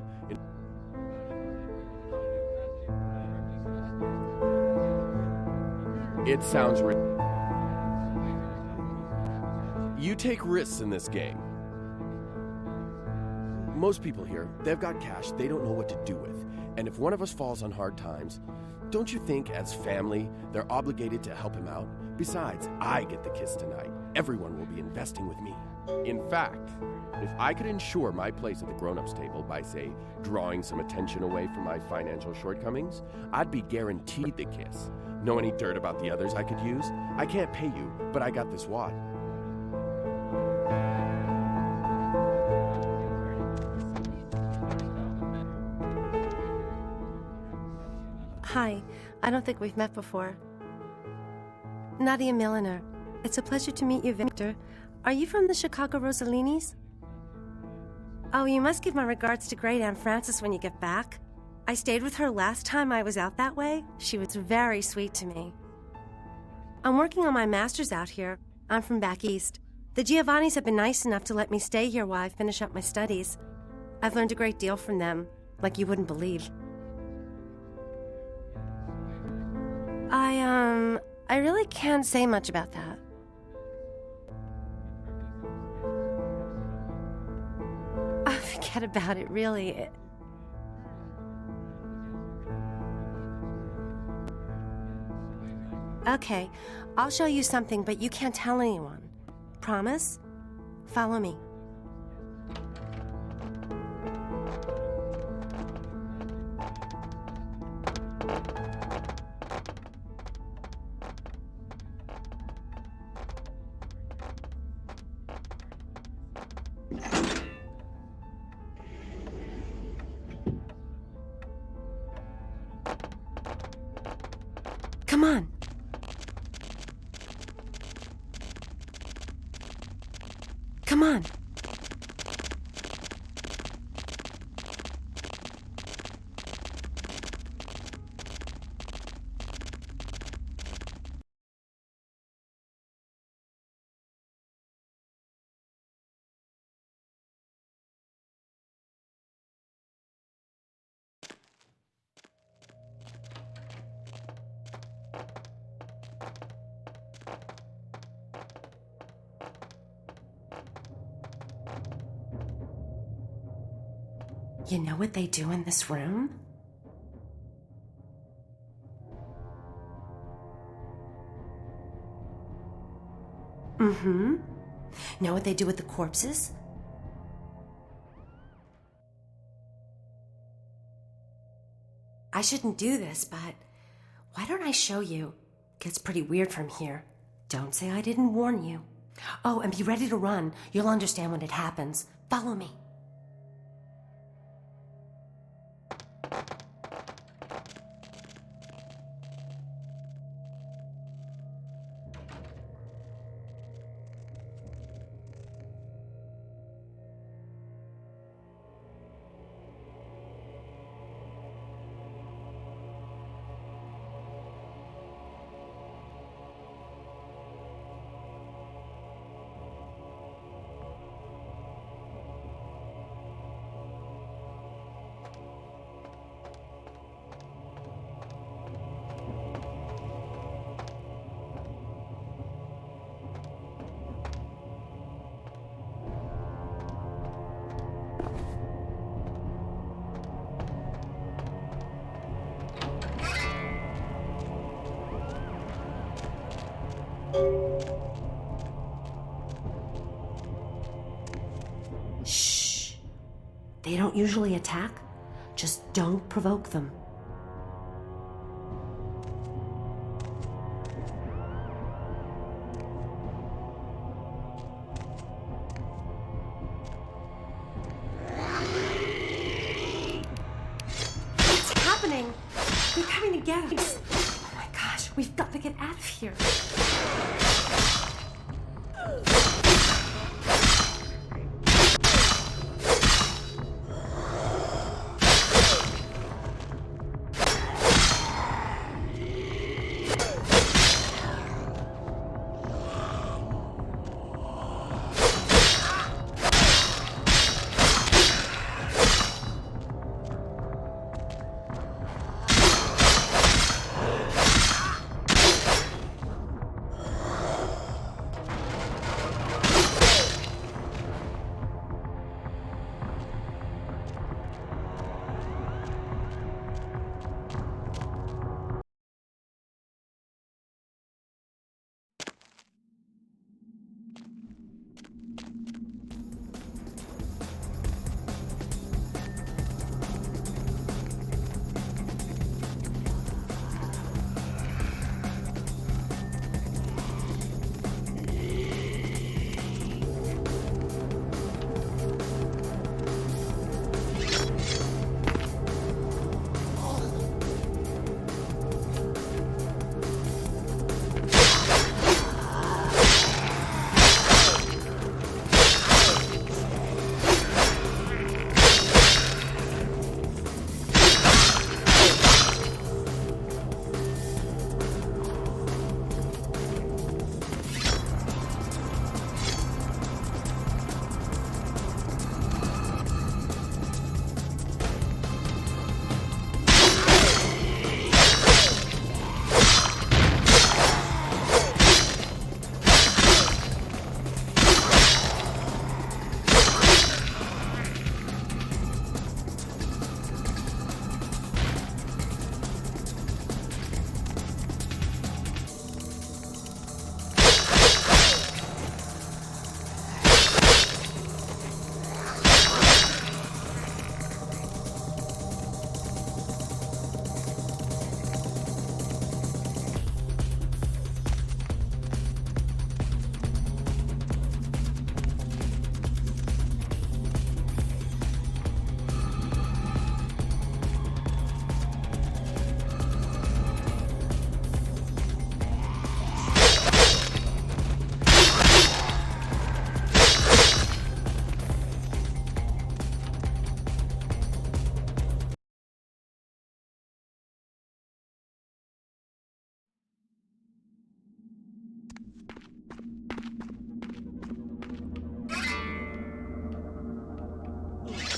It sounds You take risks in this game. Most people here, they've got cash they don't know what to do with. And if one of us falls on hard times, don't you think as family, they're obligated to help him out? Besides, I get the kiss tonight. Everyone will be investing with me. In fact, if I could ensure my place at the grown-ups table by, say, drawing some attention away from my financial shortcomings, I'd be guaranteed the kiss. Know any dirt about the others I could use? I can't pay you, but I got this wad. Hi, I don't think we've met before. Nadia Milliner. It's a pleasure to meet you, Victor. Are you from the Chicago Rosalinis? Oh, you must give my regards to Great Aunt Frances when you get back. I stayed with her last time I was out that way. She was very sweet to me. I'm working on my master's out here. I'm from back east. The Giovannis have been nice enough to let me stay here while I finish up my studies. I've learned a great deal from them, like you wouldn't believe. I really can't say much about that. Oh, forget about it, really. Okay, I'll show you something, but you can't tell anyone. Promise? Follow me. Come on. Come on. You know what they do in this room? Mm-hmm. Know what they do with the corpses? I shouldn't do this, but why don't I show you? Gets pretty weird from here. Don't say I didn't warn you. Oh, and be ready to run. You'll understand when it happens. Follow me. Shh. They don't usually attack. Just don't provoke them. What's happening? They're coming to get us. Oh my gosh, we've got to get out of here.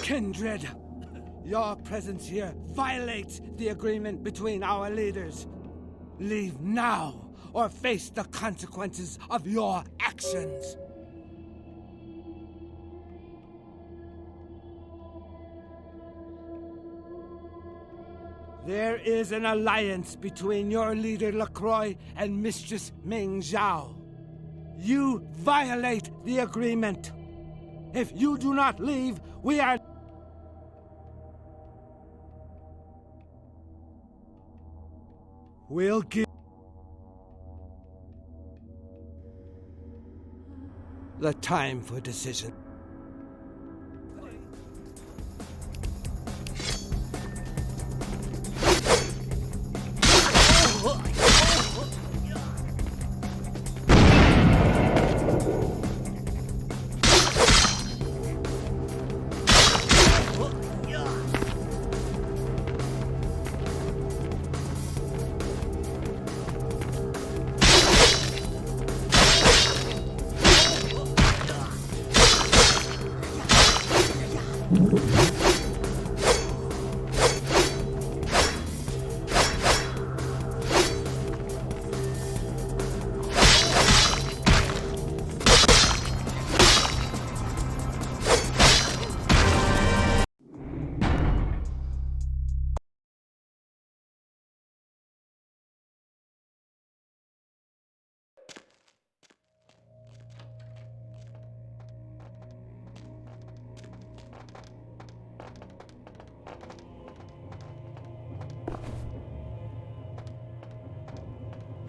Kindred, your presence here violates the agreement between our leaders. Leave now, or face the consequences of your actions. There is an alliance between your leader LaCroix and Mistress Ming Zhao. You violate the agreement. If you do not leave, we are... We'll give... the time for decision.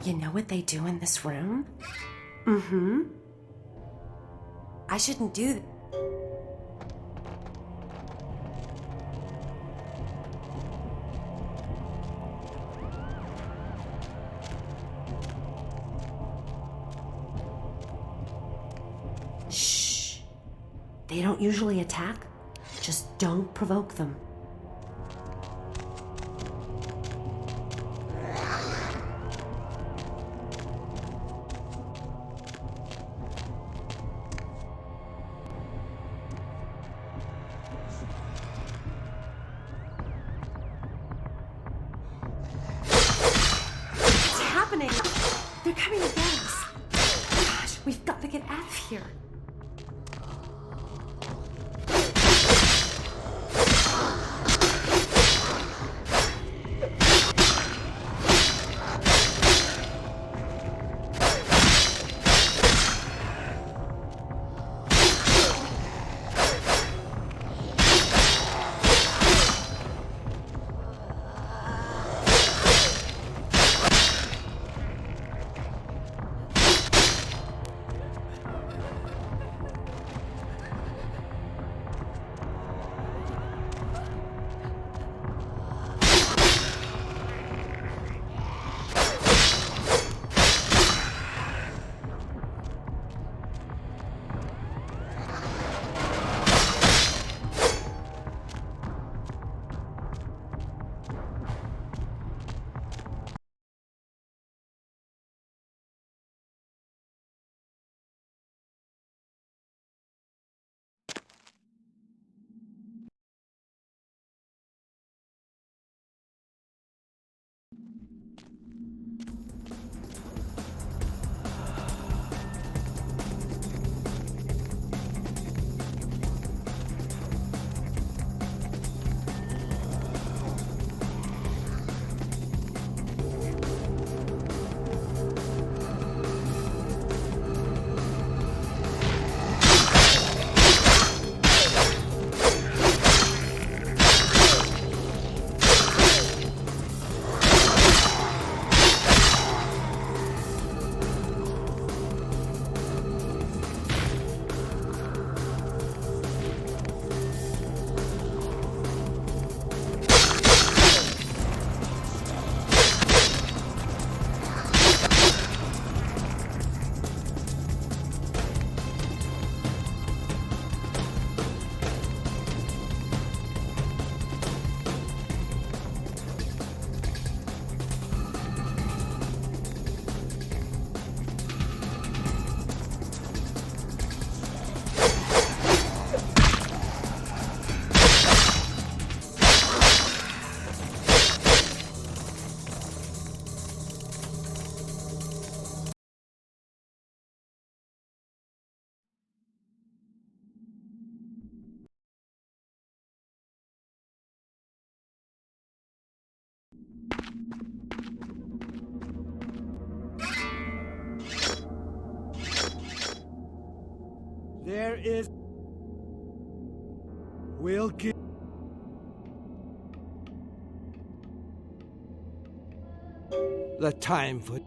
You know what they do in this room? Mm-hmm. I shouldn't do that. Shh. They don't usually attack. Just don't provoke them. What's happening? They're coming to get us. Gosh, we've got to get out of here. There is... We'll give... the time for...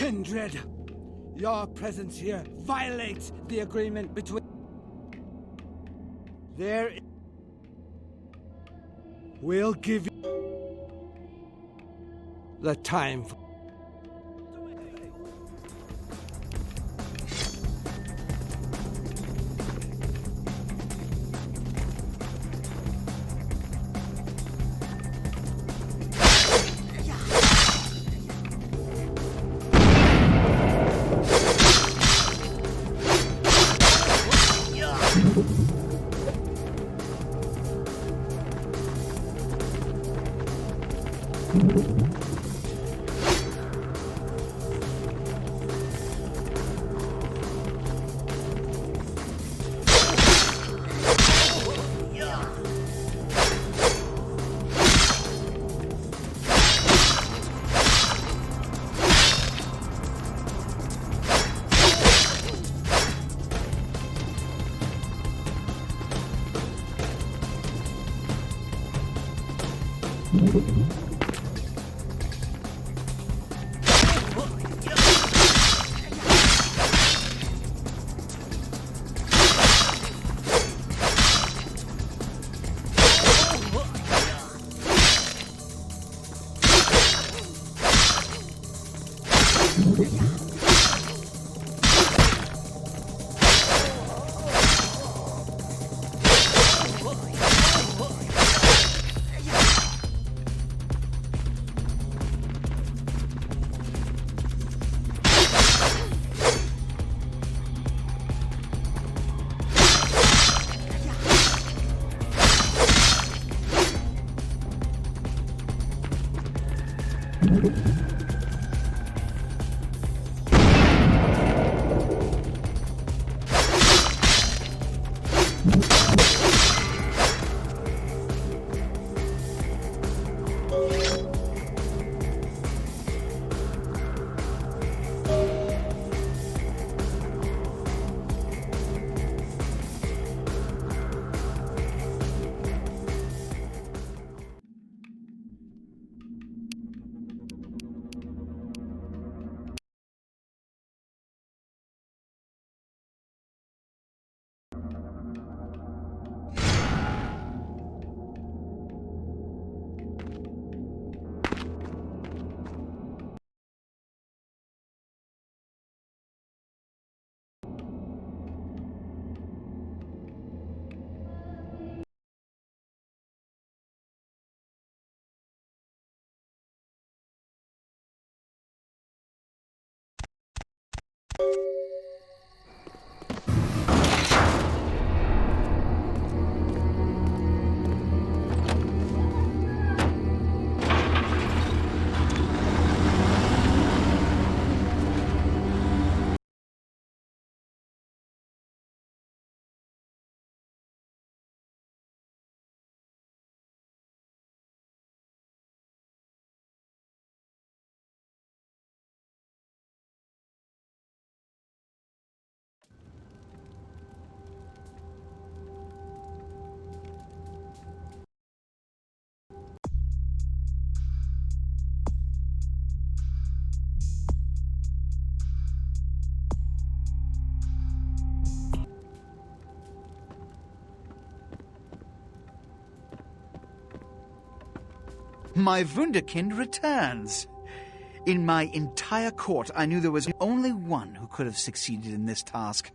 Kindred, your presence here violates the agreement between... We'll give you the time for... My Wunderkind returns. In my entire court, I knew there was only one who could have succeeded in this task.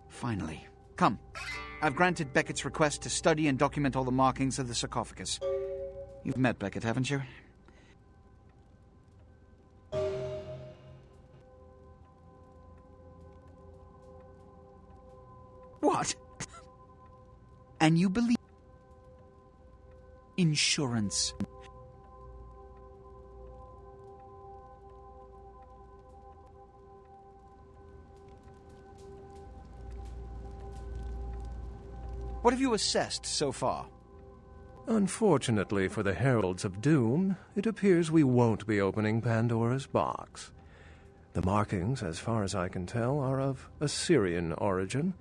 Finally. Come. I've granted Beckett's request to study and document all the markings of the sarcophagus. You've met Beckett, haven't you? What? And you believe... Insurance. What have you assessed so far? Unfortunately for the Heralds of Doom, it appears we won't be opening Pandora's box. The markings, as far as I can tell, are of Assyrian origin.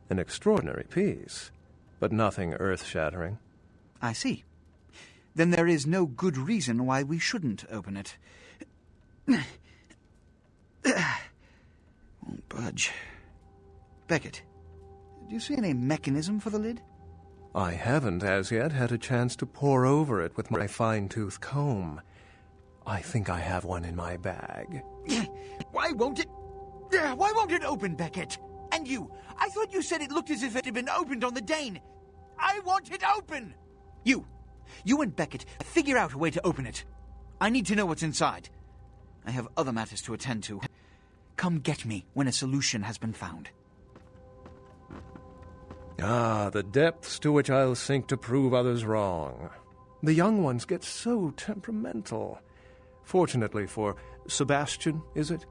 An extraordinary piece, but nothing earth-shattering. I see. Then there is no good reason why we shouldn't open it. Won't budge. Beckett, do you see any mechanism for the lid? I haven't as yet had a chance to pore over it with my fine-tooth comb. I think I have one in my bag. Why won't it open, Beckett? And you, I thought you said it looked as if it had been opened on the Dane. I want it open! You and Beckett, figure out a way to open it. I need to know what's inside. I have other matters to attend to. Come get me when a solution has been found. Ah, the depths to which I'll sink to prove others wrong. The young ones get so temperamental. Fortunately for Sebastian, is it?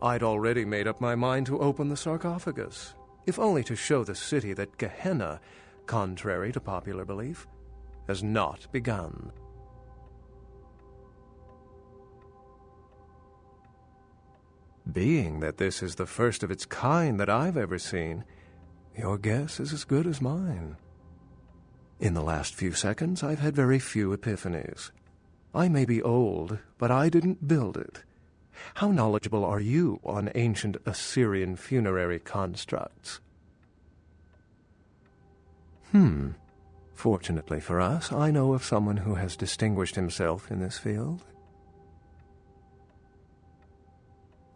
I'd already made up my mind to open the sarcophagus, if only to show the city that Gehenna, contrary to popular belief, has not begun. Being that this is the first of its kind that I've ever seen, your guess is as good as mine. In the last few seconds, I've had very few epiphanies. I may be old, but I didn't build it. How knowledgeable are you on ancient Assyrian funerary constructs? Fortunately for us, I know of someone who has distinguished himself in this field.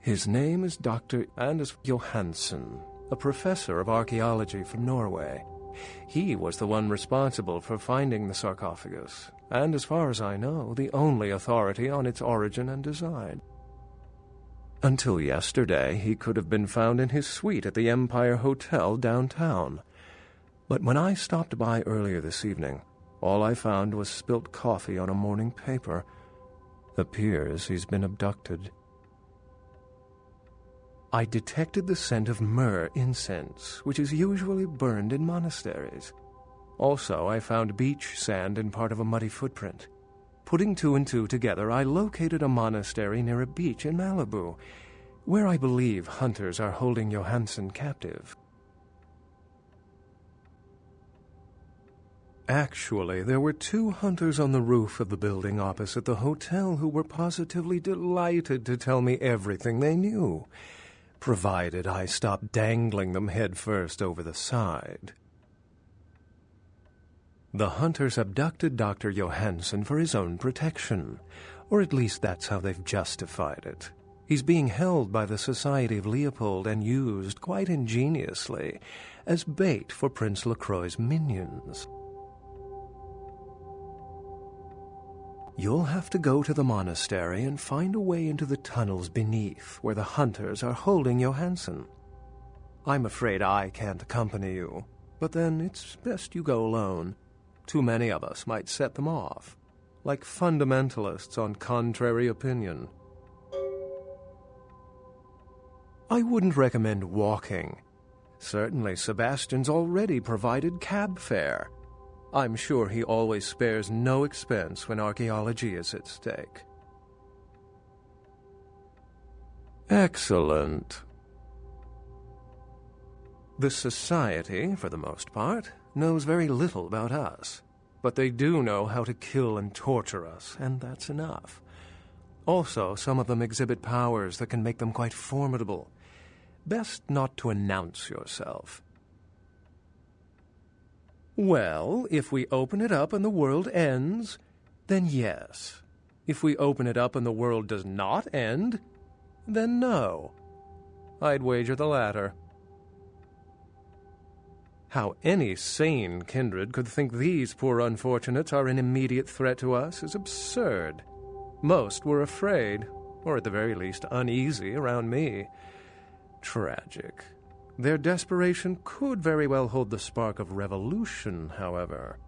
His name is Dr. Anders Johansen, a professor of archaeology from Norway. He was the one responsible for finding the sarcophagus, and as far as I know, the only authority on its origin and design. Until yesterday, he could have been found in his suite at the Empire Hotel downtown. But when I stopped by earlier this evening, all I found was spilt coffee on a morning paper. Appears he's been abducted. I detected the scent of myrrh incense, which is usually burned in monasteries. Also, I found beach sand in part of a muddy footprint. Putting two and two together, I located a monastery near a beach in Malibu, where I believe hunters are holding Johansen captive. Actually, there were 2 hunters on the roof of the building opposite the hotel who were positively delighted to tell me everything they knew, provided I stopped dangling them headfirst over the side. The hunters abducted Dr. Johansen for his own protection, or at least that's how they've justified it. He's being held by the Society of Leopold and used, quite ingeniously, as bait for Prince LaCroix's minions. You'll have to go to the monastery and find a way into the tunnels beneath, where the hunters are holding Johansen. I'm afraid I can't accompany you, but then it's best you go alone. Too many of us might set them off, like fundamentalists on contrary opinion. I wouldn't recommend walking. Certainly Sebastian's already provided cab fare. I'm sure he always spares no expense when archaeology is at stake. Excellent. The Society, for the most part, knows very little about us, but they do know how to kill and torture us, and that's enough. Also, some of them exhibit powers that can make them quite formidable. Best not to announce yourself. Well, if we open it up and the world ends, then yes. If we open it up and the world does not end, then no. I'd wager the latter. How any sane kindred could think these poor unfortunates are an immediate threat to us is absurd. Most were afraid, or at the very least uneasy, around me. Tragic. Their desperation could very well hold the spark of revolution, however.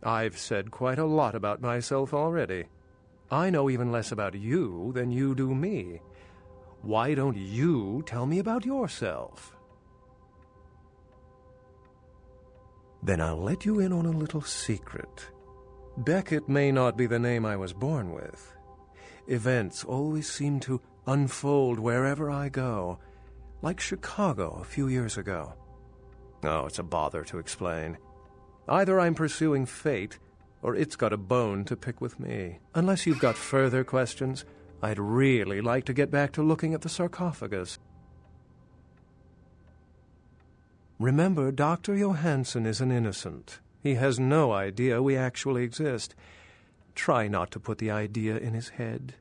I've said quite a lot about myself already. I know even less about you than you do me. Why don't you tell me about yourself? Then I'll let you in on a little secret. Beckett may not be the name I was born with. Events always seem to unfold wherever I go, like Chicago a few years ago. Oh, it's a bother to explain. Either I'm pursuing fate, or it's got a bone to pick with me. Unless you've got further questions, I'd really like to get back to looking at the sarcophagus. Remember, Dr. Johansson is an innocent. He has no idea we actually exist. Try not to put the idea in his head.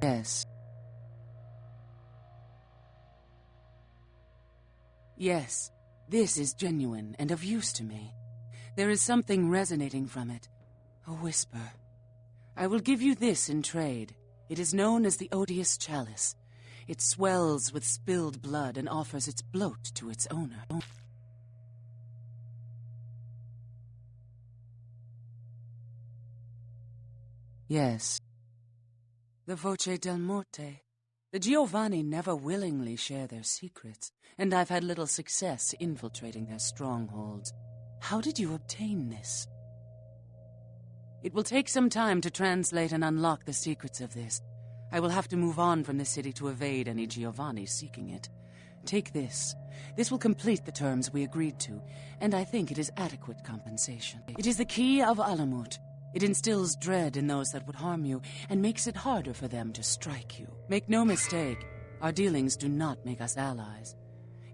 Yes. Yes, this is genuine and of use to me. There is something resonating from it. A whisper. I will give you this in trade. It is known as the Odious Chalice. It swells with spilled blood and offers its bloat to its owner. Yes. The Voce del Morte. The Giovanni never willingly share their secrets, and I've had little success infiltrating their strongholds. How did you obtain this? It will take some time to translate and unlock the secrets of this. I will have to move on from the city to evade any Giovanni seeking it. Take this. This will complete the terms we agreed to, and I think it is adequate compensation. It is the key of Alamut. It instills dread in those that would harm you and makes it harder for them to strike you. Make no mistake, our dealings do not make us allies.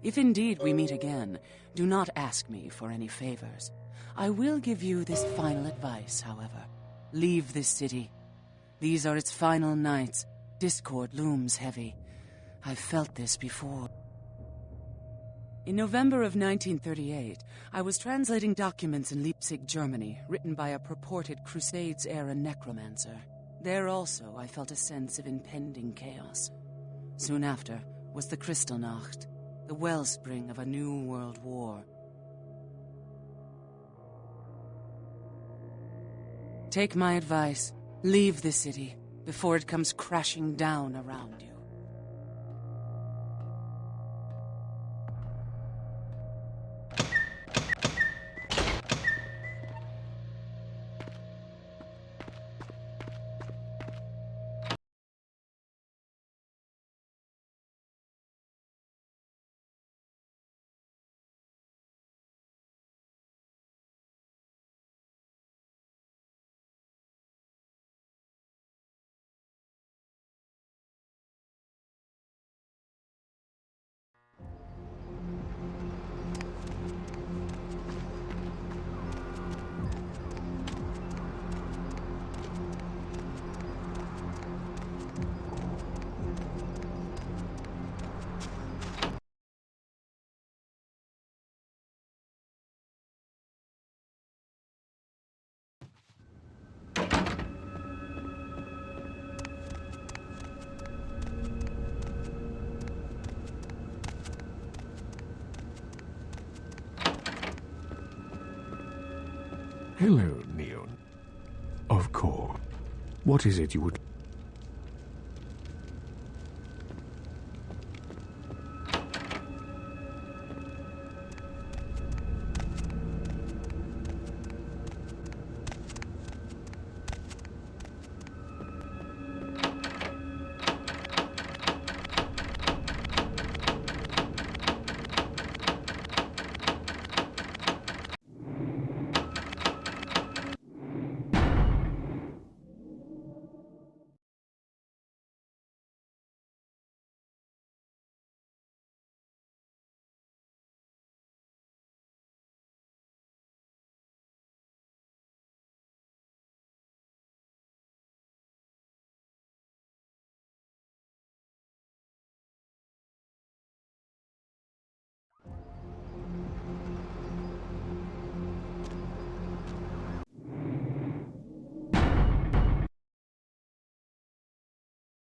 If indeed we meet again, do not ask me for any favors. I will give you this final advice, however. Leave this city. These are its final nights. Discord looms heavy. I've felt this before. In November of 1938, I was translating documents in Leipzig, Germany, written by a purported Crusades-era necromancer. There also, I felt a sense of impending chaos. Soon after was the Kristallnacht, the wellspring of a new world war. Take my advice. Leave the city before it comes crashing down around you. Hello, Neon. Of course. What is it you would...